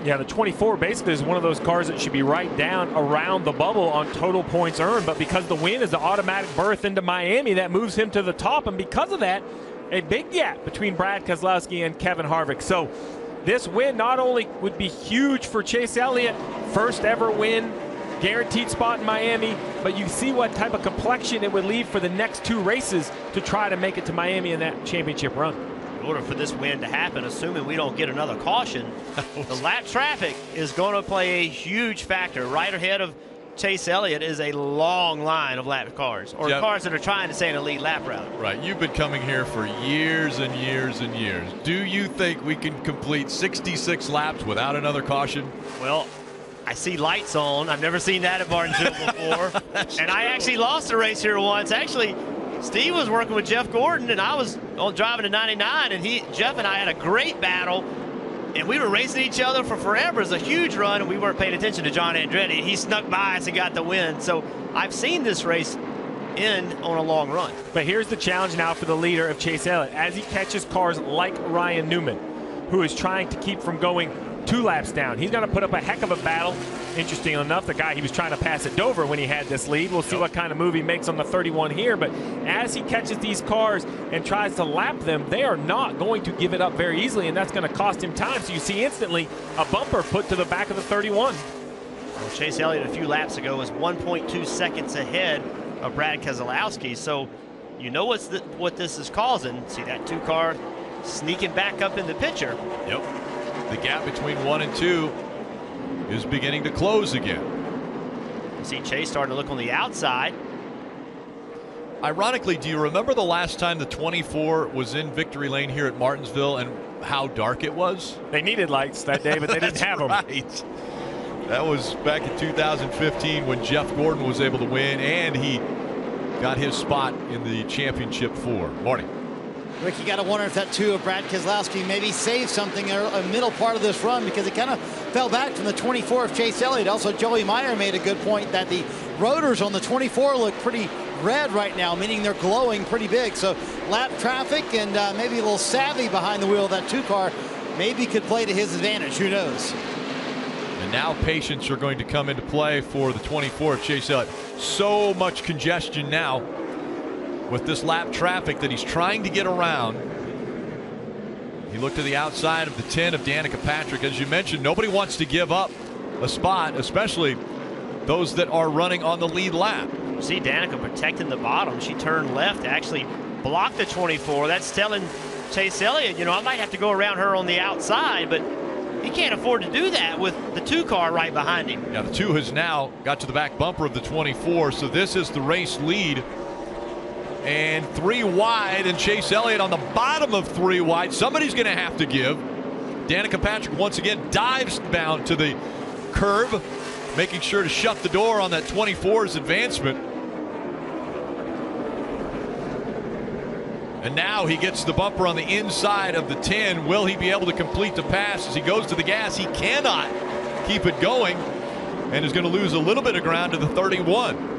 Yeah, the 24 basically is one of those cars that should be right down around the bubble on total points earned, but because the win is the automatic berth into Miami, that moves him to the top, and because of that, a big gap between Brad Keselowski and Kevin Harvick. So this win not only would be huge for Chase Elliott, first ever win, guaranteed spot in Miami, but you see what type of complexion it would leave for the next 2 races to try to make it to Miami in that championship run. In order for this win to happen, assuming we don't get another caution, the lap traffic is going to play a huge factor right ahead of Chase Elliott is a long line of lap cars, or cars that are trying to stay in a lead lap route. Right, you've been coming here for years and years and years. Do you think we can complete 66 laps without another caution? Well, I see lights on. I've never seen that at Martinsville before. And I actually lost a race here once. Actually, Steve was working with Jeff Gordon, and I was driving to 99, and Jeff and I had a great battle. And we were racing each other for forever. It was a huge run, and we weren't paying attention to John Andretti. He snuck by us and got the win. So I've seen this race end on a long run. But here's the challenge now for the leader of Chase Elliott. As he catches cars like Ryan Newman, who is trying to keep from going 2 laps down. He's going to put up a heck of a battle. Interesting enough, the guy he was trying to pass at Dover when he had this lead. We'll see what kind of move he makes on the 31 here. But as he catches these cars and tries to lap them, they are not going to give it up very easily, and that's going to cost him time. So you see instantly a bumper put to the back of the 31. Well, Chase Elliott a few laps ago was 1.2 seconds ahead of Brad Keselowski. So you know what this is causing. See that 2 car sneaking back up in the picture. Yep. The gap between 1 and 2 is beginning to close again. You see Chase starting to look on the outside. Ironically, do you remember the last time the 24 was in victory lane here at Martinsville and how dark it was? They needed lights that day, but they didn't have them. Right. That was back in 2015 when Jeff Gordon was able to win, and he got his spot in the championship 4. Morning. Rick, you got to wonder if that 2 of Brad Keselowski maybe saved something in a middle part of this run, because it kind of fell back from the 24 of Chase Elliott. Also, Joey Meyer made a good point that the rotors on the 24 look pretty red right now, meaning they're glowing pretty big. So lap traffic and maybe a little savvy behind the wheel of that 2 car maybe could play to his advantage. Who knows? And now patience are going to come into play for the 24 of Chase Elliott. So much congestion now with this lap traffic that he's trying to get around. He looked to the outside of the 10 of Danica Patrick. As you mentioned, nobody wants to give up a spot, especially those that are running on the lead lap. See Danica protecting the bottom. She turned left to actually block the 24. That's telling Chase Elliott, I might have to go around her on the outside, but he can't afford to do that with the 2 car right behind him. Yeah, the 2 has now got to the back bumper of the 24, so this is the race lead. And 3 wide, and Chase Elliott on the bottom of 3 wide. Somebody's going to have to give. Danica Patrick once again dives down to the curb, making sure to shut the door on that 24's advancement. And now he gets the bumper on the inside of the 10. Will he be able to complete the pass as he goes to the gas? He cannot keep it going, and is going to lose a little bit of ground to the 31.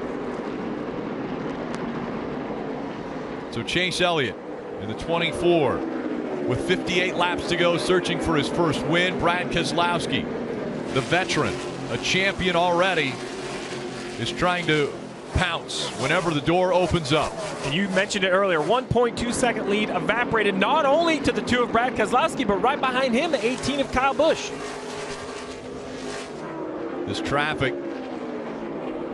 So Chase Elliott in the 24 with 58 laps to go, searching for his first win. Brad Keselowski, the veteran, a champion already, is trying to pounce whenever the door opens up. And you mentioned it earlier, 1.2 second lead evaporated not only to the 2 of Brad Keselowski, but right behind him, the 18 of Kyle Busch. This traffic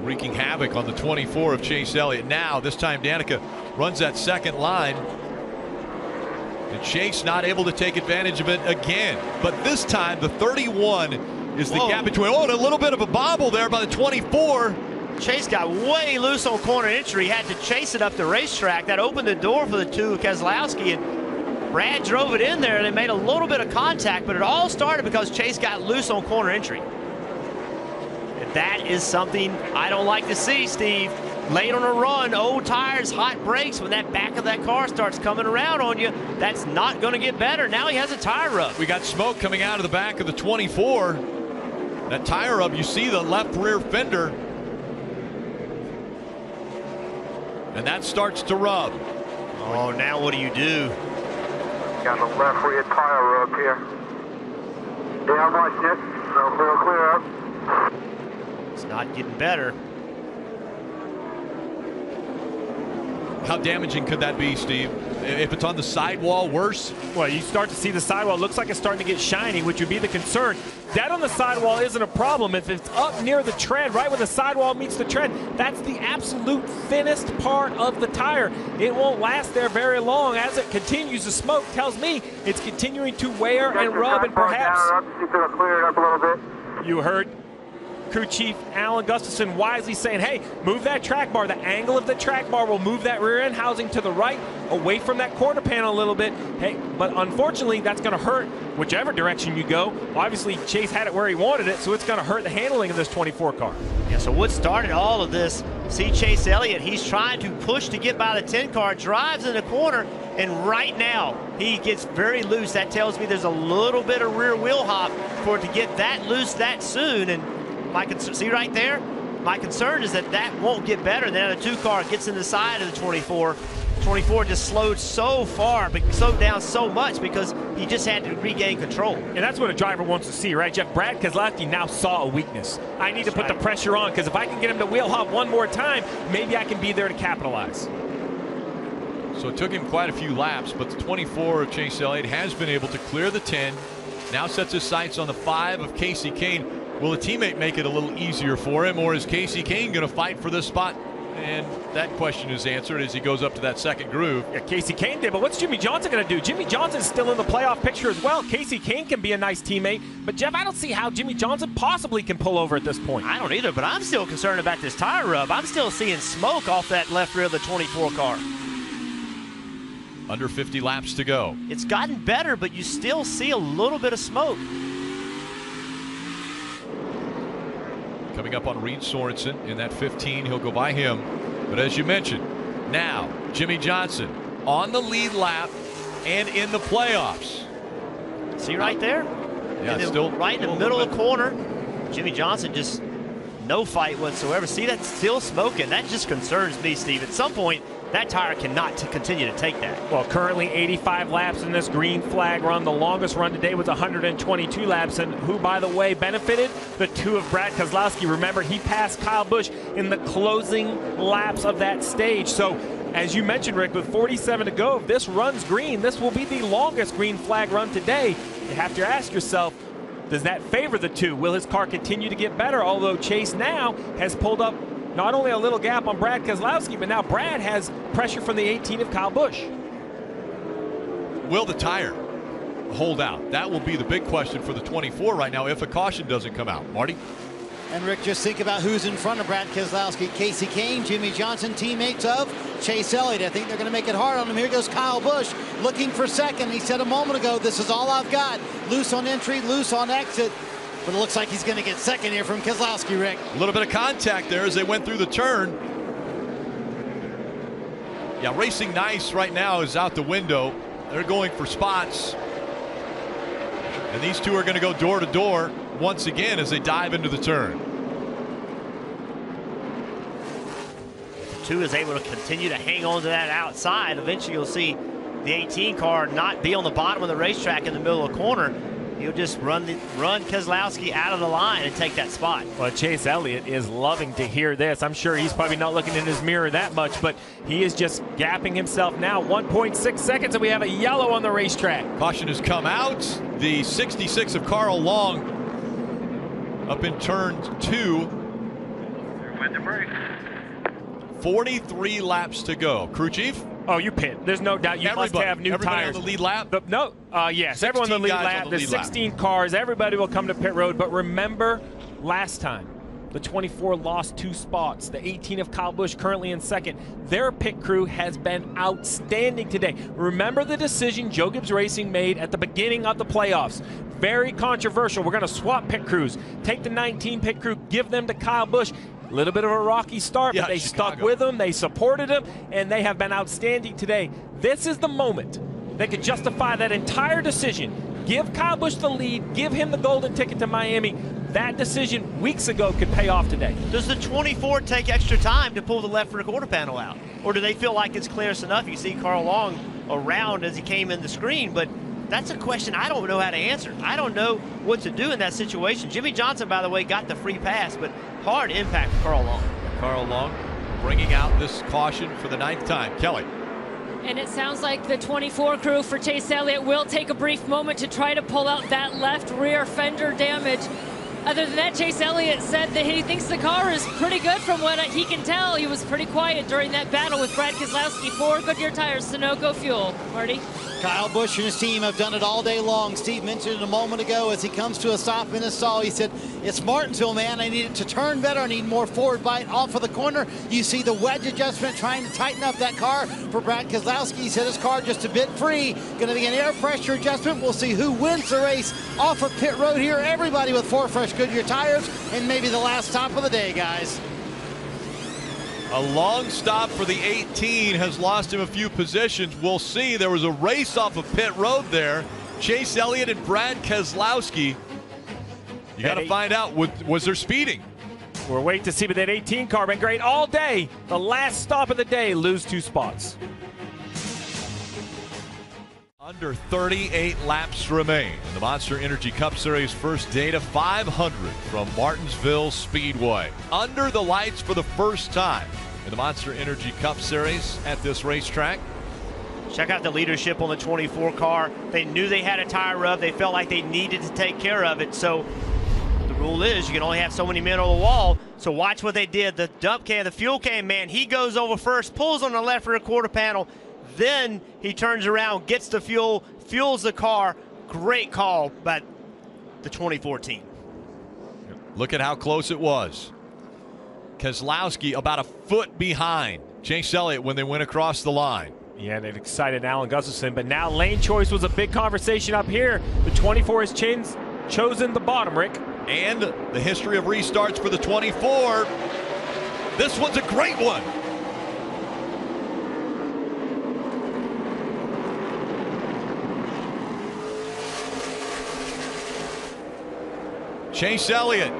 wreaking havoc on the 24 of Chase Elliott. Now, this time Danica runs that second line, and Chase not able to take advantage of it again. But this time the 31 is the gap between. Oh, and a little bit of a bobble there by the 24. Chase got way loose on corner entry, had to chase it up the racetrack. That opened the door for the 2 of Keselowski, and Brad drove it in there, and they made a little bit of contact, but it all started because Chase got loose on corner entry. And that is something I don't like to see, Steve. Late on a run, old tires, hot brakes, when that back of that car starts coming around on you, that's not going to get better. Now he has a tire rub. We got smoke coming out of the back of the 24. That tire rub, you see the left rear fender. And that starts to rub. Oh, now what do you do? Got the left rear tire rub here. Yeah, I'm watching it. So we'll clear up. It's not getting better. How damaging could that be, Steve? If it's on the sidewall, worse? Well, you start to see the sidewall. It looks like it's starting to get shiny, which would be the concern. That on the sidewall isn't a problem. If it's up near the tread, right when the sidewall meets the tread, that's the absolute thinnest part of the tire. It won't last there very long. As it continues to smoke, tells me it's continuing to wear and rub, and perhaps you could have cleared it up a little bit. you heard crew chief Alan Gustafson wisely saying, hey, move that track bar. The angle of the track bar will move that rear end housing to the right, away from that quarter panel a little bit. Hey, but unfortunately, that's going to hurt whichever direction you go. Obviously, Chase had it where he wanted it, so it's going to hurt the handling of this 24 car. Yeah, so what started all of this, see Chase Elliott, he's trying to push to get by the 10 car, drives in the corner, and right now he gets very loose. That tells me there's a little bit of rear wheel hop for it to get that loose that soon. And my concern, see right there, my concern is that that won't get better. Then the 2 car gets in the side of the 24. 24 just slowed so far, but slowed down so much because he just had to regain control. And that's what a driver wants to see, right, Jeff? Brad Keselowski now saw a weakness. I need to put the pressure on, because if I can get him to wheel hop one more time, maybe I can be there to capitalize. So it took him quite a few laps, but the 24 of Chase Elliott has been able to clear the 10. Now sets his sights on the 5 of Kasey Kahne. Will a teammate make it a little easier for him, or is Kasey Kahne going to fight for this spot? And that question is answered as he goes up to that second groove. Yeah, Kasey Kahne did, but what's Jimmie Johnson going to do? Jimmie Johnson's still in the playoff picture as well. Kasey Kahne can be a nice teammate, but Jeff, I don't see how Jimmie Johnson possibly can pull over at this point. I don't either, but I'm still concerned about this tire rub. I'm still seeing smoke off that left rear of the 24 car. Under 50 laps to go. It's gotten better, but you still see a little bit of smoke. Coming up on Reed Sorensen in that 15, he'll go by him. But as you mentioned, now Jimmie Johnson on the lead lap and in the playoffs. See right there? Yeah, still right in the middle of the corner. Jimmie Johnson just no fight whatsoever. See, that's still smoking. That just concerns me, Steve. At some point, that tire cannot continue to take that. Well, currently 85 laps in this green flag run. The longest run today was 122 laps, and who, by the way, benefited? The 2 of Brad Keselowski. Remember, he passed Kyle Busch in the closing laps of that stage. So, as you mentioned, Rick, with 47 to go, if this run's green, this will be the longest green flag run today. You have to ask yourself, does that favor the 2? Will his car continue to get better? Although Chase now has pulled up not only a little gap on Brad Keselowski, but now Brad has pressure from the 18 of Kyle Busch. Will the tire hold out? That will be the big question for the 24 right now if a caution doesn't come out. Marty? And Rick, just think about who's in front of Brad Keselowski. Kasey Kahne, Jimmie Johnson, teammates of Chase Elliott. I think they're going to make it hard on him. Here goes Kyle Busch looking for second. He said a moment ago, this is all I've got. Loose on entry, loose on exit. But it looks like he's going to get second here from Keselowski, Rick. A little bit of contact there as they went through the turn. Yeah, Racing Nice right now is out the window. They're going for spots. And these 2 are going to go door to door once again as they dive into the turn. 2 is able to continue to hang on to that outside. Eventually you'll see the 18 car not be on the bottom of the racetrack in the middle of the corner. He'll just run Keselowski out of the line and take that spot. Well, Chase Elliott is loving to hear this. I'm sure he's probably not looking in his mirror that much, but he is just gapping himself now. 1.6 seconds, and we have a yellow on the racetrack. Caution has come out. The 66 of Carl Long up in turn 2. 43 laps to go. Crew chief? Oh, you pit. There's no doubt. You must have new tires. On the lead lap? Yes, everyone on the lead lap. There's 16 cars. Everybody will come to pit road. But remember, last time, the 24 lost 2 spots. The 18 of Kyle Busch currently in second. Their pit crew has been outstanding today. Remember the decision Joe Gibbs Racing made at the beginning of the playoffs. Very controversial. We're going to swap pit crews. Take the 19 pit crew, give them to Kyle Busch. A little bit of a rocky start, but they stuck with him, they supported him, and they have been outstanding today. This is the moment they could justify that entire decision. Give Kyle Busch the lead, give him the golden ticket to Miami. That decision weeks ago could pay off today. Does the 24 take extra time to pull the left rear quarter panel out? Or do they feel like it's clearest enough? You see Carl Long around as he came in the screen, but that's a question I don't know how to answer. I don't know what to do in that situation. Jimmie Johnson, by the way, got the free pass, but hard impact for Carl Long. Carl Long bringing out this caution for the 9th time. Kelly. And it sounds like the 24 crew for Chase Elliott will take a brief moment to try to pull out that left rear fender damage. Other than that, Chase Elliott said that he thinks the car is pretty good from what he can tell. He was pretty quiet during that battle with Brad Keselowski. 4 Goodyear tires, Sunoco fuel. Marty? Kyle Busch and his team have done it all day long. Steve mentioned it a moment ago as he comes to a stop in his stall. He said, it's Martinsville, man. I need it to turn better. I need more forward bite off of the corner. You see the wedge adjustment trying to tighten up that car for Brad Keselowski. He said his car just a bit free. Going to be an air pressure adjustment. We'll see who wins the race off of pit road here. Everybody with 4 fresh Goodyear tires, and maybe the last stop of the day, guys. A long stop for the 18 has lost him a few positions. We'll see. There was a race off of pit road there. Chase Elliott and Brad Keselowski. You got to find out, was there speeding? We're waiting to see, but that 18 car been great all day. The last stop of the day, lose 2 spots. Under 38 laps remain in the Monster Energy Cup Series first day to 500 from Martinsville Speedway. Under the lights for the first time in the Monster Energy Cup Series at this racetrack. Check out the leadership on the 24 car. They knew they had a tire rub. They felt like they needed to take care of it. So the rule is you can only have so many men on the wall. So watch what they did. The dump can, the fuel can man, he goes over first, pulls on the left rear quarter panel. Then he turns around, gets the fuel, fuels the car. Great call by the 2014. Look at how close it was. Keselowski about a foot behind Chase Elliott when they went across the line. Yeah, they've excited Alan Gustafson, but now lane choice was a big conversation up here. The 24 has chosen the bottom, Rick. And the history of restarts for the 24. This one's a great one. Chase Elliott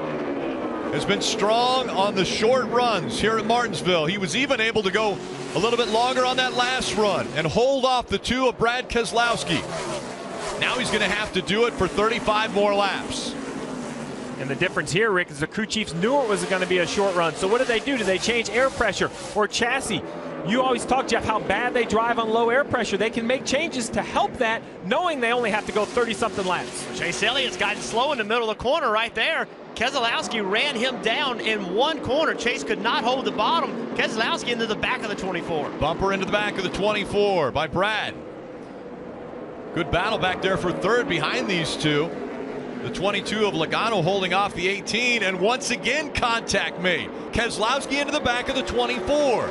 has been strong on the short runs here at Martinsville. He was even able to go a little bit longer on that last run and hold off the 2 of Brad Keselowski. Now he's going to have to do it for 35 more laps. And the difference here, Rick, is the crew chiefs knew it was going to be a short run. So what did they do? Did they change air pressure or chassis? You always talk, Jeff, how bad they drive on low air pressure. They can make changes to help that, knowing they only have to go 30-something laps. Chase Elliott's gotten slow in the middle of the corner right there. Keselowski ran him down in one corner. Chase could not hold the bottom. Keselowski into the back of the 24. Bumper into the back of the 24 by Brad. Good battle back there for third behind these two. The 22 of Logano holding off the 18, and once again contact made. Keselowski into the back of the 24.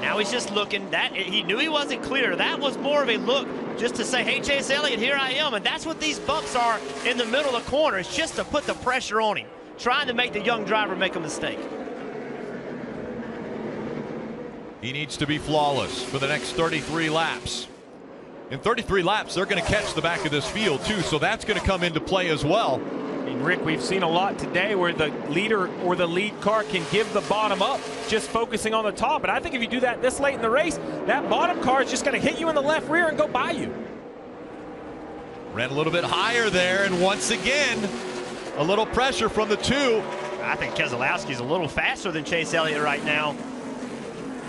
Now he's just looking. He knew he wasn't clear. That was more of a look just to say, hey, Chase Elliott, here I am. And that's what these bumps are in the middle of the corner. It's just to put the pressure on him, trying to make the young driver make a mistake. He needs to be flawless for the next 33 laps. In 33 laps, they're going to catch the back of this field, too, so that's going to come into play as well. I mean, Rick, we've seen a lot today where the leader or the lead car can give the bottom up, just focusing on the top. But I think if you do that this late in the race, that bottom car is just going to hit you in the left rear and go by you. Ran a little bit higher there, and once again, a little pressure from the 2. I think Keselowski's a little faster than Chase Elliott right now.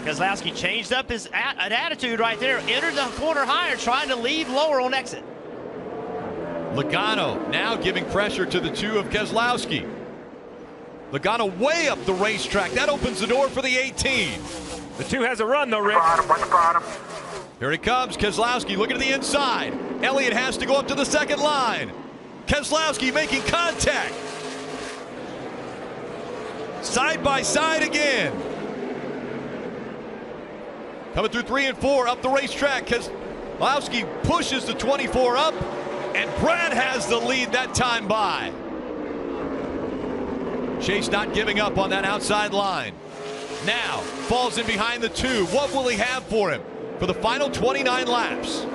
Keselowski changed up his attitude right there, entered the corner higher, trying to lead lower on exit. Logano now giving pressure to the 2 of Keselowski. Logano way up the racetrack. That opens the door for the 18. The 2 has a run, though, Rick. Bottom. Here he comes. Keselowski looking to the inside. Elliott has to go up to the second line. Keselowski making contact. Side by side again. Coming through 3 and 4 up the racetrack. Keselowski pushes the 24 up, and Brad has the lead that time by. Chase not giving up on that outside line. Now falls in behind the 2. What will he have for him for the final 29 laps?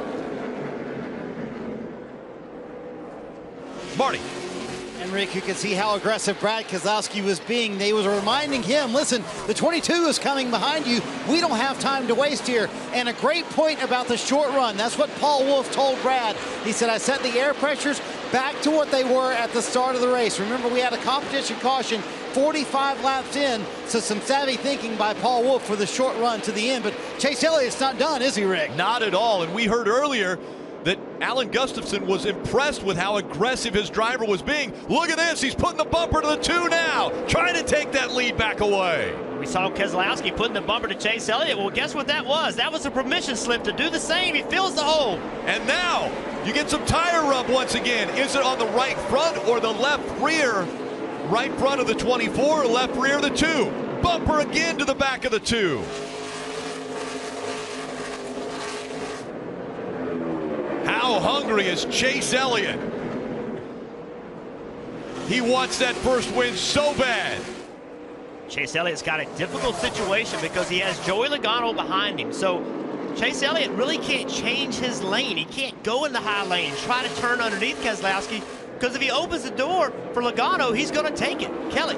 Marty. And Rick, you can see how aggressive Brad Keselowski was being. They was reminding him, listen, the 22 is coming behind you. We don't have time to waste here. And a great point about the short run. That's what Paul Wolfe told Brad. He said, I set the air pressures back to what they were at the start of the race. Remember, we had a competition caution 45 laps in, so some savvy thinking by Paul Wolfe for the short run to the end. But Chase Elliott's not done, is he, Rick? Not at all. And we heard earlier that Alan Gustafson was impressed with how aggressive his driver was being. Look at this. He's putting the bumper to the 2 now, trying to take that lead back away. We saw Keselowski putting the bumper to Chase Elliott. Well, guess what that was? That was a permission slip to do the same. He fills the hole. And now you get some tire rub once again. Is it on the right front or the left rear? Right front of the 24, left rear of the 2. Bumper again to the back of the 2. How hungry is Chase Elliott? He wants that first win so bad. Chase Elliott's got a difficult situation because he has Joey Logano behind him. So Chase Elliott really can't change his lane. He can't go in the high lane, try to turn underneath Keselowski, because if he opens the door for Logano, he's going to take it. Kelly.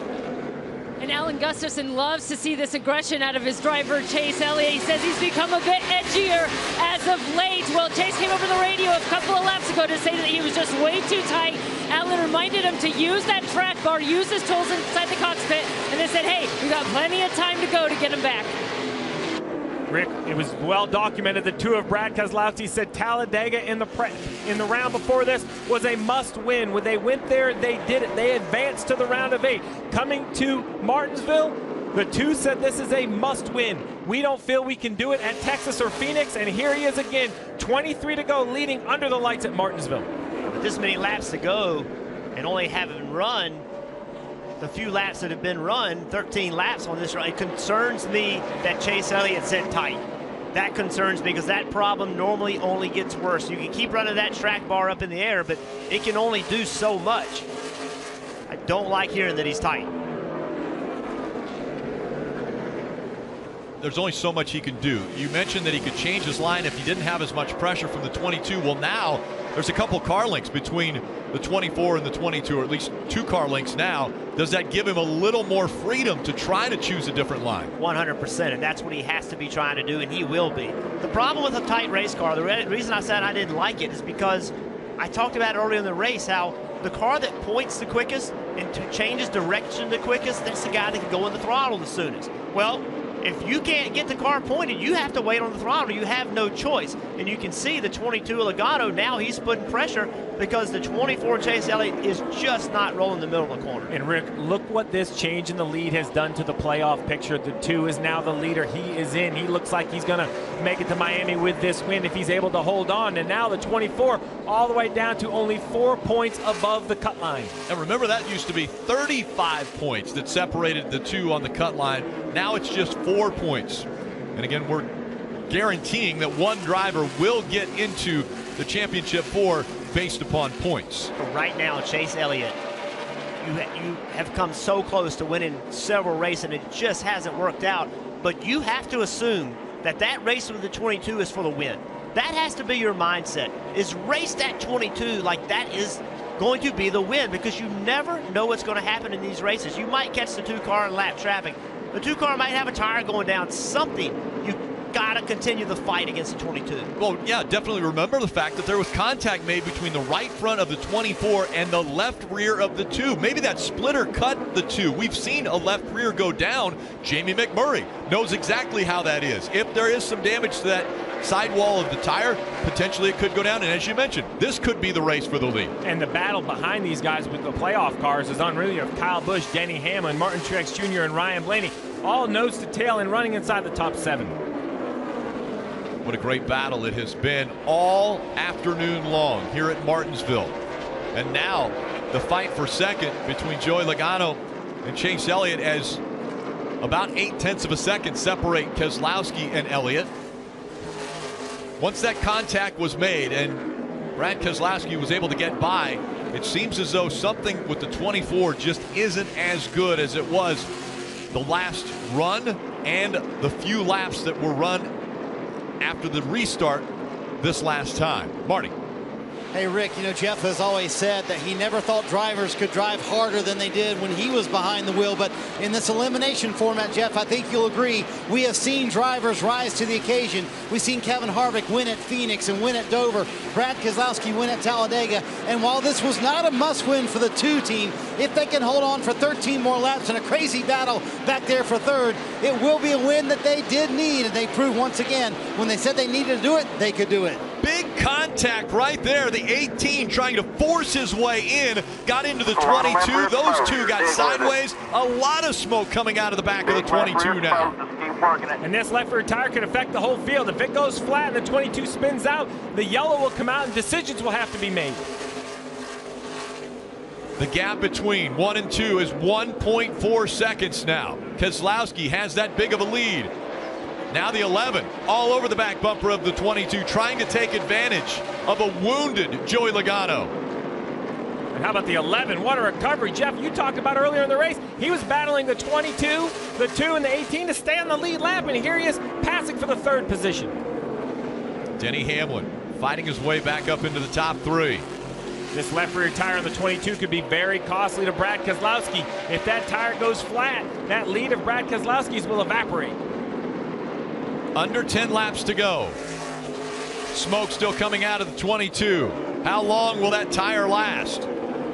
And Alan Gustafson loves to see this aggression out of his driver, Chase Elliott. He says he's become a bit edgier as of late. Well, Chase came over the radio a couple of laps ago to say that he was just way too tight. Alan reminded him to use that track bar, use his tools inside the cockpit, and they said, hey, we got plenty of time to go to get him back. Rick, it was well documented that 2 of Brad Keselowski said Talladega in the round before this was a must-win. When they went there, they did it. They advanced to the round of 8. Coming to Martinsville, the 2 said this is a must-win. We don't feel we can do it at Texas or Phoenix, and here he is again, 23 to go, leading under the lights at Martinsville. With this many laps to go and only having run the few laps that have been run, 13 laps on this run, it concerns me that Chase Elliott sat tight. That concerns me because that problem normally only gets worse. You can keep running that track bar up in the air, but it can only do so much. I don't like hearing that he's tight. There's only so much he can do. You mentioned that he could change his line if he didn't have as much pressure from the 22. Well, now there's a couple car lengths between the 24 and the 22, or at least 2 car lengths now. Does that give him a little more freedom to try to choose a different line? 100%, and that's what he has to be trying to do, and he will be. The problem with a tight race car, the reason I said I didn't like it is because I talked about earlier in the race how the car that points the quickest and changes direction the quickest, that's the guy that can go in the throttle the soonest. Well, if you can't get the car pointed, you have to wait on the throttle. You have no choice. And you can see the 22 Logano, now he's putting pressure because the 24 Chase Elliott is just not rolling the middle of the corner. And Rick, look what this change in the lead has done to the playoff picture. The 2 is now the leader. He is in. He looks like he's going to make it to Miami with this win if he's able to hold on. And now the 24 all the way down to only 4 points above the cut line. And remember, that used to be 35 points that separated the 2 on the cut line. Now it's just 4 points. And again, we're guaranteeing that one driver will get into the championship 4 based upon points. But right now, Chase Elliott, you have come so close to winning several races, and it just hasn't worked out. But you have to assume that that race with the 22 is for the win. That has to be your mindset, is race that 22 like that is going to be the win, because you never know what's going to happen in these races. You might catch the 2-car in lap traffic. The 2-car might have a tire going down, something. You got to continue the fight against the 22. Well, yeah, definitely remember the fact that there was contact made between the right front of the 24 and the left rear of the 2. Maybe that splitter cut the 2. We've seen a left rear go down. Jamie McMurray knows exactly how that is. If there is some damage to that sidewall of the tire, potentially it could go down. And as you mentioned, this could be the race for the lead. And the battle behind these guys with the playoff cars is unreal. You have Kyle Busch, Denny Hamlin, Martin Truex Jr., and Ryan Blaney, all nose to tail and running inside the top 7. What a great battle it has been all afternoon long here at Martinsville. And now the fight for second between Joey Logano and Chase Elliott, as about 0.8 of a second separate Keselowski and Elliott. Once that contact was made and Brad Keselowski was able to get by, it seems as though something with the 24 just isn't as good as it was the last run and the few laps that were run after the restart this last time. Marty. Hey, Rick, you know, Jeff has always said that he never thought drivers could drive harder than they did when he was behind the wheel. But in this elimination format, Jeff, I think you'll agree, we have seen drivers rise to the occasion. We've seen Kevin Harvick win at Phoenix and win at Dover. Brad Keselowski win at Talladega. And while this was not a must-win for the 2 team, if they can hold on for 13 more laps in a crazy battle back there for third, it will be a win that they did need. And they proved once again, when they said they needed to do it, they could do it. Big contact right there. The 18 trying to force his way in, got into the 22. Those two got sideways. A lot of smoke coming out of the back of the 22 now. And this left rear tire could affect the whole field. If it goes flat and the 22 spins out, the yellow will come out and decisions will have to be made. The gap between 1 and 2 is 1.4 seconds now. Keselowski has that big of a lead. Now the 11 all over the back bumper of the 22, trying to take advantage of a wounded Joey Logano. And how about the 11? What a recovery. Jeff, you talked about earlier in the race. He was battling the 22, the 2, and the 18 to stay on the lead lap, and here he is passing for the 3rd position. Denny Hamlin fighting his way back up into the top 3. This left rear tire on the 22 could be very costly to Brad Keselowski. If that tire goes flat, that lead of Brad Keselowski's will evaporate. Under 10 laps to go. Smoke still coming out of the 22. How long will that tire last?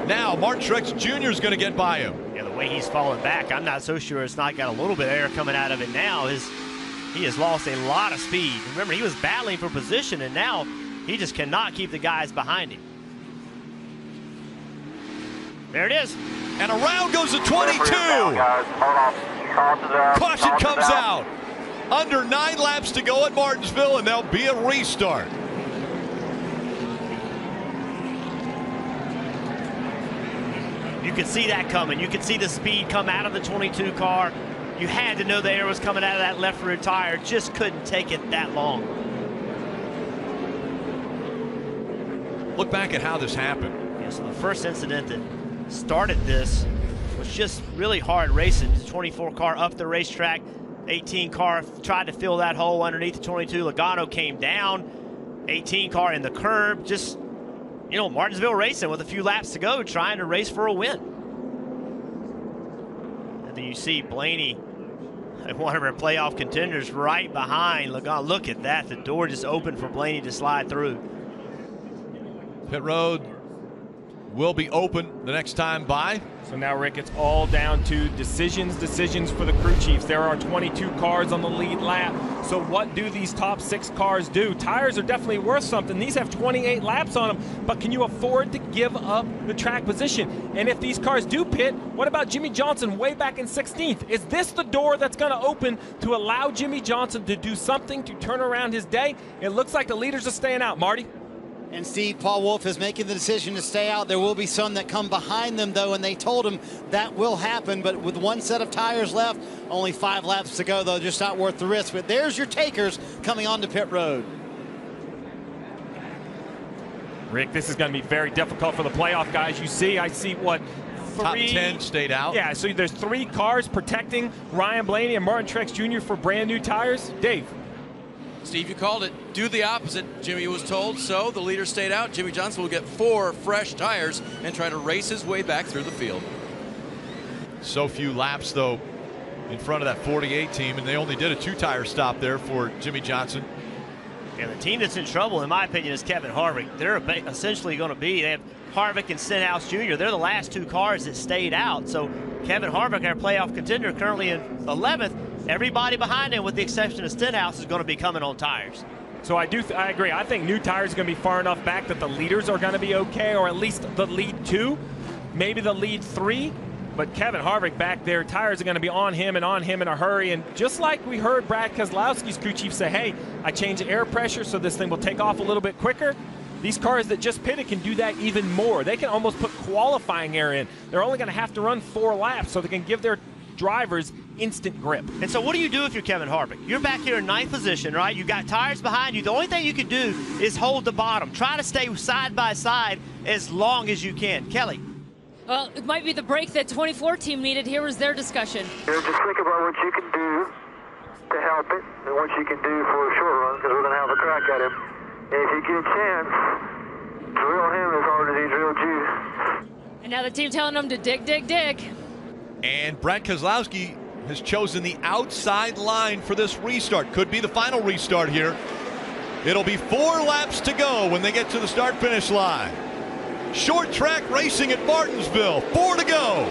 Now Martin Truex Jr. is going to get by him. Yeah, the way he's falling back, I'm not so sure it's not got a little bit of air coming out of it now. He has lost a lot of speed. Remember, he was battling for position, and now he just cannot keep the guys behind him. There it is. And around goes the 22. Caution comes out. Under 9 laps to go at Martinsville, and there'll be a restart. You could see that coming. You could see the speed come out of the 22 car. You had to know the air was coming out of that left rear tire. Just couldn't take it that long. Look back at how this happened. Yeah, so the first incident that started this was just really hard racing. The 24 car up the racetrack. 18 car tried to fill that hole underneath the 22. Logano came down. 18 car in the curb. Just, you know, Martinsville racing with a few laps to go, trying to race for a win. And then you see Blaney, one of our playoff contenders, right behind Logano. Look at that. The door just opened for Blaney to slide through. Pit road will be open the next time by. So now, Rick, it's all down to decisions for the crew chiefs. There are 22 cars on the lead lap. So what do these top 6 cars do? Tires are definitely worth something. These have 28 laps on them, but can you afford to give up the track position? And if these cars do pit, what about Jimmie Johnson way back in 16th? Is this the door that's going to open to allow Jimmie Johnson to do something to turn around his day? It looks like the leaders are staying out. Marty? And Steve, Paul Wolfe is making the decision to stay out. There will be some that come behind them, though, and they told him that will happen. But with 1 set of tires left, only 5 laps to go, though, just not worth the risk. But there's your takers coming onto pit road. Rick, this is going to be very difficult for the playoff guys. You see, I see what? Top 10 stayed out. Yeah, so there's 3 cars protecting Ryan Blaney and Martin Truex Jr. for brand new tires. Dave? Steve, you called it. Do the opposite, Jimmy was told. So the leader stayed out. Jimmie Johnson will get 4 fresh tires and try to race his way back through the field. So few laps, though, in front of that 48 team, and they only did a 2-tire stop there for Jimmie Johnson. And the team that's in trouble, in my opinion, is Kevin Harvick. They're essentially going to be, they have Harvick and Stenhouse Jr. They're the last 2 cars that stayed out. So Kevin Harvick, our playoff contender, currently in 11th. Everybody behind him, with the exception of Stenhouse, is going to be coming on tires. So I agree. I think new tires are going to be far enough back that the leaders are going to be okay, or at least the lead 2, maybe the lead 3. But Kevin Harvick back there, tires are going to be on him in a hurry. And just like we heard Brad Keselowski's crew chief say, hey, I changed the air pressure so this thing will take off a little bit quicker. These cars that just pitted can do that even more. They can almost put qualifying air in. They're only going to have to run 4 laps so they can give their drivers instant grip. And so what do you do if you're Kevin Harvick? You're back here in 9th position, right? You got tires behind you. The only thing you can do is hold the bottom. Try to stay side by side as long as you can. Kelly? Well, it might be the break that 24 team needed. Here was their discussion. Just think about what you can do to help it and what you can do for a short run, because we're going to have a crack at him. And if you get a chance, drill him as hard as he drilled you. And now the team telling them to dig, dig, dig. And Brad Keselowski has chosen the outside line for this restart. Could be the final restart here. It'll be 4 laps to go when they get to the start-finish line. Short track racing at Martinsville. 4 to go.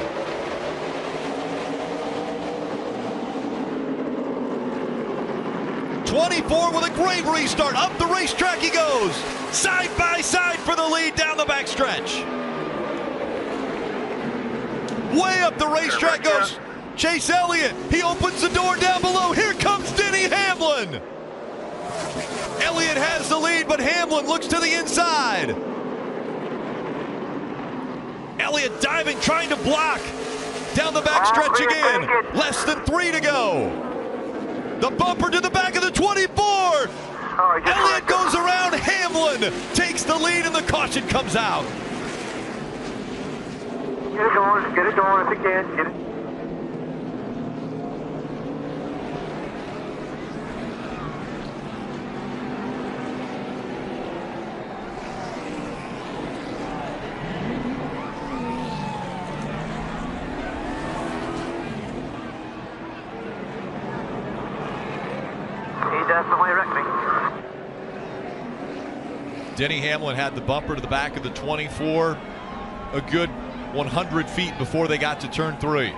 24 with a great restart. Up the racetrack he goes. Side by side for the lead down the backstretch. Way up the racetrack goes Chase Elliott. He opens the door down below. Here comes Denny Hamlin. Elliott has the lead, but Hamlin looks to the inside. Elliott diving, trying to block. Down the backstretch again. Less than 3 to go. The bumper to the back of the 24. Elliott goes around. Hamlin takes the lead, and the caution comes out. Get it going if you can. Get it. Definitely wrecked me. Denny Hamlin had the bumper to the back of the 24 a good 100 feet before they got to turn 3. You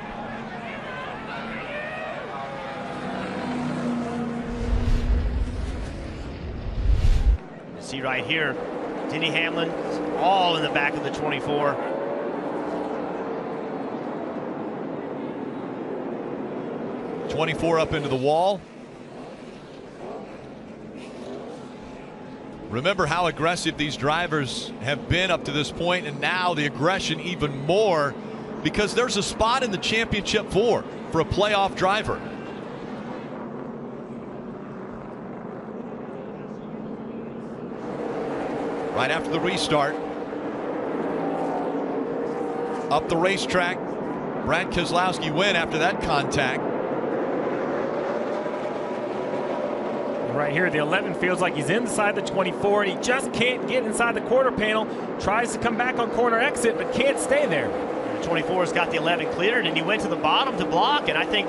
see right here, Denny Hamlin all in the back of the 24. Up into the wall. Remember how aggressive these drivers have been up to this point, and now the aggression even more because there's a spot in the championship for a playoff driver. Right after the restart, up the racetrack, Brad Keselowski win after that contact. Right here, the 11 feels like he's inside the 24, and he just can't get inside the quarter panel. Tries to come back on corner exit, but can't stay there. The 24's got the 11 cleared, and he went to the bottom to block, and I think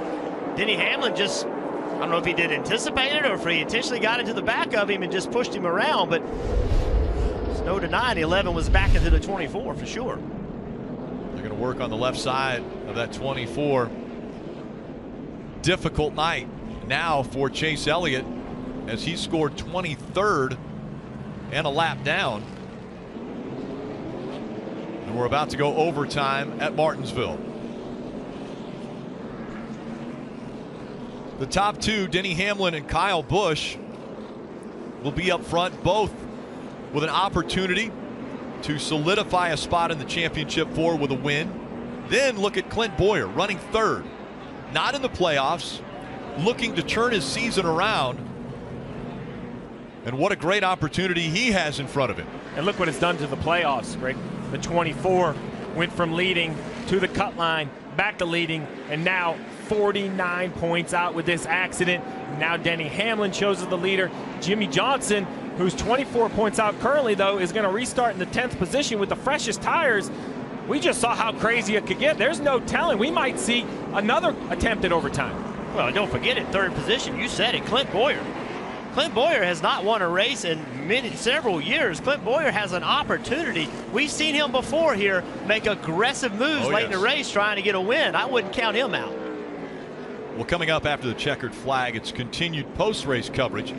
Denny Hamlin just, I don't know if he did anticipate it or if he intentionally got into the back of him and just pushed him around, but there's no denying the 11 was back into the 24 for sure. They're going to work on the left side of that 24. Difficult night now for Chase Elliott, as he scored 23rd and a lap down. And we're about to go overtime at Martinsville. The top two, Denny Hamlin and Kyle Busch, will be up front, both with an opportunity to solidify a spot in the championship four with a win. Then look at Clint Bowyer running third, not in the playoffs, looking to turn his season around. And what a great opportunity he has in front of him. And look what it's done to the playoffs, Greg. The 24 went from leading to the cut line, back to leading, and now 49 points out with this accident. Now Denny Hamlin shows as the leader. Jimmy Johnson, who's 24 points out currently, though, is going to restart in the 10th position with the freshest tires. We just saw how crazy it could get. There's no telling. We might see another attempt at overtime. Well, don't forget, in third position, you said it, Clint Bowyer. Clint Bowyer has not won a race in several years. Clint Bowyer has an opportunity. We've seen him before here make aggressive moves late in the race trying to get a win. I wouldn't count him out. Well, coming up after the checkered flag, it's continued post-race coverage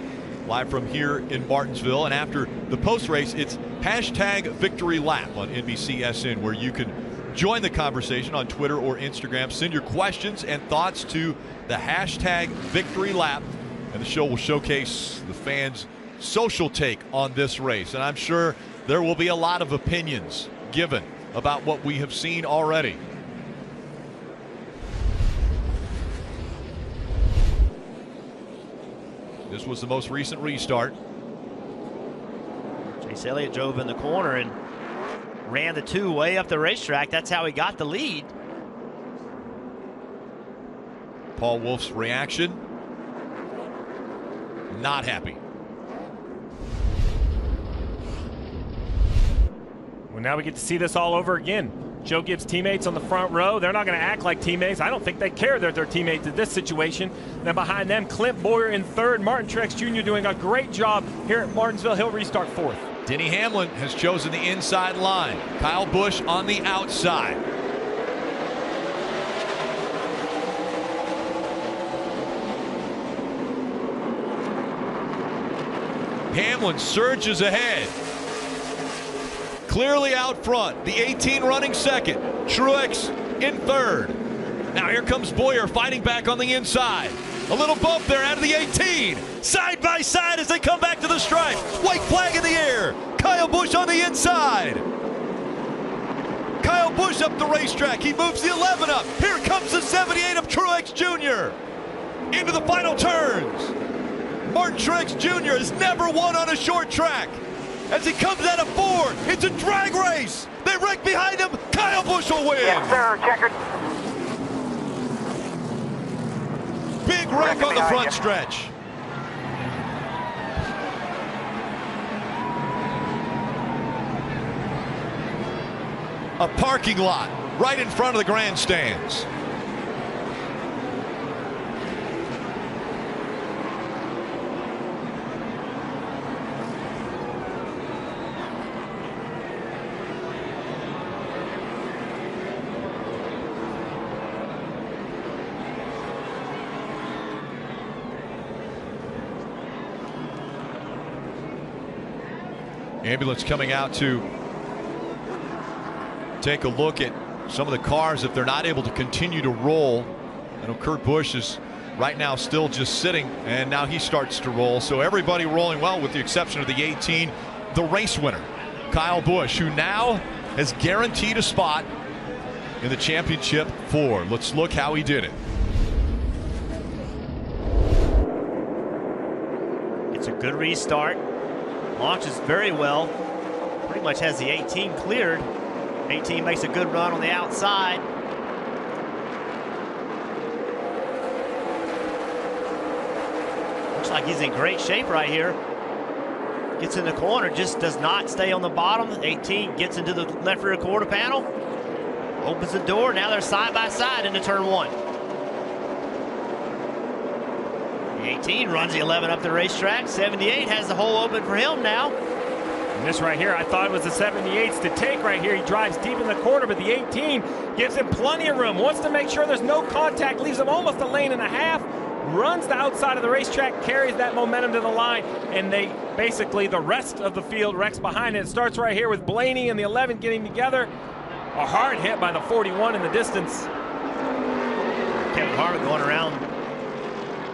live from here in Martinsville. And after the post-race, it's hashtag Victory Lap on NBCSN, where you can join the conversation on Twitter or Instagram. Send your questions and thoughts to the hashtag Victory Lap. And the show will showcase the fans' social take on this race. And I'm sure there will be a lot of opinions given about what we have seen already. This was the most recent restart. Chase Elliott drove in the corner and ran the two way up the racetrack. That's how he got the lead. Paul Wolf's reaction. Not happy. Well, now we get to see this all over again. Joe Gibbs' teammates on the front row, they're not going to act like teammates. I don't think they care that they're teammates in this situation. Then behind them, Clint Bowyer in third. Martin Truex Jr. doing a great job here at Martinsville. He'll restart fourth. Denny Hamlin has chosen the inside line. Kyle Busch on the outside. Hamlin surges ahead. Clearly out front. The 18 running second. Truex in third. Now here comes Bowyer fighting back on the inside. A little bump there out of the 18. Side by side as they come back to the stripe. White flag in the air. Kyle Busch on the inside. Kyle Busch up the racetrack. He moves the 11 up. Here comes the 78 of Truex Jr. into the final turns. Martin Truex Jr. has never won on a short track. As he comes out of 4, it's a drag race. They wreck behind him. Kyle Busch will win. Yes, sir. Checkered. Big wreck on the front stretch. A parking lot right in front of the grandstands. Ambulance coming out to take a look at some of the cars if they're not able to continue to roll. I know Kurt Busch is right now still just sitting, and now he starts to roll. So everybody rolling well with the exception of the 18, the race winner, Kyle Busch, who now has guaranteed a spot in the championship 4. Let's look how he did it. It's a good restart. Launches very well. Pretty much has the 18 cleared. 18 makes a good run on the outside. Looks like he's in great shape right here. Gets in the corner, just does not stay on the bottom. 18 gets into the left rear quarter panel. Opens the door, now they're side by side into turn 1. The 18 runs the 11 up the racetrack. 78 has the hole open for him now. And this right here, I thought it was the 78's to take right here. He drives deep in the corner, but the 18 gives him plenty of room. Wants to make sure there's no contact, leaves him almost a lane and a half. Runs the outside of the racetrack, carries that momentum to the line, and they basically, the rest of the field wrecks behind it. It starts right here with Blaney and the 11 getting together. A hard hit by the 41 in the distance. Kevin Harvick going around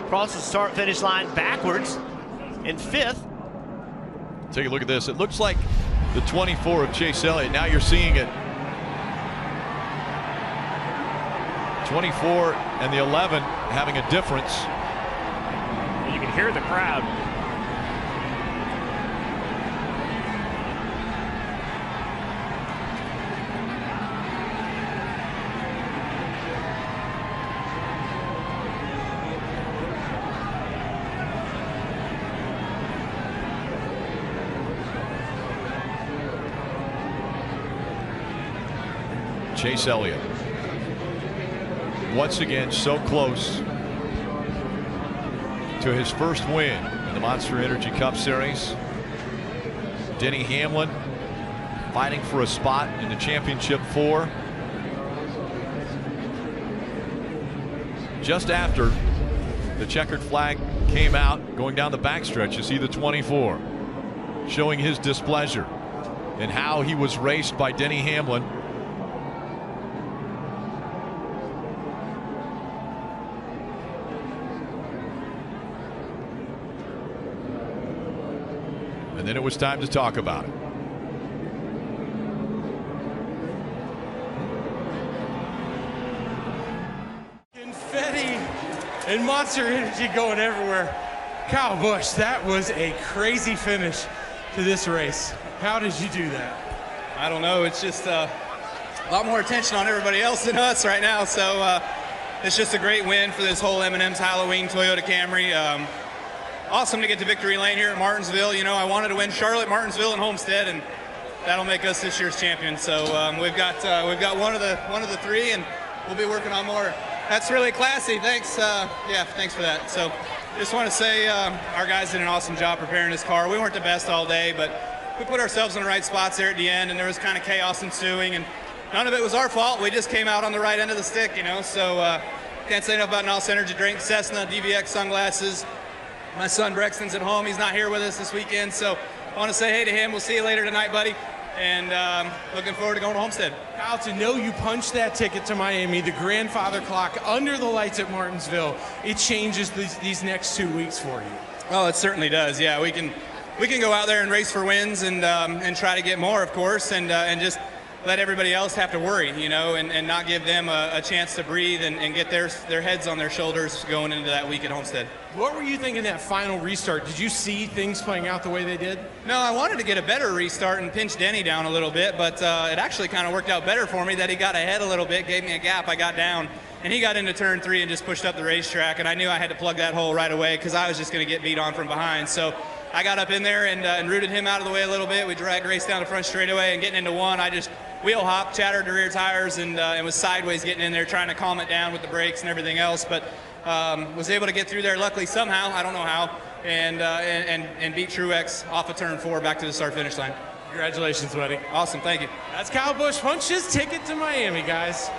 across the start-finish line backwards in 5th. Take a look at this. It looks like the 24 of Chase Elliott. Now you're seeing it. 24 and the 11 having a difference. You can hear the crowd. Chase Elliott, once again, so close to his first win in the Monster Energy Cup Series. Denny Hamlin fighting for a spot in the championship 4. Just after the checkered flag came out, going down the backstretch, you see the 24 showing his displeasure and how he was raced by Denny Hamlin. And then it was time to talk about it. Confetti and Monster Energy going everywhere. Kyle Busch, that was a crazy finish to this race. How did you do that? I don't know. It's just a lot more attention on everybody else than us right now. So it's just a great win for this whole M&M's Halloween Toyota Camry. Awesome to get to victory lane here at Martinsville. You know, I wanted to win Charlotte, Martinsville, and Homestead, and that'll make us this year's champion. So we've got one of the 3, and we'll be working on more. That's really classy. Thanks. Yeah, thanks for that. So just want to say our guys did an awesome job preparing this car. We weren't the best all day, but we put ourselves in the right spots there at the end, and there was kind of chaos ensuing, and none of it was our fault. We just came out on the right end of the stick, you know. So can't say enough about NOS Energy Drink, Cessna, DVX sunglasses. My son Brexton's at home. He's not here with us this weekend, so I want to say hey to him. We'll see you later tonight, buddy. And looking forward to going to Homestead. Kyle, to know you punched that ticket to Miami, the grandfather clock under the lights at Martinsville, it changes these next 2 weeks for you. Oh, it certainly does. Yeah, we can go out there and race for wins and try to get more, of course, and just let everybody else have to worry, you know, and not give them a chance to breathe and get their heads on their shoulders going into that week at Homestead. What were you thinking that final restart? Did you see things playing out the way they did? No, I wanted to get a better restart and pinch Denny down a little bit, but it actually kind of worked out better for me that he got ahead a little bit, gave me a gap, I got down, and he got into turn 3 and just pushed up the racetrack, and I knew I had to plug that hole right away because I was just going to get beat on from behind. So I got up in there and rooted him out of the way a little bit. We dragged race down the front straightaway, and getting into one, I just wheel hopped, chattered the rear tires, and was sideways getting in there trying to calm it down with the brakes and everything else, but was able to get through there luckily somehow, I don't know how, and beat Truex off of turn 4 back to the start-finish line. Congratulations, buddy. Awesome, thank you. That's Kyle Busch. Punched his ticket to Miami, guys.